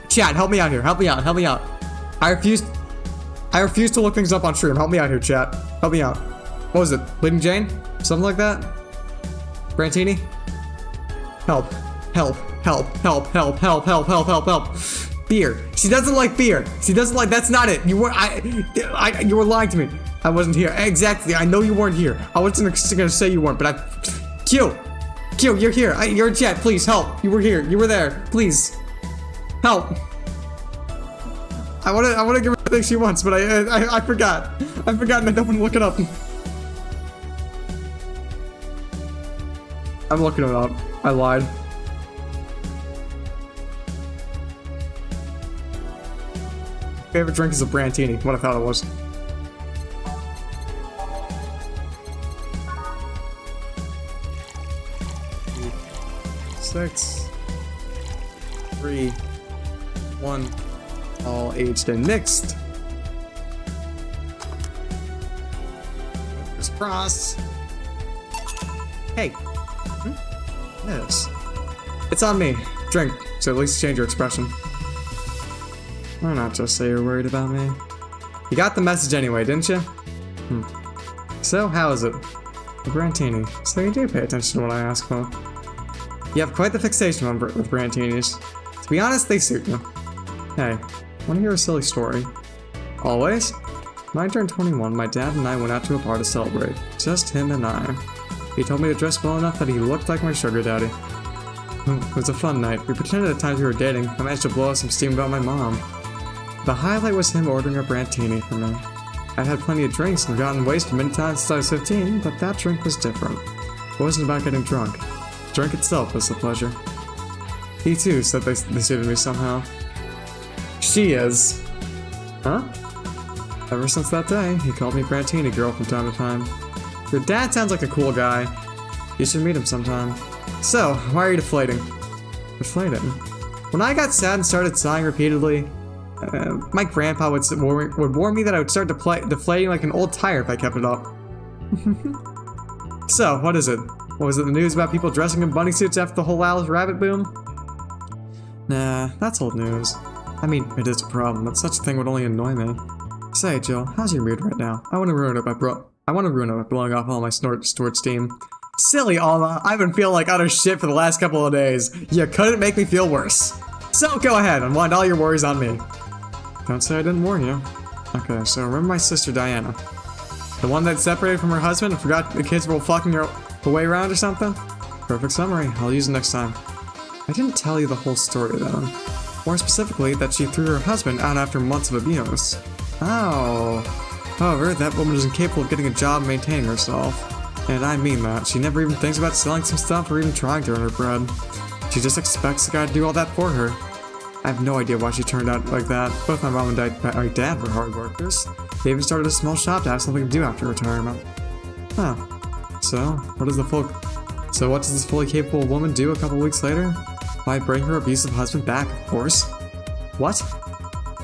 Chat, help me out here. Help me out. I refuse to look things up on stream. Help me out here, chat. Help me out. What was it? Bleeding Jane? Something like that? Brantini? Help. Beer. She doesn't like beer. That's not it. You were lying to me. I wasn't here. Exactly. I know you weren't here. I wasn't gonna say you weren't, but Q, you're here. You're in chat. Please help. You were here. You were there. Please. Help. I wanna give her the thing she wants, but I forgot. I forgot and I don't want to look it up. I'm looking it up. I lied. Favorite drink is a Brantini. What I thought it was. Six, 3, 1. All aged and mixed. Fingers crossed. Hey. Yes. It's on me. Drink, so at least change your expression. Why not just say you're worried about me? You got the message anyway, didn't you? So, how is it? A Brantini. So you do pay attention to what I ask for. You have quite the fixation on with Brantinis. To be honest, they suit you. Hey, wanna hear a silly story? Always? When I turned 21, my dad and I went out to a bar to celebrate. Just him and I. He told me to dress well enough that he looked like my sugar daddy. It was a fun night. We pretended at times we were dating. I managed to blow out some steam about my mom. The highlight was him ordering a Brantini for me. I'd had plenty of drinks and gotten wasted many times since I was 15, but that drink was different. It wasn't about getting drunk. The drink itself was the pleasure. He too said they suited me somehow. She is. Huh? Ever since that day, he called me Brantini girl from time to time. Your dad sounds like a cool guy. You should meet him sometime. So, why are you deflating? Deflating? When I got sad and started sighing repeatedly, my grandpa would warn me that I would start deflating like an old tire if I kept it up. So, what is it? What was it, the news about people dressing in bunny suits after the whole Alice Rabbit boom? Nah, that's old news. I mean, it is a problem, but such a thing would only annoy me. Say, Jill, how's your mood right now? I want to ruin it by blowing off all my stored steam. Silly Alma, I've been feeling like utter shit for the last couple of days. You couldn't make me feel worse. So go ahead, unwind all your worries on me. Don't say I didn't warn you. Okay, so remember my sister Diana? The one that separated from her husband and forgot the kids were fucking her way around or something? Perfect summary, I'll use it next time. I didn't tell you the whole story though. More specifically, that she threw her husband out after months of abuse. Oh. However, that woman is incapable of getting a job and maintaining herself. And I mean that. She never even thinks about selling some stuff or even trying to earn her bread. She just expects the guy to do all that for her. I have no idea why she turned out like that. Both my mom and my dad were hard workers. They even started a small shop to have something to do after retirement. Huh. So, what does this fully capable woman do a couple weeks later? Why bring her abusive husband back, of course. What?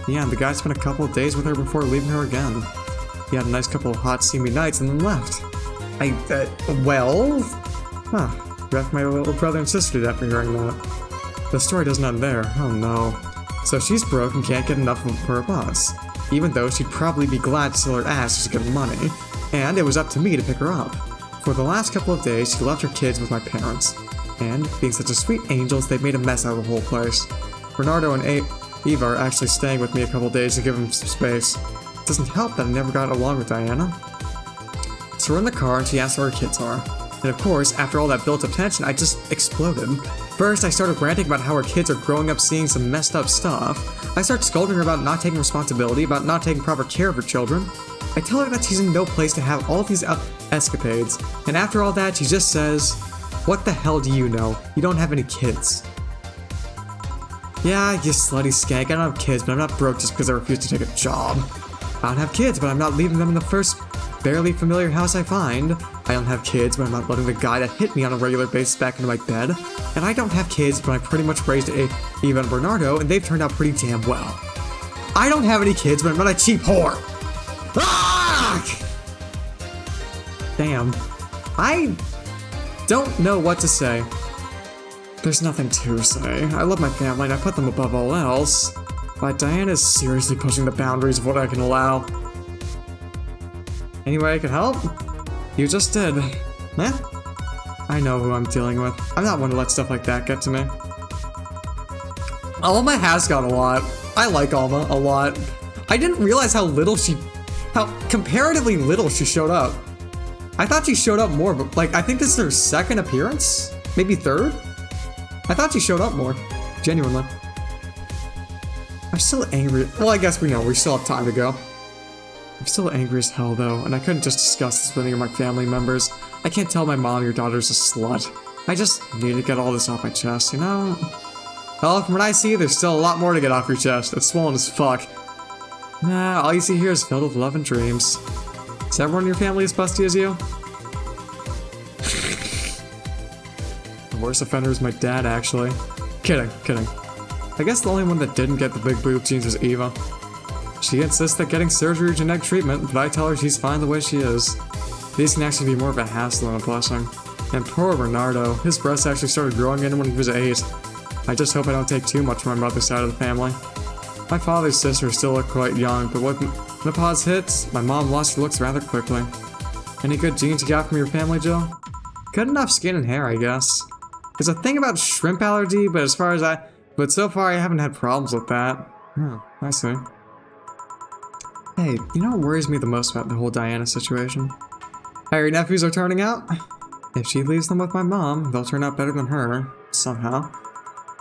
Yeah, the guy spent a couple of days with her before leaving her again. He had a nice couple of hot, steamy nights and then left. Well? Huh. Left my little brother and sister did after hearing that. The story doesn't end there. Oh no. So she's broke and can't get enough of her boss. Even though she'd probably be glad to sell her ass just to get money. And it was up to me to pick her up. For the last couple of days, she left her kids with my parents. And, being such a sweet angels, they made a mess out of the whole place. Bernardo and Eva are actually staying with me a couple of days to give them some space. It doesn't help that I never got along with Diana. So we're in the car and she asks where her kids are. And of course, after all that built-up tension, I just exploded. First, I started ranting about how her kids are growing up seeing some messed up stuff. I start scolding her about not taking responsibility, about not taking proper care of her children. I tell her that she's in no place to have all these escapades. And after all that, she just says, "What the hell do you know? You don't have any kids." Yeah, you slutty skank, I don't have kids, but I'm not broke just because I refuse to take a job. I don't have kids, but I'm not leaving them in the first barely familiar house I find. I don't have kids, but I'm not letting the guy that hit me on a regular basis back into my bed. And I don't have kids, but I pretty much raised Eva and Bernardo, and they've turned out pretty damn well. I don't have any kids, but I'm not a cheap whore. Ah! Damn. I don't know what to say. There's nothing to say. I love my family and I put them above all else. But Diana's seriously pushing the boundaries of what I can allow. Any way I can help? You just did. Eh? I know who I'm dealing with. I'm not one to let stuff like that get to me. Alma has got a lot. I like Alma a lot. I didn't realize how comparatively little she showed up. I thought she showed up more, but like, I think this is her second appearance? Maybe third? I thought she showed up more. Genuinely. I'm still angry. Well, I guess we know. We still have time to go. I'm still angry as hell, though, and I couldn't just discuss this with any of my family members. I can't tell my mom your daughter's a slut. I just need to get all this off my chest, you know? Well, from what I see, there's still a lot more to get off your chest. It's swollen as fuck. Nah, all you see here is filled with love and dreams. Is everyone in your family as busty as you? The worst offender is my dad, actually. Kidding. I guess the only one that didn't get the big boob jeans was Eva. She insists that getting surgery or genetic treatment, but I tell her she's fine the way she is. These can actually be more of a hassle than a blessing. And poor Bernardo, his breasts actually started growing in when he was 8. I just hope I don't take too much from my mother's side of the family. My father's sister still looked quite young, but when menopause hits, my mom lost her looks rather quickly. Any good genes you got from your family, Jill? Good enough skin and hair, I guess. There's a thing about shrimp allergy, but so far I haven't had problems with that. Oh, I see. Hey, you know what worries me the most about the whole Diana situation? How your nephews are turning out? If she leaves them with my mom, they'll turn out better than her, somehow.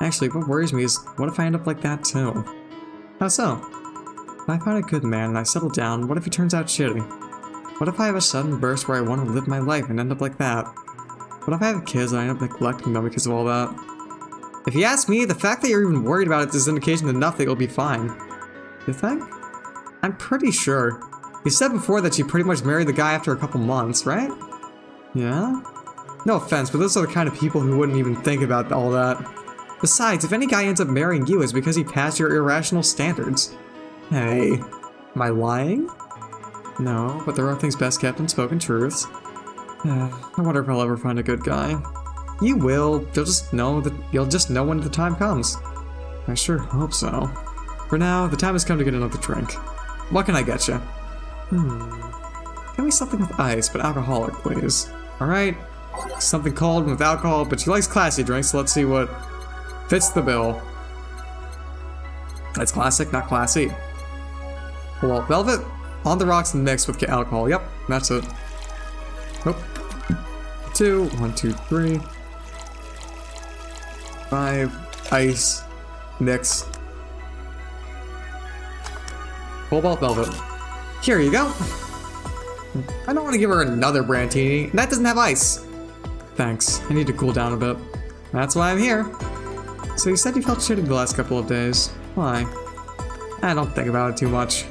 Actually, what worries me is, what if I end up like that too? How so? If I find a good man and I settle down, what if he turns out shitty? What if I have a sudden burst where I want to live my life and end up like that? What if I have kids and I end up neglecting them because of all that? If you ask me, the fact that you're even worried about it is indication enough that you'll be fine. You think? I'm pretty sure. You said before that you pretty much married the guy after a couple months, right? Yeah? No offense, but those are the kind of people who wouldn't even think about all that. Besides, if any guy ends up marrying you, it's because he passed your irrational standards. Hey, am I lying? No, but there are things best kept unspoken truths. I wonder if I'll ever find a good guy. You will. You'll just know when the time comes. I sure hope so. For now, the time has come to get another drink. What can I get you? Give me something with ice, but alcoholic, please. Alright. Something cold with alcohol, but she likes classy drinks, so let's see what fits the bill. That's classic, not classy. Well, velvet on the rocks mixed with alcohol. Yep, that's it. Oh. 2, 1, 2, 3. 5. Ice. Mix. Cobalt velvet. Here you go. I don't want to give her another Brandini. That doesn't have ice. Thanks. I need to cool down a bit. That's why I'm here. So you said you felt shitty the last couple of days. Why? I don't think about it too much.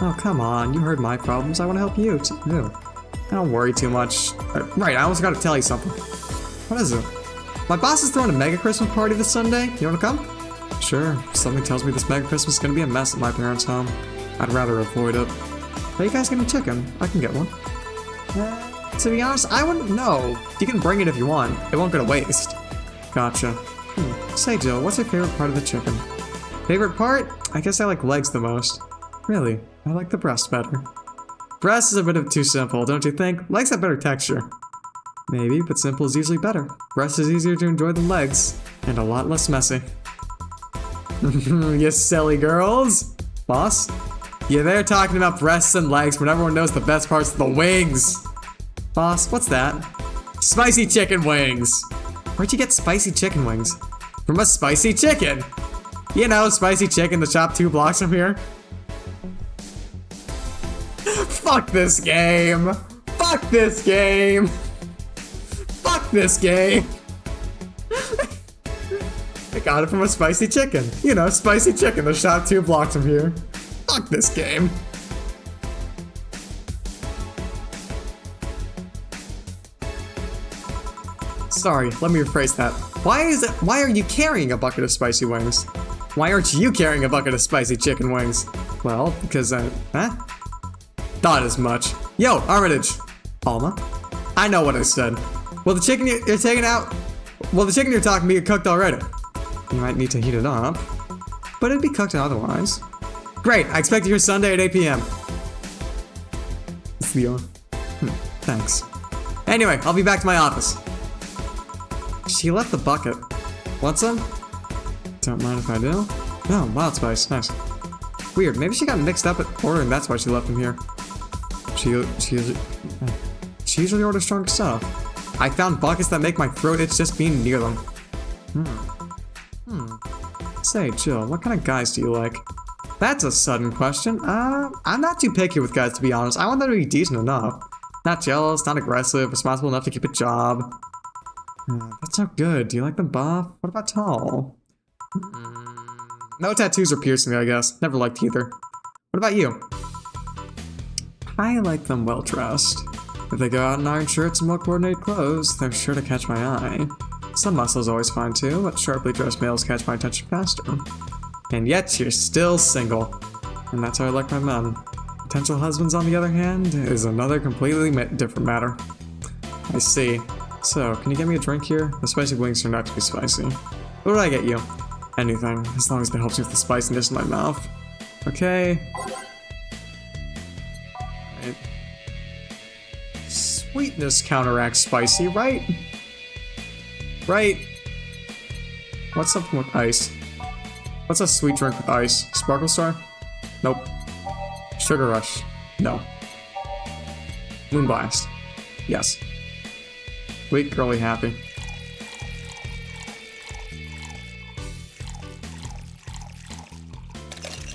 Oh, come on. You heard my problems. I want to help you, too. I don't worry too much. Right, I almost got to tell you something. What is it? My boss is throwing a mega Christmas party this Sunday. You want to come? Sure. Something tells me this mega Christmas is going to be a mess at my parents' home. I'd rather avoid it. Are you guys getting chicken? I can get one. To be honest, I wouldn't know. You can bring it if you want. It won't go to waste. Gotcha. Say, Jill, what's your favorite part of the chicken? Favorite part? I guess I like legs the most. Really? I like the breast better. Breast is a bit of too simple, don't you think? Legs have better texture. Maybe, but simple is usually better. Breast is easier to enjoy than legs, and a lot less messy. You silly girls! Boss? Yeah, they're talking about breasts and legs when everyone knows the best parts are the wings! Boss, what's that? Spicy chicken wings! Where'd you get spicy chicken wings? From a spicy chicken! You know, spicy chicken, the shop 2 blocks from here. Fuck this game! Fuck this game! Fuck this game! I got it from a spicy chicken. You know, spicy chicken, the shop 2 blocks from here. Fuck this game. Sorry, let me rephrase that. Why are you carrying a bucket of spicy wings? Why aren't you carrying a bucket of spicy chicken wings? Well, because thought as much. Yo, Armitage. Alma? I know what I said. Well, the chicken you're taking out... Well, the chicken you're talking about cooked already. You might need to heat it up. But it'd be cooked otherwise. Great, I expect you here Sunday at 8 p.m. It's Leon. Thanks. Anyway, I'll be back to my office. She left the bucket. Want some? Don't mind if I do. Oh, wild spice. Nice. Weird. Maybe she got mixed up at ordering. That's why she left them here. She usually orders stronger stuff. I found buckets that make my throat itch just being near them. Say, Jill, what kind of guys do you like? That's a sudden question. I'm not too picky with guys, to be honest. I want them to be decent enough. Not jealous, not aggressive, responsible enough to keep a job. That's not good. Do you like them buff? What about tall? No tattoos or piercing, I guess. Never liked either. What about you? I like them well-dressed. If they go out in iron shirts and well-coordinated clothes, they're sure to catch my eye. Some muscles always fine too, but sharply dressed males catch my attention faster. And yet, you're still single. And that's how I like my men. Potential husbands, on the other hand, is another completely different matter. I see. So, can you get me a drink here? The spicy wings turn out to be spicy. What did I get you? Anything, as long as it helps with the spiciness in my mouth. Okay. Right. Sweetness counteracts spicy, right? Right. What's something with ice? What's a sweet drink with ice? Sparkle Star? Nope. Sugar Rush? No. Moon Blast? Yes. Weak, girly, happy.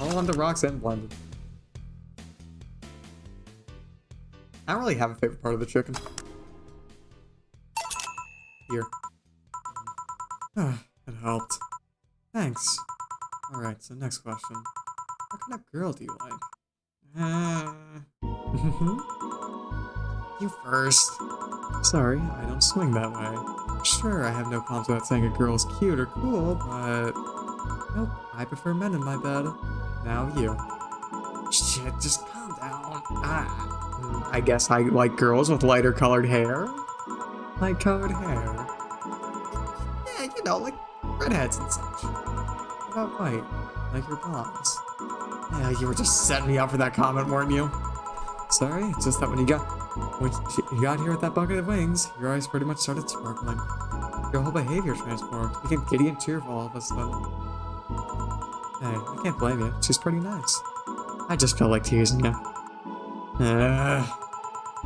All on the rocks and blended. I don't really have a favorite part of the chicken. Here. It helped. Thanks. Alright, so next question. What kind of girl do you like? You first. Sorry, I don't swing that way. Sure, I have no problems with saying a girl's cute or cool, but... Nope, I prefer men in my bed. Now you. Shit, just calm down. I guess I like girls with lighter colored hair. Light colored hair. Yeah, you know, like redheads and such. What about white? Like your blondes. Yeah, you were just setting me up for that comment, weren't you? Sorry, it's just that when you got here with that bucket of wings, your eyes pretty much started sparkling. Your whole behavior transformed. You became giddy and cheerful all of a sudden. Hey, I can't blame you. She's pretty nice. I just felt like teasing you.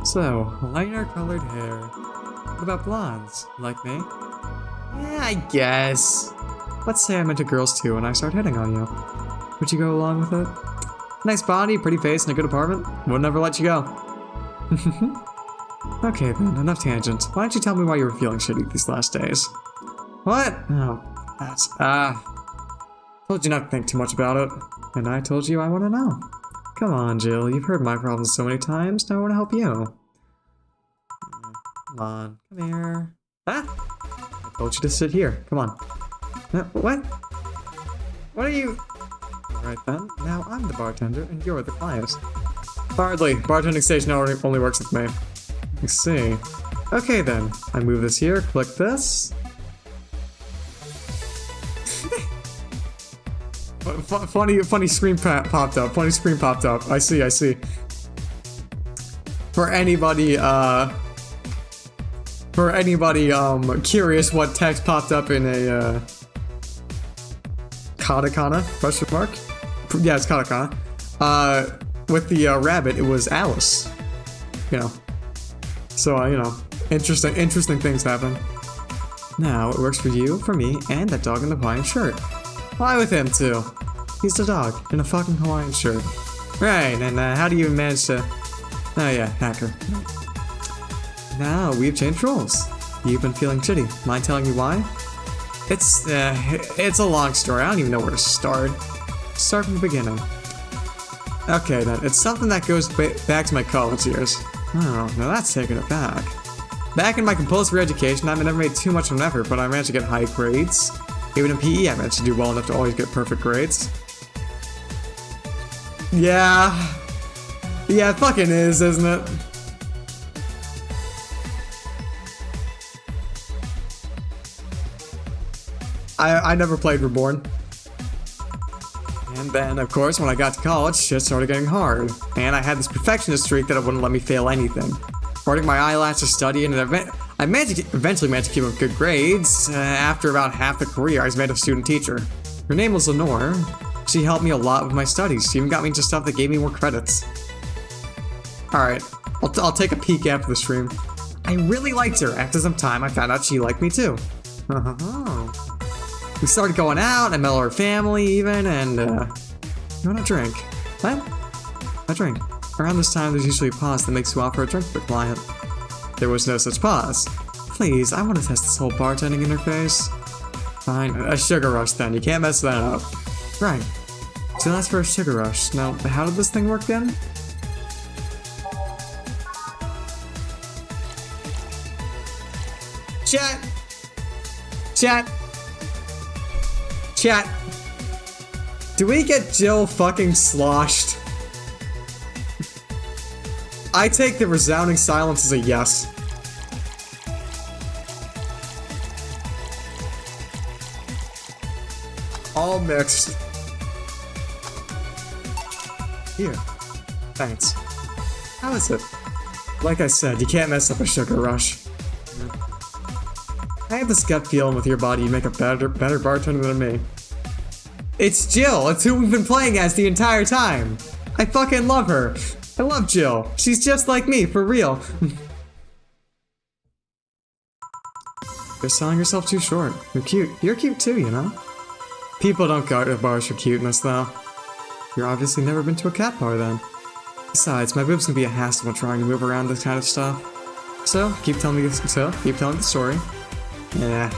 So, lighter colored hair. What about blondes? Like me? Yeah, I guess. Let's say I'm into girls too and I start hitting on you. Would you go along with it? Nice body, pretty face, and a good apartment. Would never let you go. Okay then, enough tangents. Why don't you tell me why you were feeling shitty these last days? What? Oh, that's... Told you not to think too much about it. And I told you I want to know. Come on, Jill. You've heard my problems so many times. Now I want to help you. Come on. Come here. Ah! I told you to sit here. Come on. What? What are you... Alright then. Now I'm the bartender and you're the client. Hardly. Bartending station only works with me. I see. Okay then. I move this here. Click this. Funny screen popped up. Funny screen popped up. I see. For anybody curious what text popped up in a katakana question mark? Yeah, it's katakana. With the rabbit, it was Alice. You know. So you know, interesting things happen. Now it works for you, for me, and that dog in the Hawaiian shirt. Fly with him too. He's the dog in a fucking Hawaiian shirt. Right, and how do you manage to... Oh yeah, hacker. Now we've changed roles. You've been feeling shitty. Mind telling you why? It's a long story. I don't even know where to start. Start from the beginning. Okay then, it's something that goes back to my college years. Oh, now that's taking it back. Back in my compulsory education, I never made too much of an effort, but I managed to get high grades. Even in PE, I managed to do well enough to always get perfect grades. Yeah, it fucking is, isn't it? I never played Reborn. And then, of course, when I got to college, shit started getting hard. And I had this perfectionist streak that it wouldn't let me fail anything. Farting my eyelashes, studying, and I eventually managed to keep up good grades. After about half the career, I was made a student teacher. Her name was Lenore. She helped me a lot with my studies. She even got me into stuff that gave me more credits. Alright, I'll take a peek after the stream. I really liked her. After some time, I found out she liked me too. We started going out, I met her family even, and you want a drink? What? A drink. Around this time, there's usually a pause that makes you offer a drink to the client. There was no such pause. Please, I want to test this whole bartending interface. Fine, a sugar rush then, you can't mess that up. Right. So that's for a sugar rush. Now, how did this thing work then? Chat. Do we get Jill fucking sloshed? I take the resounding silence as a yes. all mixed. Here. Thanks. How is it? Like I said, you can't mess up a sugar rush. I have this gut feeling with your body you make a better bartender than me. It's Jill! It's who we've been playing as the entire time! I fucking love her! I love Jill! She's just like me, for real! You're selling yourself too short. You're cute. You're cute too, you know? People don't go to bars for cuteness, though. You're obviously never been to a cat bar, then. Besides, my boobs can be a hassle when trying to move around this kind of stuff. So, keep telling the story. Yeah.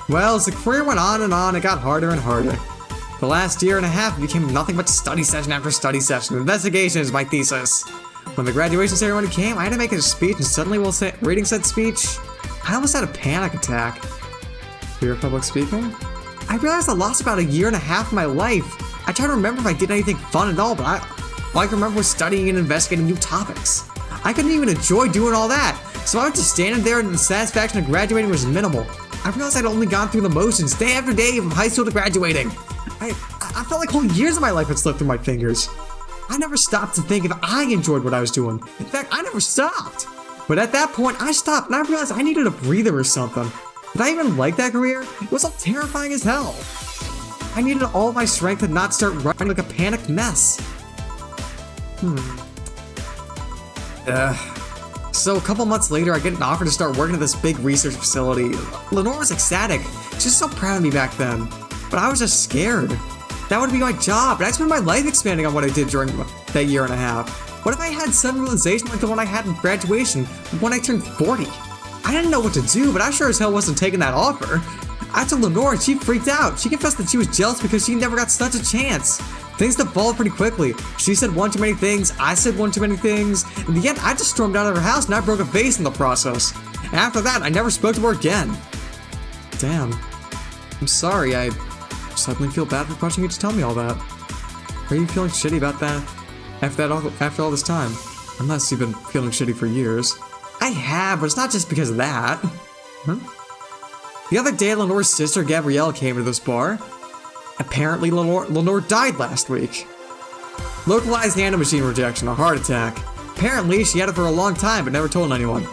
Well, as the career went on and on, it got harder and harder. The last year and a half became nothing but study session after study session. Investigation is my thesis. When the graduation ceremony came, I had to make a speech, and suddenly while reading said speech, I almost had a panic attack. Fear of public speaking? I realized I lost about a year and a half of my life. I tried to remember if I did anything fun at all, but all I could remember was studying and investigating new topics. I couldn't even enjoy doing all that, so I was just standing there and the satisfaction of graduating was minimal. I realized I'd only gone through the motions day after day from high school to graduating. I felt like whole years of my life had slipped through my fingers. I never stopped to think if I enjoyed what I was doing. In fact, I never stopped. But at that point, I stopped and I realized I needed a breather or something. Did I even like that career? It was all terrifying as hell. I needed all my strength to not start running like a panicked mess. So a couple months later, I get an offer to start working at this big research facility. Lenore was ecstatic. She was so proud of me back then. But I was just scared. That would be my job, and I'd spend my life expanding on what I did during that year and a half. What if I had sudden realization like the one I had in graduation when I turned 40? I didn't know what to do, but I sure as hell wasn't taking that offer. I told Lenore and she freaked out. She confessed that she was jealous because she never got such a chance. Things devolved pretty quickly. She said one too many things, I said one too many things. In the end, I just stormed out of her house and I broke a vase in the process. And after that, I never spoke to her again. Damn. I'm sorry, I suddenly feel bad for pushing you to tell me all that. Are you feeling shitty about that? After all this time? Unless you've been feeling shitty for years. I have, but it's not just because of that. The other day, Lenore's sister Gabrielle came to this bar. Apparently, Lenore died last week. Localized nanomachine rejection, a heart attack. Apparently, she had it for a long time but never told anyone.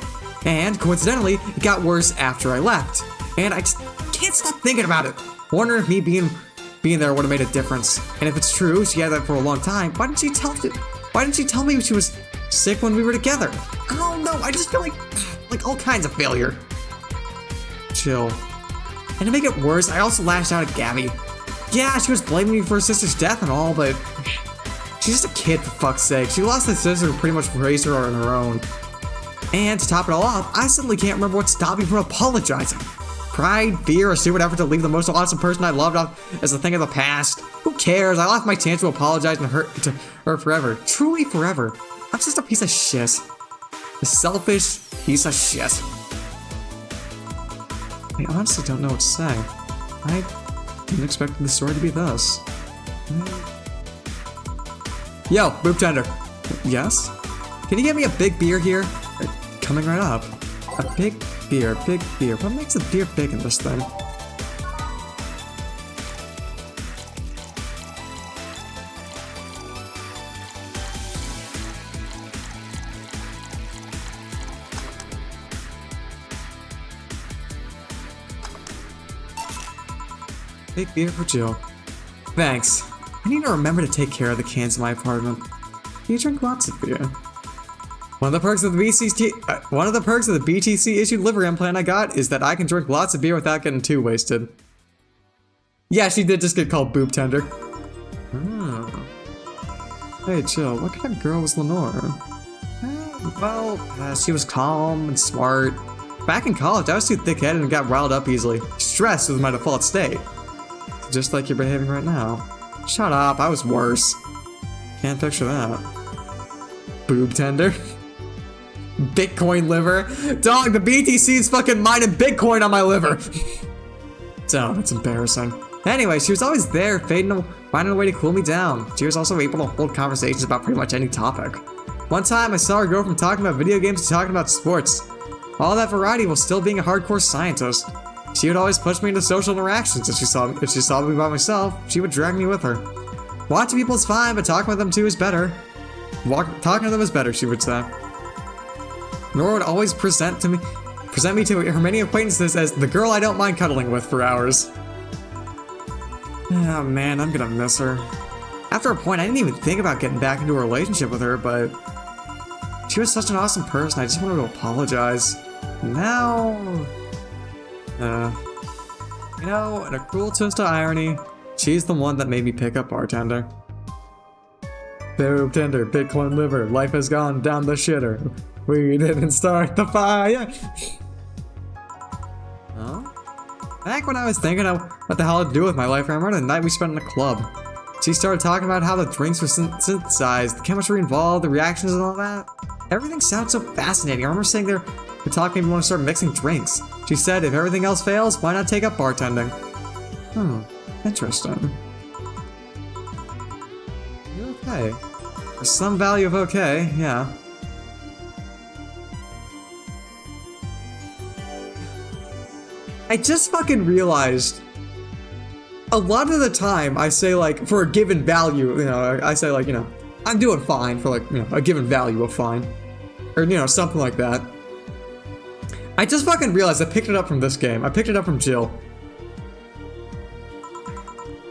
And, coincidentally, it got worse after I left. And I just can't stop thinking about it. Wondering if me being there would have made a difference. And if it's true, she had that for a long time, why didn't she tell me she was sick when we were together? I don't know, I just feel like all kinds of failure. Chill. And to make it worse, I also lashed out at Gabby. Yeah, she was blaming me for her sister's death and all, but she's just a kid, for fuck's sake. She lost a sister who pretty much raised her on her own. And to top it all off, I suddenly can't remember what stopped me from apologizing. Pride, fear, a stupid effort to leave the most awesome person I loved off as a thing of the past. Who cares? I lost my chance to apologize to her forever. Truly forever. I'm just a piece of shit. A selfish piece of shit. I honestly don't know what to say. I didn't expect the story to be thus. Yo, boob tender. Yes? Can you get me a big beer here? Coming right up. A big beer. What makes a beer big in this thing? Big beer for Jill. Thanks. I need to remember to take care of the cans in my apartment. You drink lots of beer. One of the perks of the BTC issued liver implant I got is that I can drink lots of beer without getting too wasted. Yeah, she did just get called boob tender. Hey, Jill, what kind of girl was Lenore? She was calm and smart. Back in college, I was too thick-headed and got riled up easily. Stress was my default state. Just like you're behaving right now. Shut up, I was worse. Can't picture that. Boob tender. Bitcoin liver. Dog, the BTC's fucking mining Bitcoin on my liver. Damn, that's embarrassing. Anyway, she was always there, finding a way to cool me down. She was also able to hold conversations about pretty much any topic. One time, I saw her go from talking about video games to talking about sports. All that variety while still being a hardcore scientist. She would always push me into social interactions. If she saw me by myself, she would drag me with her. Watching people is fine, but talking with them too is better. Talking to them is better, she would say. Nora would always present me to her many acquaintances as the girl I don't mind cuddling with for hours. Oh man, I'm gonna miss her. After a point, I didn't even think about getting back into a relationship with her, but she was such an awesome person, I just wanted to apologize. Now... you know, in a cruel twist of irony, she's the one that made me pick up bartender. Boob tender, Bitcoin liver, life has gone down the shitter. We didn't start the fire. Huh? Back when I was thinking of what the hell to do with my life, I remember the night we spent in a club. She started talking about how the drinks were synthesized, the chemistry involved, the reactions and all that. Everything sounds so fascinating. I remember sitting there and talking about want to start mixing drinks. She said if everything else fails, why not take up bartending? Interesting. You're okay. There's some value of okay, yeah. I just fucking realized a lot of the time I say like for a given value, you know, I say like, you know, I'm doing fine for like, you know, a given value of fine. Or, you know, something like that. I just fucking realized I picked it up from this game. I picked it up from Jill.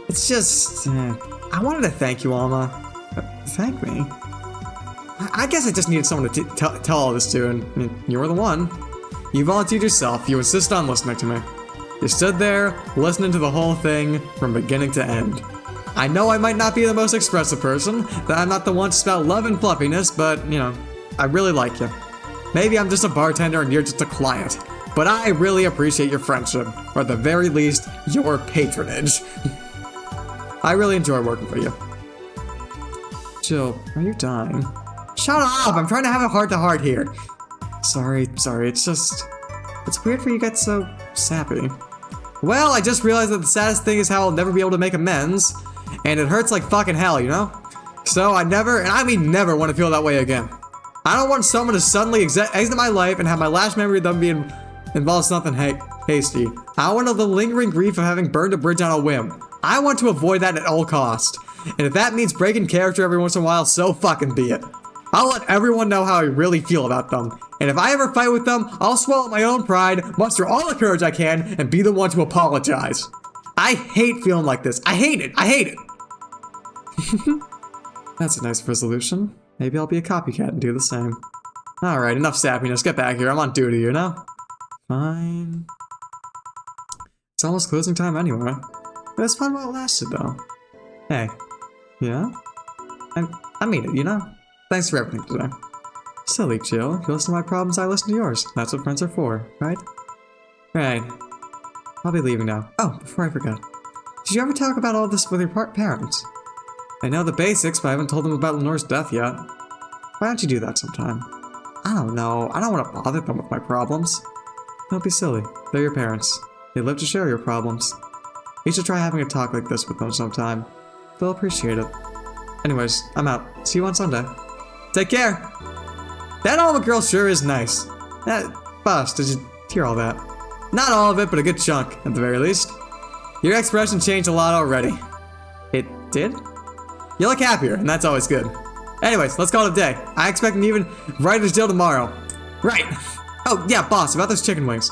It's just... I wanted to thank you, Alma. Thank me? I guess I just needed someone to tell all this to, and you were the one. You volunteered yourself. You insisted on listening to me. You stood there, listening to the whole thing from beginning to end. I know I might not be the most expressive person, that I'm not the one to spout love and fluffiness, but, you know, I really like you. Maybe I'm just a bartender and you're just a client, but I really appreciate your friendship, or at the very least, your patronage. I really enjoy working for you. Jill, are you dying? Shut up! I'm trying to have a heart-to-heart here. Sorry, it's just... It's weird for you to get so sappy. Well, I just realized that the saddest thing is how I'll never be able to make amends, and it hurts like fucking hell, you know? So I never, and I mean never, want to feel that way again. I don't want someone to suddenly exit my life and have my last memory of them being involved something hasty. I want the lingering grief of having burned a bridge on a whim. I want to avoid that at all costs. And if that means breaking character every once in a while, so fucking be it. I'll let everyone know how I really feel about them. And if I ever fight with them, I'll swallow my own pride, muster all the courage I can, and be the one to apologize. I hate feeling like this. I hate it. I hate it. That's a nice resolution. Maybe I'll be a copycat and do the same. Alright, enough sappiness. Get back here. I'm on duty, you know? Fine. It's almost closing time anyway. But it's fun while it lasted, though. Hey. Yeah? I mean it, you know? Thanks for everything today. Silly Jill. You listen to my problems, I listen to yours. That's what friends are for, right? Right. I'll be leaving now. Oh, before I forget. Did you ever talk about all this with your parents? I know the basics, but I haven't told them about Lenore's death yet. Why don't you do that sometime? I don't know. I don't want to bother them with my problems. Don't be silly. They're your parents. They live to share your problems. You should try having a talk like this with them sometime. They'll appreciate it. Anyways, I'm out. See you on Sunday. Take care! That Alma girl sure is nice. Boss, did you hear all that? Not all of it, but a good chunk, at the very least. Your expression changed a lot already. It did? You look happier, and that's always good. Anyways, let's call it a day. I expect an even brighter deal tomorrow. Right. Oh, yeah, boss, about those chicken wings.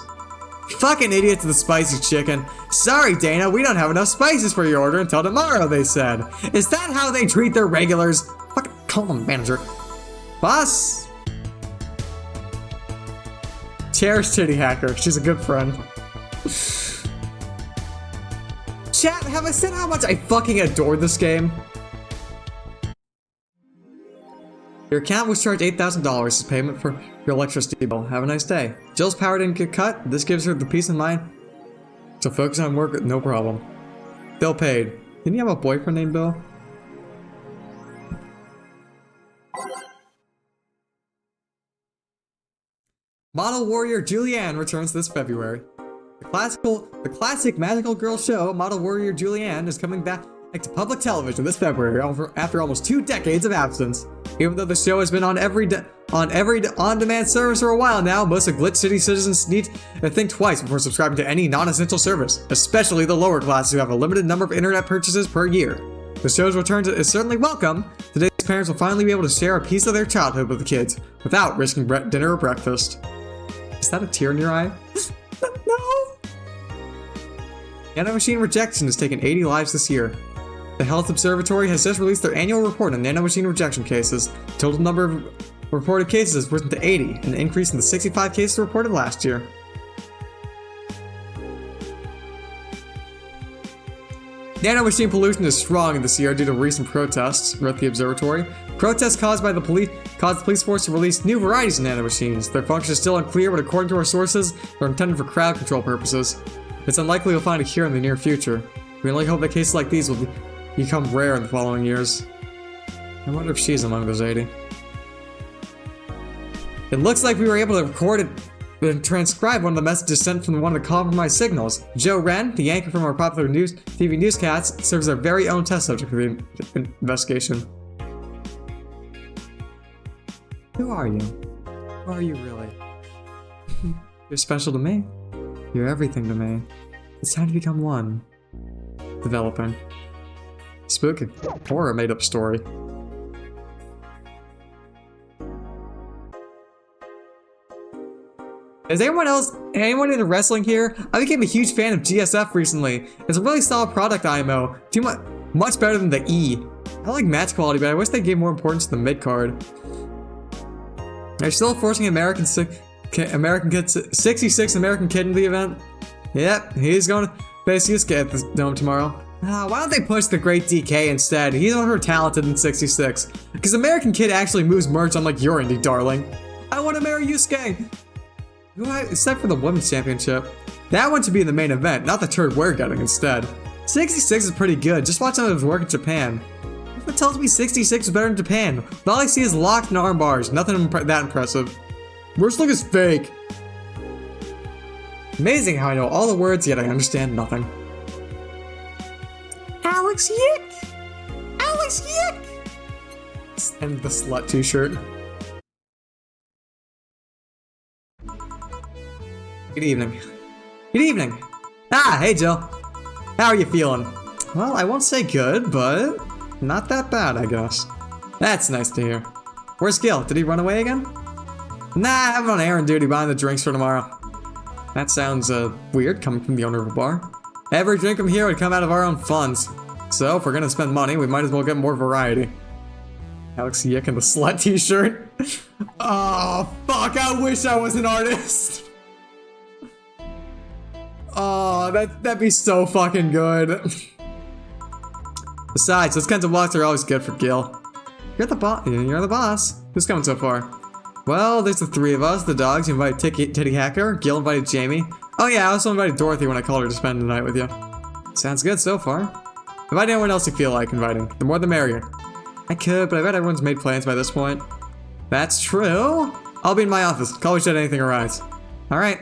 Fucking idiot to the spicy chicken. Sorry, Dana, we don't have enough spices for your order until tomorrow, they said. Is that how they treat their regulars? Fucking call them manager. Boss? Cherish Titty Hacker. She's a good friend. Chat, have I said how much I fucking adore this game? Your account was charged $8,000 as payment for your electricity bill. Have a nice day. Jill's power didn't get cut. This gives her the peace of mind to focus on work with no problem. Bill paid. Didn't you have a boyfriend named Bill? Model Warrior Julianne returns this February. The classic magical girl show, Model Warrior Julianne, is coming back to public television this February after almost 2 decades of absence. Even though the show has been on every on every on-demand service for a while now, most of Glitch City citizens need to think twice before subscribing to any non-essential service, especially the lower classes who have a limited number of internet purchases per year. The show's return is certainly welcome. Today's parents will finally be able to share a piece of their childhood with the kids without risking dinner or breakfast. Is that a tear in your eye? No! Nanomachine rejection has taken 80 lives this year. The Health Observatory has just released their annual report on nanomachine rejection cases. The total number of reported cases has risen to 80, an increase in the 65 cases reported last year. Nanomachine pollution is strong this year due to recent protests, wrote the observatory. Protests caused the police force to release new varieties of nanomachines. Their function is still unclear, but according to our sources, they're intended for crowd control purposes. It's unlikely we'll find a cure in the near future. We only hope that cases like these will become rare in the following years. I wonder if she's among those 80. It looks like we were able to record it and transcribe one of the messages sent from one of the compromised signals. Joe Wren, the anchor from our popular TV newscast, serves our very own test subject for the investigation. Who are you? Who are you really? You're special to me. You're everything to me. It's time to become one. Developing. Spooky. Or a made-up story. Is anyone into wrestling here? I became a huge fan of GSF recently. It's a really solid product, IMO. Much better than the E. I like match quality, but I wish they gave more importance to the mid-card. They're still forcing American Kid 66 American Kid into the event. Yep, he's going to face Yusuke at the Dome tomorrow. Why don't they push the Great DK instead? He's more talented than 66. Because American Kid actually moves merch unlike your indie darling. I want to marry Yusuke! Except for the Women's Championship. That one should be in the main event, not the turd we're getting instead. 66 is pretty good, just watch how it work in Japan. What tells me 66 is better in Japan? All I see is locked and arm bars, nothing that impressive. Wrestling is fake. Amazing how I know all the words, yet I understand nothing. Alex Yick! Alex Yick! And the slut t-shirt. Good evening. Good evening! Ah, hey Jill. How are you feeling? Well, I won't say good, but not that bad, I guess. That's nice to hear. Where's Gil? Did he run away again? Nah, I'm on errand duty buying the drinks for tomorrow. That sounds weird coming from the owner of a bar. Every drink from here would come out of our own funds. So if we're gonna spend money, we might as well get more variety. Alex Yick in the slut t-shirt. Oh, fuck, I wish I was an artist. Oh, that'd be so fucking good. Besides, those kinds of walks are always good for Gil. You're the boss. Who's coming so far? Well, there's the three of us, the dogs. You invited Titty Hacker. Gil invited Jamie. Oh yeah, I also invited Dorothy when I called her to spend the night with you. Sounds good so far. Invite anyone else you feel like inviting. The more the merrier. I could, but I bet everyone's made plans by this point. That's true. I'll be in my office. Call me should anything arise. Alright.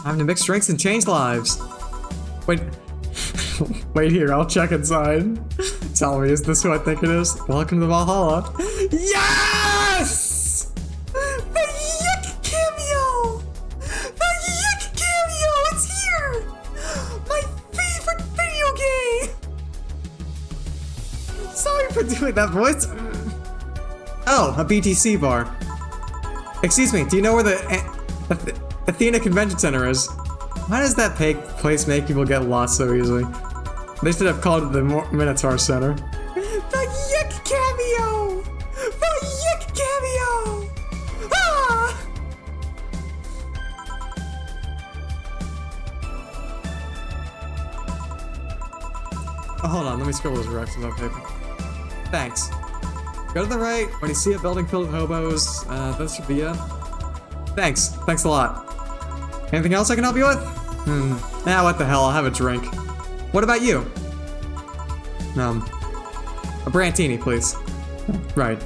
Time to mix drinks and change lives. Wait. Wait here, I'll check inside. Tell me, is this who I think it is? Welcome to Valhalla. Yes! The Yick cameo! The Yick cameo! It's here! My favorite video game! Sorry for doing that voice. Oh, a BTC bar. Excuse me, do you know where the Athena Convention Center is? Why does that place make people get lost so easily? They should have called it the Minotaur Center. The Yick cameo! The Yick cameo! Ah! Oh, hold on, let me scribble those directions on paper. Thanks. Go to the right, when you see a building filled with hobos, that should be it. Thanks a lot. Anything else I can help you with? What the hell, I'll have a drink. What about you? A Brantini, please. Right.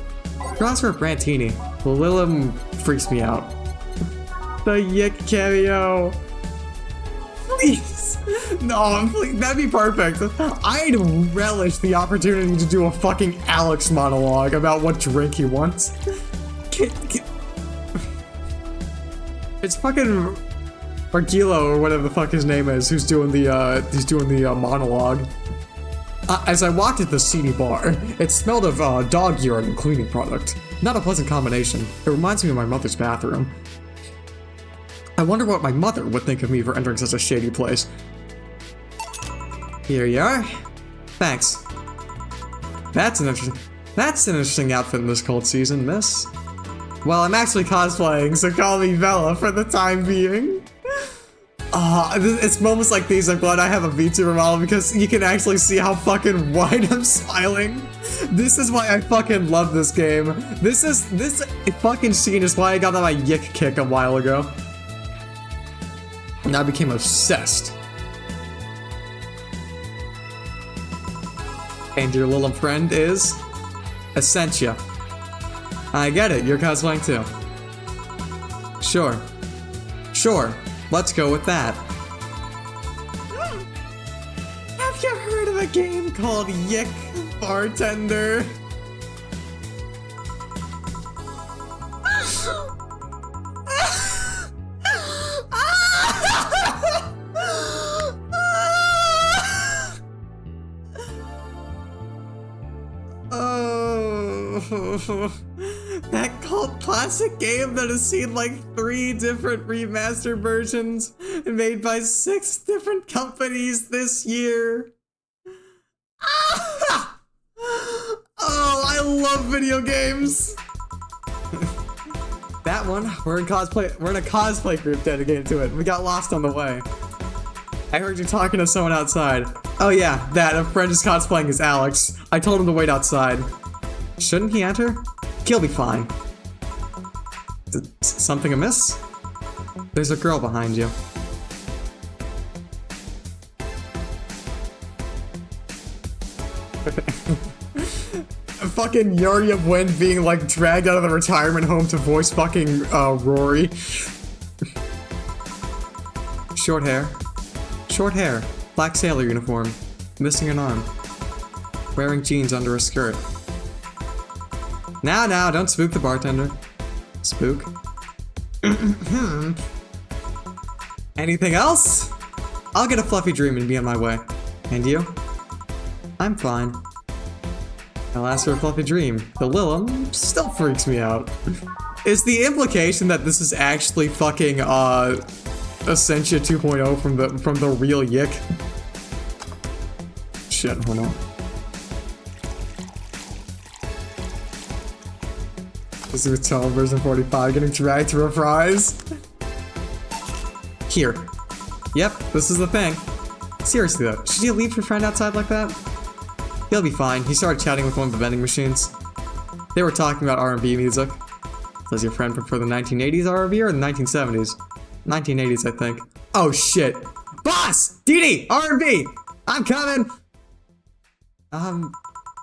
Cross for a Brantini. Lilum freaks me out. The Yick cameo. Please. No, please. That'd be perfect. I'd relish the opportunity to do a fucking Alex monologue about what drink he wants. It's fucking Argilo or whatever the fuck his name is, who's doing the monologue. As I walked at the seedy bar, it smelled of dog urine and cleaning product. Not a pleasant combination. It reminds me of my mother's bathroom. I wonder what my mother would think of me for entering such a shady place. Here you are. Thanks. That's an interesting outfit in this cold season, miss. Well, I'm actually cosplaying, so call me Bella for the time being. It's moments like these I'm glad I have a VTuber model because you can actually see how fucking wide I'm smiling. This is why I fucking love this game. This fucking scene is why I got on my Yick kick a while ago. And I became obsessed. And your little friend is Essentia. I get it, you're cosplaying too. Sure. Sure, let's go with that. Have you heard of a game called Yick Bartender? That cult classic game that has seen like 3 different remastered versions made by 6 different companies this year. Oh, I love video games. That one, we're in a cosplay group dedicated to it. We got lost on the way. I heard you talking to someone outside. Oh yeah, a friend is cosplaying as Alex. I told him to wait outside. Shouldn't he enter? He'll be fine. Something amiss? There's a girl behind you. Fucking Yuri of Wind being like dragged out of the retirement home to voice fucking Rory. Short hair. Short hair. Black sailor uniform. Missing an arm. Wearing jeans under a skirt. Now, don't spook the bartender. Spook. Anything else? I'll get a fluffy dream and be on my way. And you? I'm fine. I'll ask for a fluffy dream. The Lilum still freaks me out. Is the implication that this is actually fucking Essentia 2.0 from the real Yick? Shit, hold on. This is Tone version 45 getting dragged to reprise. Here. Yep, this is the thing. Seriously though, should you leave your friend outside like that? He'll be fine. He started chatting with one of the vending machines. They were talking about R&B music. Does your friend prefer the 1980s R&B or the 1970s? 1980s, I think. Oh shit. Boss! Dee R&B! I'm coming!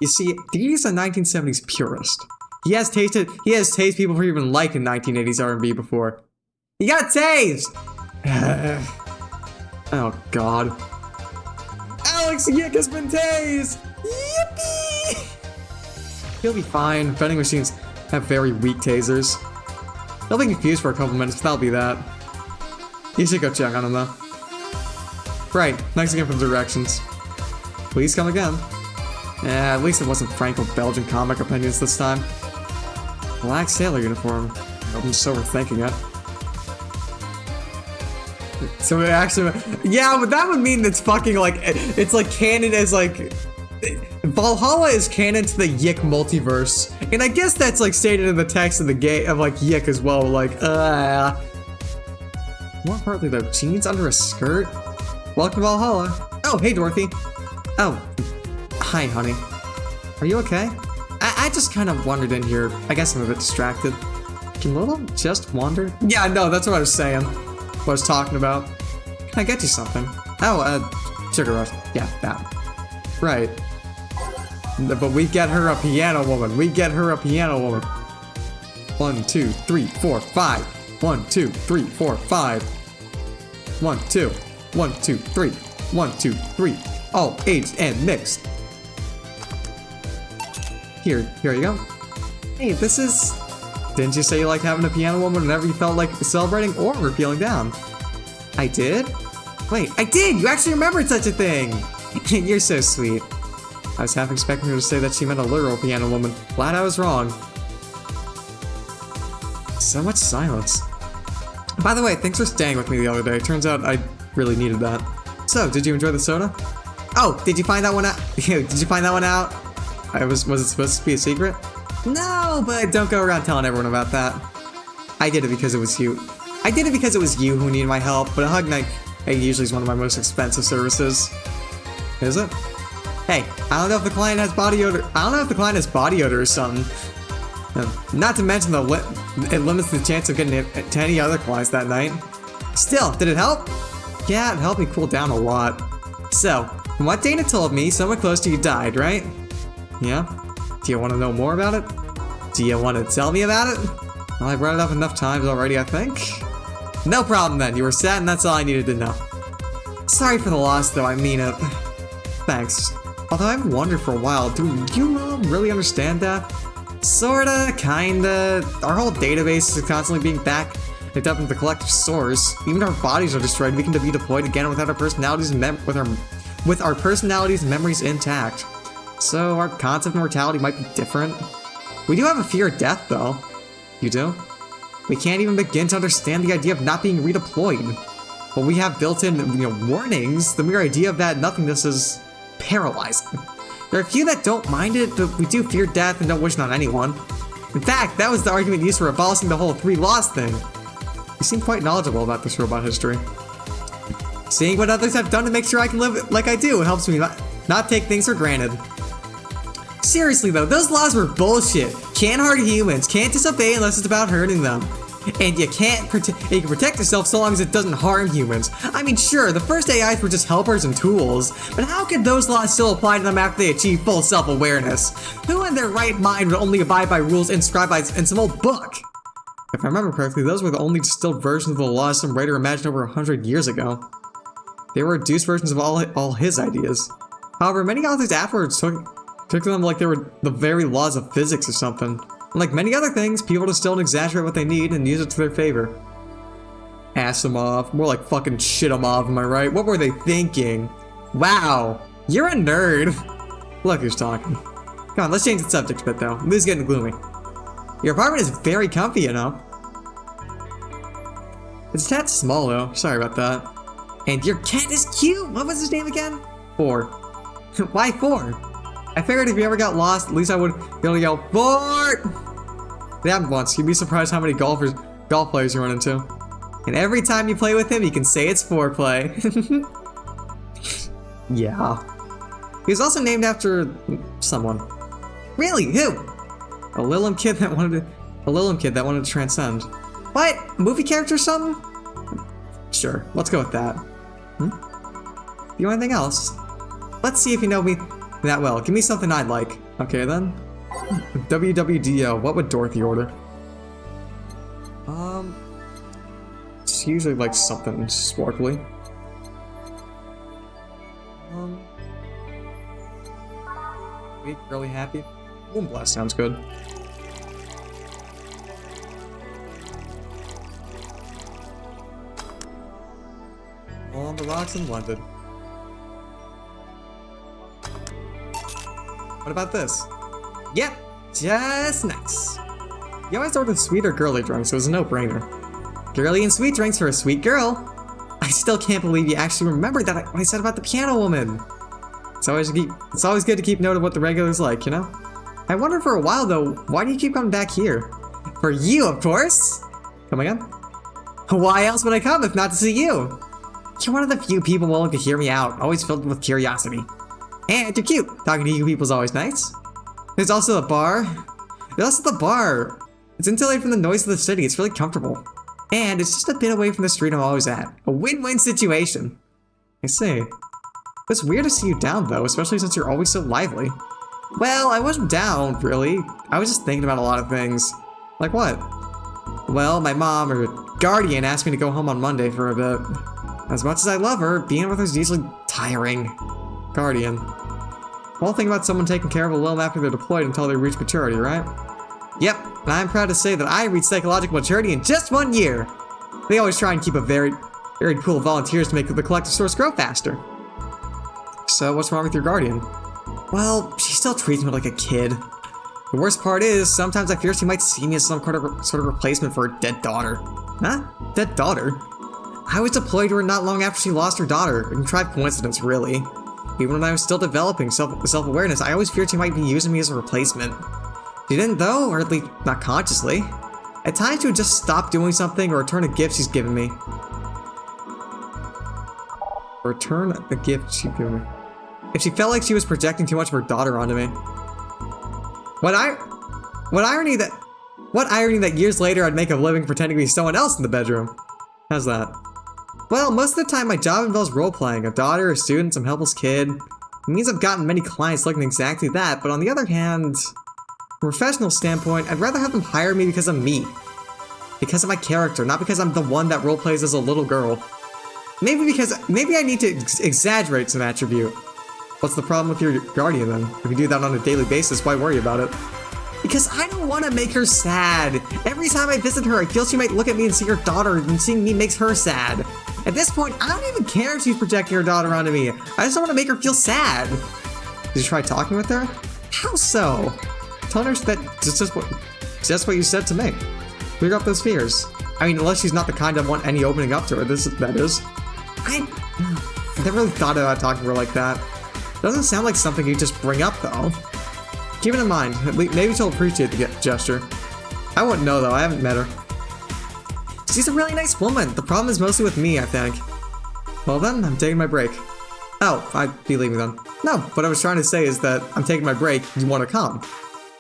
You see, Dee's a 1970s purist. He has tasted people who even liked 1980s R&B before. He got tased! Oh god. Alex Yick has been tased! Yippee! He'll be fine. Vending machines have very weak tasers. He'll be confused for a couple minutes, but that'll be that. You should go check on him though. Right, next again for the directions. Please come again. At least it wasn't Franco-Belgian comic opinions this time. Black sailor uniform. I'm just overthinking it. So it actually, yeah, but that would mean it's fucking like, it's like canon as like, Valhalla is canon to the Yick multiverse, and I guess that's like stated in the text of the game of like Yick as well. Like, more importantly though, jeans under a skirt. Welcome to Valhalla. Oh, hey Dorothy. Oh, hi honey. Are you okay? I just kind of wandered in here. I guess I'm a bit distracted. Can Little just wander? Yeah, no, that's what I was saying. What I was talking about. Can I get you something? Oh, sugar rush. Yeah, that. Right. But we get her a piano woman. We get her a piano woman. 1, 2, 3, 4, 5. 1, 2, 3, 4, 5. 1, 2. 1, 2, 3. 1, 2, 3. All aged and mixed. Here you go. Hey, this is... Didn't you say you liked having a piano woman whenever you felt like celebrating or were feeling down? I did? Wait, I did! You actually remembered such a thing! You're so sweet. I was half expecting her to say that she meant a literal piano woman. Glad I was wrong. So much silence. By the way, thanks for staying with me the other day. Turns out I really needed that. So, did you enjoy the soda? Oh, did you find that one out? Did you find that one out? Was it supposed to be a secret? No, but don't go around telling everyone about that. I did it because it was you. I did it because it was you who needed my help, but a hug night usually is one of my most expensive services. Is it? Hey, I don't know if the client has body odor. I don't know if the client has body odor or something. Not to mention it limits the chance of getting it to any other clients that night. Still, did it help? Yeah, it helped me cool down a lot. So, from what Dana told me, someone close to you died, right? Yeah? Do you want to know more about it? Do you want to tell me about it? Well, I brought it up enough times already, I think. No problem then, you were sad and that's all I needed to know. Sorry for the loss though, I mean it. Thanks. Although I've wondered for a while, do you really understand that? Sorta, kinda. Our whole database is constantly being backed up into the collective source. Even our bodies are destroyed, we can be deployed again without our personalities and with our personalities and memories intact. So our concept of mortality might be different. We do have a fear of death though. You do? We can't even begin to understand the idea of not being redeployed. But we have built-in, warnings. The mere idea of that nothingness is paralyzing. There are a few that don't mind it, but we do fear death and don't wish it on anyone. In fact, that was the argument used for abolishing the whole 3 laws thing. You seem quite knowledgeable about this robot history. Seeing what others have done to make sure I can live like I do helps me not take things for granted. Seriously though, those laws were bullshit. Can't hurt humans, can't disobey unless it's about hurting them. And you can protect yourself so long as it doesn't harm humans. I mean, sure, the first AIs were just helpers and tools, but how could those laws still apply to them after they achieve full self-awareness? Who in their right mind would only abide by rules inscribed in some old book? If I remember correctly, those were the only distilled versions of the laws some writer imagined over 100 years ago. They were reduced versions of all his ideas. However, many authors afterwards took them like they were the very laws of physics or something. Like many other things, people distill and exaggerate what they need and use it to their favor. Asimov, more like fucking Shitamov, am I right? What were they thinking? Wow, you're a nerd. Look who's talking. Come on, let's change the subject a bit though. This is getting gloomy. Your apartment is very comfy, you know. It's a tad small though, sorry about that. And your cat is cute! What was his name again? 4. Why 4? I figured if you ever got lost, at least I would be able to yell, Fort! It happened once. You'd be surprised how many golf players you run into. And every time you play with him, you can say it's foreplay. Yeah. He was also named after someone. Really? Who? A Lilum kid that wanted to transcend. What? Movie character or something? Sure, let's go with that. Do you want anything else? Let's see if you know me that well. Give me something I'd like. Okay then. WWDO, what would Dorothy order? It's usually like something sparkly. Sweet, really happy. Moonblast sounds good. All on the rocks and blended. What about this? Yep, just nice. You always order sweet or girly drinks, so it's a no-brainer. Girly and sweet drinks for a sweet girl. I still can't believe you actually remembered that what I said about the piano woman. It's always good to keep note of what the regulars like, you know? I wondered for a while though, why do you keep coming back here? For you, of course. Come again? Why else would I come if not to see you? You're one of the few people willing to hear me out, always filled with curiosity. And you're cute. Talking to you people is always nice. There's also the bar. It's insulated from the noise of the city. It's really comfortable. And it's just a bit away from the street I'm always at. A win-win situation. I see. It's weird to see you down though, especially since you're always so lively. Well, I wasn't down, really. I was just thinking about a lot of things. Like what? Well, my mom, or guardian, asked me to go home on Monday for a bit. As much as I love her, being with her is usually tiring. Guardian. Whole thing about someone taking care of a little after they're deployed until they reach maturity, right? Yep, and I'm proud to say that I reached psychological maturity in just 1 year. They always try and keep a very cool volunteers to make the collective source grow faster. So what's wrong with your guardian? Well, she still treats me like a kid. The worst part is, sometimes I fear she might see me as some sort of replacement for her dead daughter. Huh? Dead daughter? I was deployed to her not long after she lost her daughter. A contrived coincidence, really. Even when I was still developing self-awareness, I always feared she might be using me as a replacement. She didn't though, or at least not consciously. At times she would just stop doing something or return a gift she's given me. Return a gift she'd given me. If she felt like she was projecting too much of her daughter onto me. What irony that years later I'd make a living pretending to be someone else in the bedroom. How's that? Well, most of the time my job involves role-playing. A daughter, a student, some helpless kid. It means I've gotten many clients looking exactly that, but on the other hand, from a professional standpoint, I'd rather have them hire me because of me. Because of my character, not because I'm the one that role-plays as a little girl. Maybe I need to exaggerate some attribute. What's the problem with your guardian then? If you do that on a daily basis, why worry about it? Because I don't want to make her sad. Every time I visit her, I feel she might look at me and see her daughter, and seeing me makes her sad. At this point, I don't even care if she's projecting her daughter onto me. I just don't want to make her feel sad. Did you try talking with her? How so? Tell her that just what you said to me. Clear up those fears. I mean, unless she's not the kind I want any opening up to her, that is. I never really thought about talking to her like that. Doesn't sound like something you just bring up, though. Keep it in mind. Maybe she'll appreciate the gesture. I wouldn't know, though. I haven't met her. She's a really nice woman. The problem is mostly with me, I think. Well then, I'm taking my break. Oh, I'd be leaving then. No, what I was trying to say is that I'm taking my break. You want to come?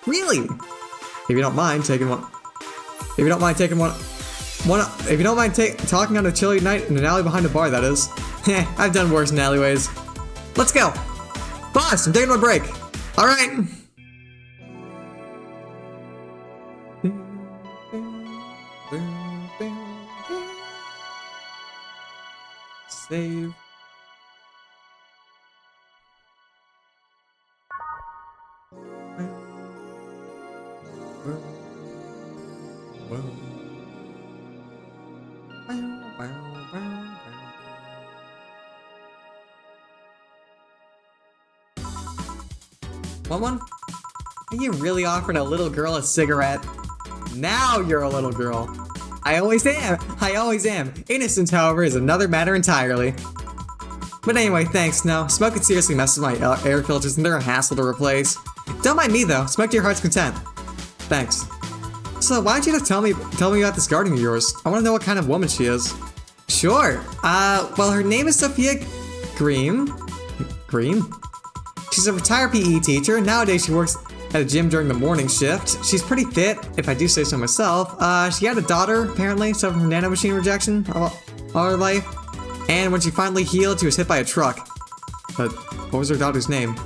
Really? If you don't mind taking one. If you don't mind taking one. If you don't mind talking on a chilly night in an alley behind a bar, that is. Heh, I've done worse in alleyways. Let's go. Boss, I'm taking my break. All right. Save. Want one? Are you really offering a little girl a cigarette? Now you're a little girl. I always am. Innocence, however, is another matter entirely. But anyway, thanks. No, smoking seriously messes my air filters and they're a hassle to replace. Don't mind me though, smoke to your heart's content. Thanks. So why don't you just tell me about this guardian of yours? I want to know what kind of woman she is. Sure. Well, her name is Sophia Green. She's a retired PE teacher. Nowadays she works at a gym during the morning shift. She's pretty fit, if I do say so myself. She had a daughter, apparently, suffered from nanomachine rejection all her life. And when she finally healed, she was hit by a truck. But what was her daughter's name?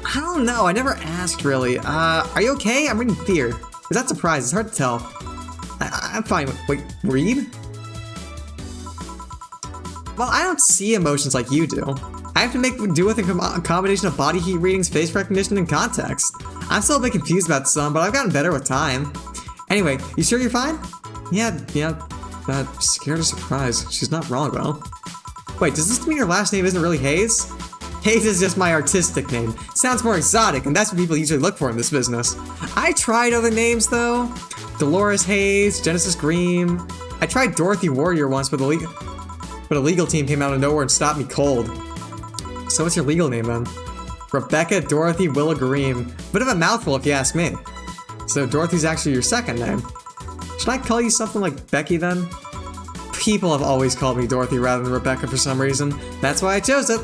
I don't know, I never asked, really. Are you okay? I'm reading fear. Is that surprise? It's hard to tell. I'm fine. Wait, read? Well, I don't see emotions like you do. I have to make do with a combination of body heat readings, face recognition, and context. I'm still a bit confused about some, but I've gotten better with time. Anyway, you sure you're fine? Yeah, scared of surprise. She's not wrong, though. Wait, does this mean your last name isn't really Hayes? Hayes is just my artistic name. Sounds more exotic, and that's what people usually look for in this business. I tried other names, though. Dolores Hayes, Genesis Green. I tried Dorothy Warrior once, but a legal team came out of nowhere and stopped me cold. So what's your legal name then? Rebecca Dorothy Willa Green. Bit of a mouthful if you ask me. So Dorothy's actually your second name. Should I call you something like Becky then? People have always called me Dorothy rather than Rebecca for some reason. That's why I chose it.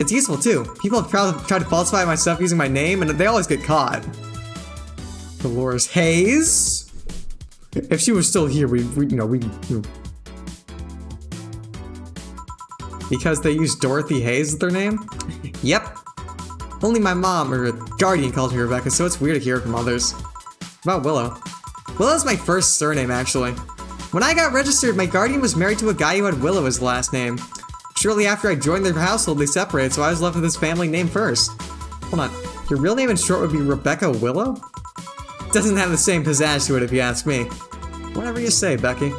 It's useful too. People have tried to falsify my stuff using my name and they always get caught. Dolores Hayes? If she was still here, we because they used Dorothy Hayes as their name? Yep. Only my mom, or guardian, calls me Rebecca, so it's weird to hear it from others. About Willow. Willow's my first surname, actually. When I got registered, my guardian was married to a guy who had Willow as the last name. Shortly after I joined their household, they separated, so I was left with this family name first. Hold on, your real name in short would be Rebecca Willow? Doesn't have the same pizzazz to it if you ask me. Whatever you say, Becky.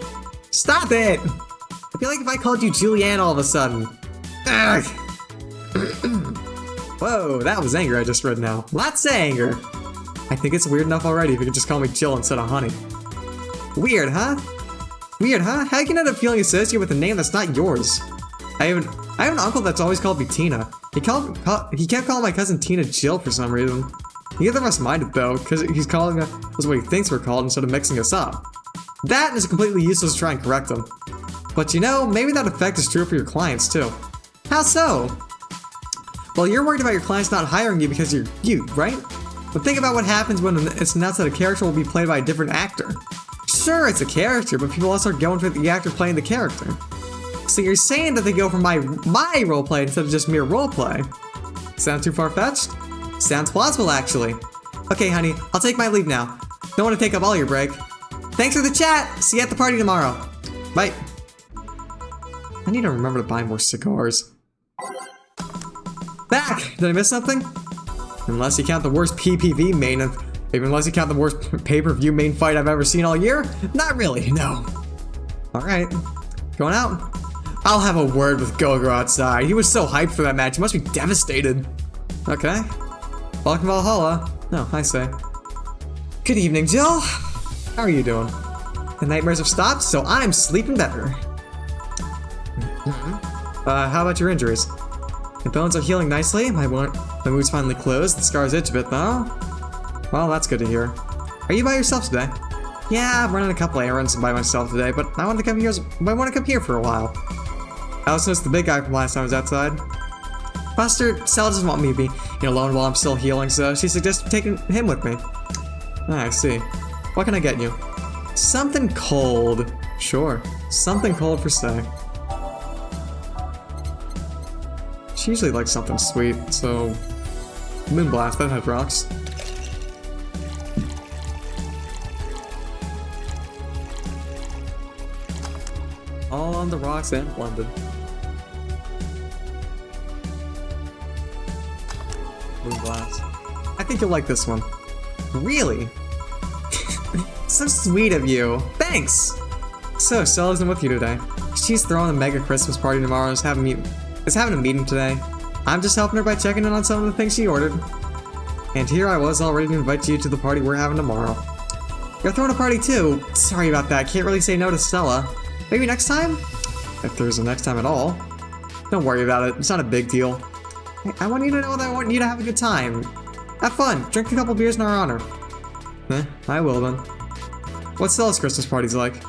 Stop it! I feel like if I called you Julianne all of a sudden. Ugh. Whoa, that was anger I just read now. Lots of anger. I think it's weird enough already if you could just call me Jill instead of Honey. Weird, huh? Weird, huh? How can you end up feeling associated with a name that's not yours? I have an uncle that's always called me Tina. He kept calling my cousin Tina Jill for some reason. Neither of us minded though, because he's calling us what he thinks we're called instead of mixing us up. That is completely useless to try and correct him. But you know, maybe that effect is true for your clients too. How so? Well, you're worried about your clients not hiring you because you're you, right? But think about what happens when it's announced that a character will be played by a different actor. Sure, it's a character, but people also are going for the actor playing the character. So you're saying that they go for my roleplay instead of just mere roleplay. Sound too far-fetched? Sounds plausible, actually. Okay, honey, I'll take my leave now. Don't want to take up all your break. Thanks for the chat! See you at the party tomorrow. Bye. I need to remember to buy more cigars. Back! Did I miss something? Unless you count the worst PPV main, even unless you count the worst pay-per-view main fight I've ever seen all year? Not really, no. Alright. Going out? I'll have a word with Gogo outside. He was so hyped for that match, he must be devastated. Okay. Welcome to Valhalla. No, I say. Good evening, Jill. How are you doing? The nightmares have stopped, so I'm sleeping better. How about your injuries? The bones are healing nicely. My wound's finally closed. The scars itch a bit, though. Well, that's good to hear. Are you by yourself today? Yeah, I'm running a couple errands by myself today, but I want to come here for a while. I also noticed the big guy from last time I was outside. Buster, Stella doesn't want me to be alone while I'm still healing, so she suggested taking him with me. I see. What can I get you? Something cold. Sure. Something cold for stay. She usually likes something sweet, so... Moonblast, that had rocks. All on the rocks and blended. Moonblast. I think you'll like this one. Really? So sweet of you. Thanks! So, Stella isn't with you today. She's throwing a mega Christmas party tomorrow and is having a meeting today. I'm just helping her by checking in on some of the things she ordered. And here I was all ready to invite you to the party we're having tomorrow. You're throwing a party too? Sorry about that, can't really say no to Stella. Maybe next time? If there's a next time at all. Don't worry about it, it's not a big deal. I want you to know that I want you to have a good time. Have fun, drink a couple beers in our honor. I will then. What's Stella's Christmas parties like?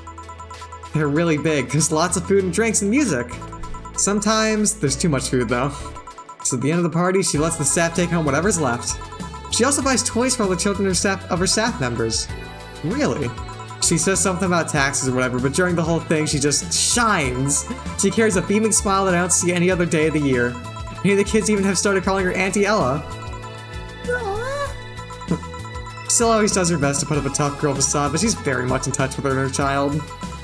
They're really big, there's lots of food and drinks and music. Sometimes there's too much food though. So at the end of the party, she lets the staff take home whatever's left. She also buys toys for all the children of her staff members. Really? She says something about taxes or whatever, but during the whole thing, she just shines. She carries a beaming smile that I don't see any other day of the year. Many of the kids even have started calling her Auntie Ella. Still always does her best to put up a tough girl facade, but she's very much in touch with her inner child.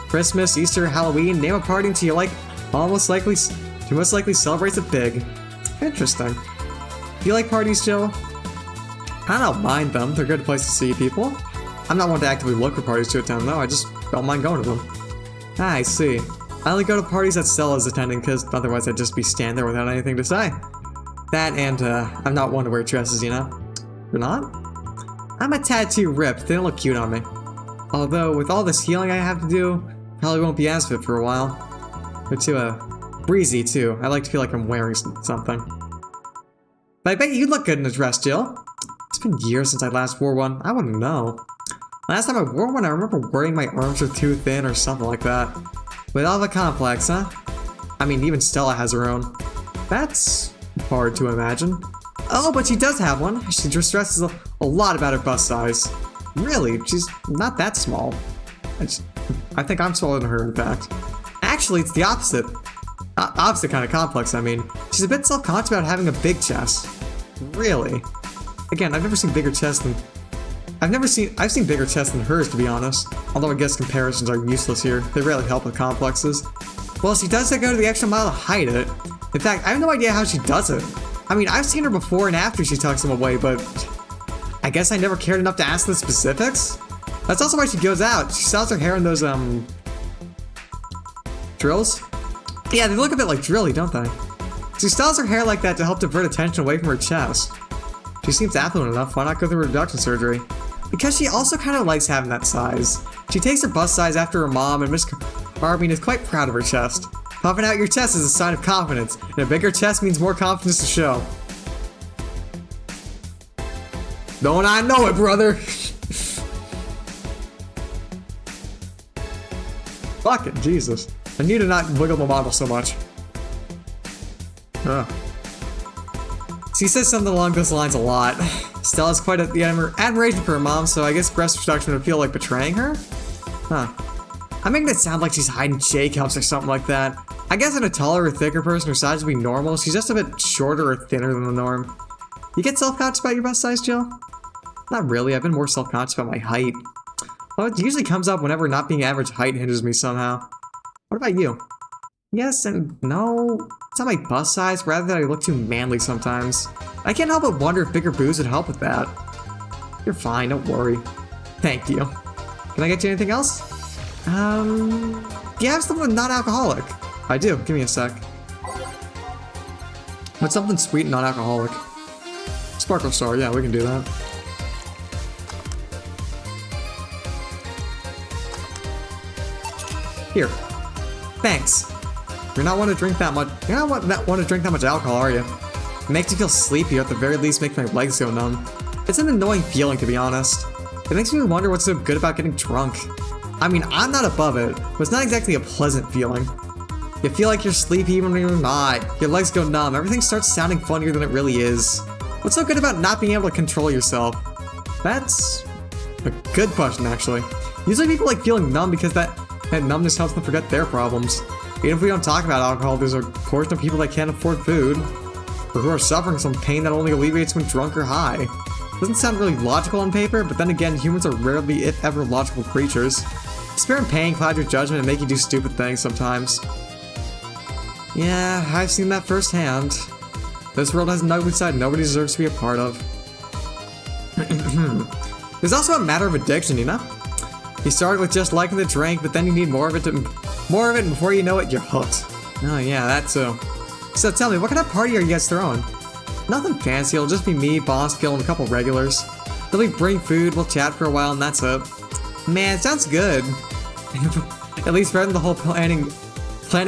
Christmas, Easter, Halloween, name a party until you like she most likely celebrates it big. Interesting. Do you like parties, Jill? I don't mind them, they're a good place to see people. I'm not one to actively look for parties to attend though, I just don't mind going to them. I see. I only go to parties that Stella's attending because otherwise I'd just be standing there without anything to say. That and I'm not one to wear dresses, you know? You're not? I'm a tad too ripped, they don't look cute on me. Although, with all this healing I have to do, probably won't be as fit for a while. They're too, breezy too. I like to feel like I'm wearing something. But I bet you'd look good in a dress, Jill. It's been years since I last wore one. I wouldn't know. Last time I wore one, I remember worrying my arms were too thin or something like that. With all the complex, huh? I mean, even Stella has her own. That's hard to imagine. Oh, but she does have one. She just stresses a lot about her bust size. Really? She's not that small. I think I'm smaller than her, in fact. Actually, it's the opposite. Opposite kind of complex, I mean. She's a bit self-conscious about having a big chest. Really? Again, I've seen bigger chests than I've seen bigger chests than hers, to be honest. Although I guess comparisons are useless here. They rarely help with complexes. Well, she does go to the extra mile to hide it. In fact, I have no idea how she does it. I mean, I've seen her before and after she tucks them away, but I guess I never cared enough to ask the specifics. That's also why she goes out. She styles her hair in those, drills? Yeah, they look a bit like drilly, don't they? She styles her hair like that to help divert attention away from her chest. She seems affluent enough, why not go through reduction surgery? Because she also kind of likes having that size. She takes her bust size after her mom, and Miss Barbie is quite proud of her chest. Puffing out your chest is a sign of confidence, and a bigger chest means more confidence to show. Don't I know it, brother? Fuck it, Jesus. I need to not wiggle the model so much. She says something along those lines a lot. Stella has quite the admiration for her mom, so I guess breast reduction would feel like betraying her? Huh. I'm making it sound like she's hiding J-cups or something like that. I guess in a taller or thicker person her size would be normal, she's just a bit shorter or thinner than the norm. You get self-conscious about your bust size, Jill? Not really, I've been more self-conscious about my height. Well, it usually comes up whenever not being average height hinders me somehow. What about you? Yes and no. It's not my bust size, rather that I look too manly sometimes. I can't help but wonder if bigger boobs would help with that. You're fine, don't worry. Thank you. Can I get you anything else? Do you have something non-alcoholic? I do, give me a sec. What's something sweet and non-alcoholic? Sparkle Star, yeah, we can do that. Here. Thanks. You're not one to drink that much. You're not one to drink that much alcohol, are you? It makes me feel sleepy, or at the very least make my legs go numb. It's an annoying feeling, to be honest. It makes me wonder what's so good about getting drunk. I mean, I'm not above it, but it's not exactly a pleasant feeling. You feel like you're sleepy even when you're not. Your legs go numb. Everything starts sounding funnier than it really is. What's so good about not being able to control yourself? That's a good question, actually. Usually people like feeling numb because that numbness helps them forget their problems. Even if we don't talk about alcohol, there's a portion of people that can't afford food, or who are suffering some pain that only alleviates when drunk or high. Doesn't sound really logical on paper, but then again, humans are rarely, if ever, logical creatures. Despair and pain cloud your judgment and make you do stupid things sometimes. Yeah, I've seen that firsthand. This world has an ugly side nobody deserves to be a part of. There's also a matter of addiction, you know? You started with just liking the drink, but then you need more of it, and before you know it, you're hooked. Oh yeah, that too. So tell me, what kind of party are you guys throwing? Nothing fancy, it'll just be me, Boss, Gil, and a couple regulars. They'll be bring food, we'll chat for a while, and that's it. Man, it sounds good. At least better than the whole planning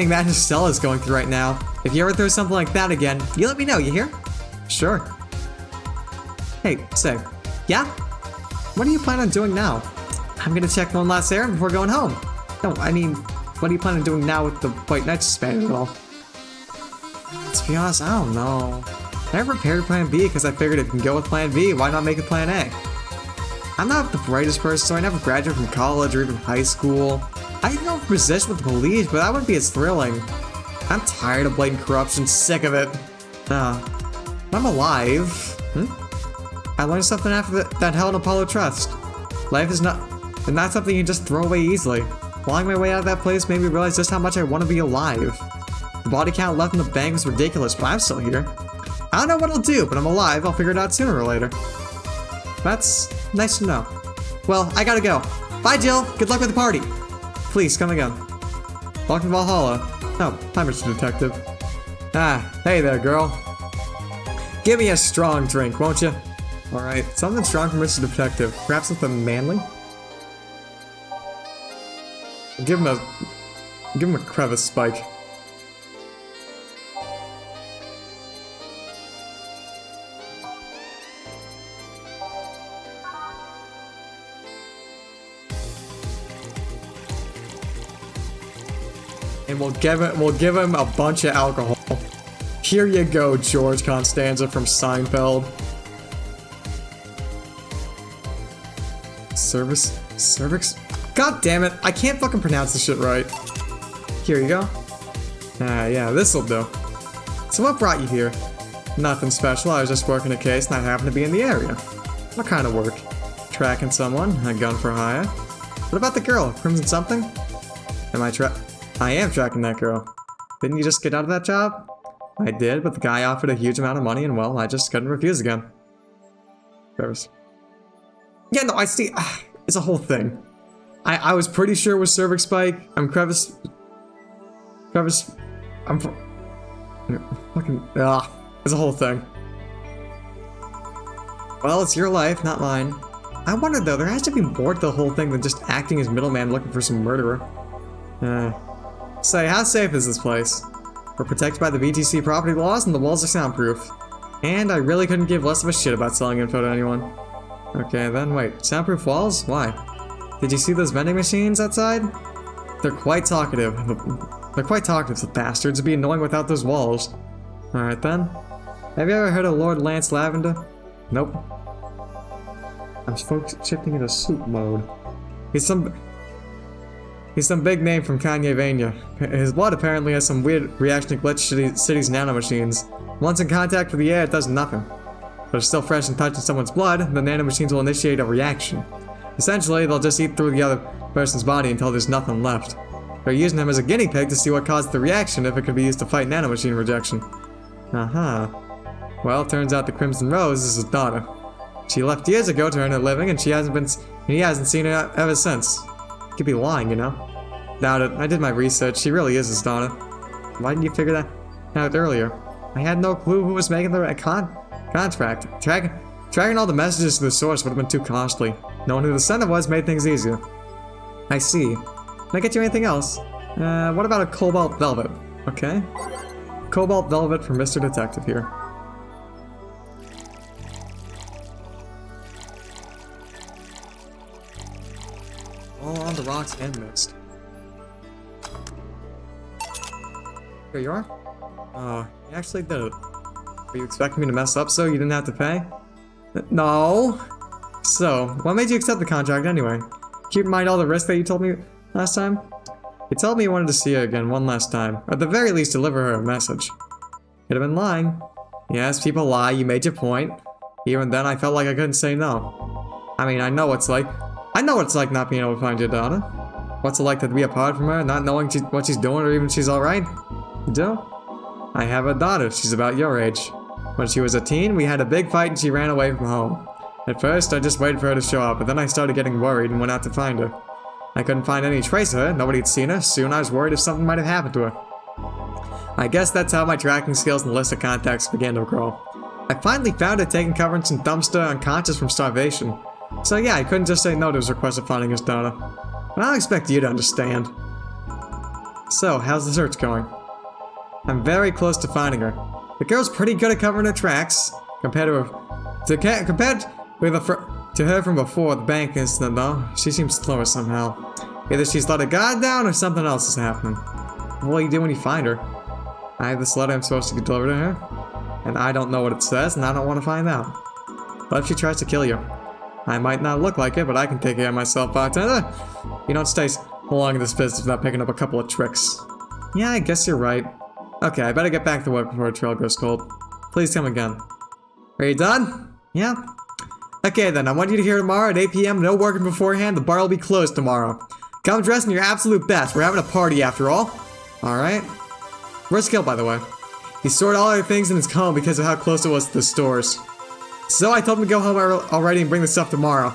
madness Stella's going through right now. If you ever throw something like that again, you let me know, you hear? Sure. Hey, say, yeah? What do you plan on doing now? I'm gonna check one last errand before going home. No, I mean, what do you plan on doing now with the White Knight suspended at all? To be honest, I don't know. I never prepared plan B because I figured if it can go with plan B, why not make it plan A? I'm not the brightest person, so I never graduated from college or even high school. I can go for position with the police, but that wouldn't be as thrilling. I'm tired of blatant corruption, sick of it. I'm alive. I learned something after that Helen Apollo trust. Life is not something you can just throw away easily. Flying my way out of that place made me realize just how much I want to be alive. The body count left in the bank was ridiculous, but I'm still here. I don't know what I'll do, but I'm alive. I'll figure it out sooner or later. That's nice to know. Well, I gotta go. Bye, Jill. Good luck with the party. Please, come again. Welcome to Valhalla. Oh, hi, Mr. Detective. Ah, hey there, girl. Give me a strong drink, won't you? Alright, something strong for Mr. Detective. Perhaps something manly? Give him a crevice spike. And we'll give him a bunch of alcohol. Here you go, George Costanza from Seinfeld. Cervix? God damn it, I can't fucking pronounce this shit right. Here you go. Yeah, this'll do. So what brought you here? Nothing special, I was just working a case and I happened to be in the area. What kind of work? Tracking someone, a gun for hire. What about the girl? Crimson something? I am tracking that girl. Didn't you just get out of that job? I did, but the guy offered a huge amount of money and well, I just couldn't refuse again. Travis. Yeah, no, I see. It's a whole thing. I was pretty sure it was cervix spike. I'm crevice. I'm fucking. It's a whole thing. Well, it's your life, not mine. I wonder though, there has to be more to the whole thing than just acting as middleman looking for some murderer. Say, how safe is this place? We're protected by the BTC property laws and the walls are soundproof. And I really couldn't give less of a shit about selling info to anyone. Okay, then wait, soundproof walls? Why? Did you see those vending machines outside? They're quite talkative. The bastards. It'd be annoying without those walls. Alright then. Have you ever heard of Lord Lance Lavender? Nope. I'm shifting into soup mode. He's some big name from Kanye-vania. His blood apparently has some weird reaction to glitch city's nanomachines. Once in contact with the air, it does nothing. But if still fresh and touching someone's blood, the nanomachines will initiate a reaction. Essentially, they'll just eat through the other person's body until there's nothing left. They're using him as a guinea pig to see what caused the reaction if it could be used to fight nanomachine rejection. Well, it turns out the Crimson Rose is his daughter. She left years ago to earn a living, and he hasn't seen her ever since. He could be lying, you know? Doubt it. I did my research. She really is his daughter. Why didn't you figure that out earlier? I had no clue who was making the contract. Tracking all the messages to the source would have been too costly. Knowing who the sender was made things easier. I see. Can I get you anything else? What about a cobalt velvet? Okay. Cobalt velvet from Mr. Detective here. All on the rocks and mist. Here you are? Oh, you actually did it. Were you expecting me to mess up so you didn't have to pay? No. So, what made you accept the contract anyway? Keep in mind all the risks that you told me last time? You told me you wanted to see her again one last time. Or at the very least, deliver her a message. Could have been lying. Yes, people lie, you made your point. Even then, I felt like I couldn't say no. I mean, I know what it's like not being able to find your daughter. What's it like to be apart from her, not knowing what she's doing or even if she's alright? You do? I have a daughter, she's about your age. When she was a teen, we had a big fight and she ran away from home. At first, I just waited for her to show up, but then I started getting worried and went out to find her. I couldn't find any trace of her, nobody had seen her, soon I was worried if something might have happened to her. I guess that's how my tracking skills and list of contacts began to grow. I finally found her taking cover in some dumpster unconscious from starvation. So yeah, I couldn't just say no to his request of finding his daughter. But I don't expect you to understand. So, how's the search going? I'm very close to finding her. The girl's pretty good at covering her tracks, compared to her from before the bank incident though. She seems slower somehow. Either she's let her guard down or something else is happening. What will you do when you find her? I have this letter I'm supposed to deliver to her, and I don't know what it says and I don't want to find out. What if she tries to kill you? I might not look like it, but I can take care of myself, bartender. You don't stay long in this business without picking up a couple of tricks. Yeah, I guess you're right. Okay, I better get back to work before the trail goes cold. Please come again. Are you done? Yeah. Okay then, I want you to hear tomorrow at 8 PM, no working beforehand, the bar will be closed tomorrow. Come dressed in your absolute best, we're having a party after all. Alright. Where's Gil, by the way? He stored all other things in his home because of how close it was to the stores. So I told him to go home already and bring the stuff tomorrow.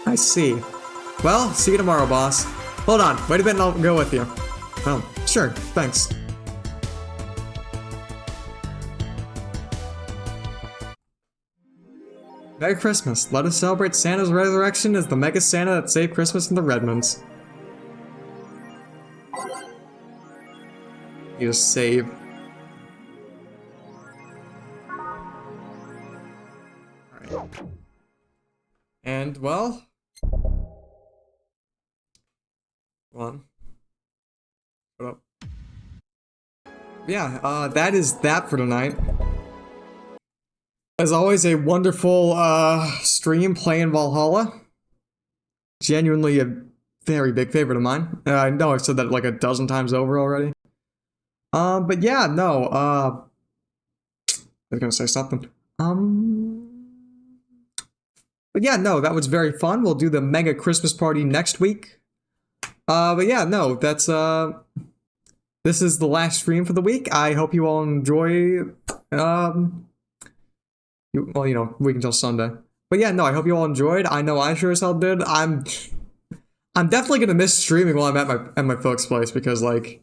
I see. Well, see you tomorrow, boss. Hold on, wait a bit and I'll go with you. Oh, sure, thanks. Merry Christmas. Let us celebrate Santa's resurrection as the Mega Santa that saved Christmas in the Redmonds. You just save. Alright. And, well... Hold on. Shut up. Yeah, that is that for tonight. As always, a wonderful, stream playing Valhalla. Genuinely a very big favorite of mine. I know I've said that like a dozen times over already. But yeah, no, I was gonna say something. But yeah, no, that was very fun. We'll do the mega Christmas party next week. But yeah, no, that's this is the last stream for the week. I hope you all enjoy well, you know, week until Sunday. But yeah, no, I hope you all enjoyed. I know I sure as hell did. I'm definitely gonna miss streaming while I'm at my folks' place because like,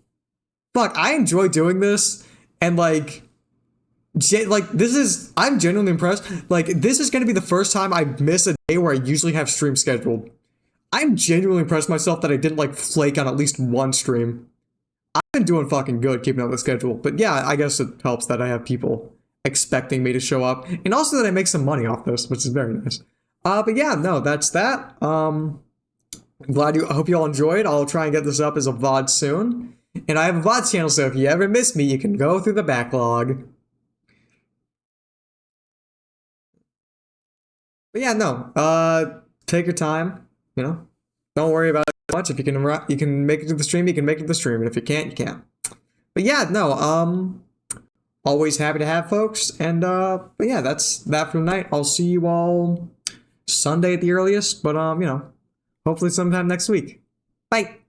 fuck, I enjoy doing this and like this is, I'm genuinely impressed. Like, this is gonna be the first time I miss a day where I usually have stream scheduled. I'm genuinely impressed myself that I didn't like flake on at least one stream. I've been doing fucking good keeping up the schedule, but yeah, I guess it helps that I have people expecting me to show up, and also that I make some money off this, which is very nice. But yeah, no, that's that. I hope you all enjoyed. I'll try and get this up as a VOD soon. And I have a VOD channel, so if you ever miss me, you can go through the backlog. But yeah, no, take your time, you know? Don't worry about it much. If you can make it to the stream, you can make it to the stream. And if you can't, you can't. But yeah, no, always happy to have folks. And, but yeah, that's that for tonight. I'll see you all Sunday at the earliest, but, you know, hopefully sometime next week. Bye.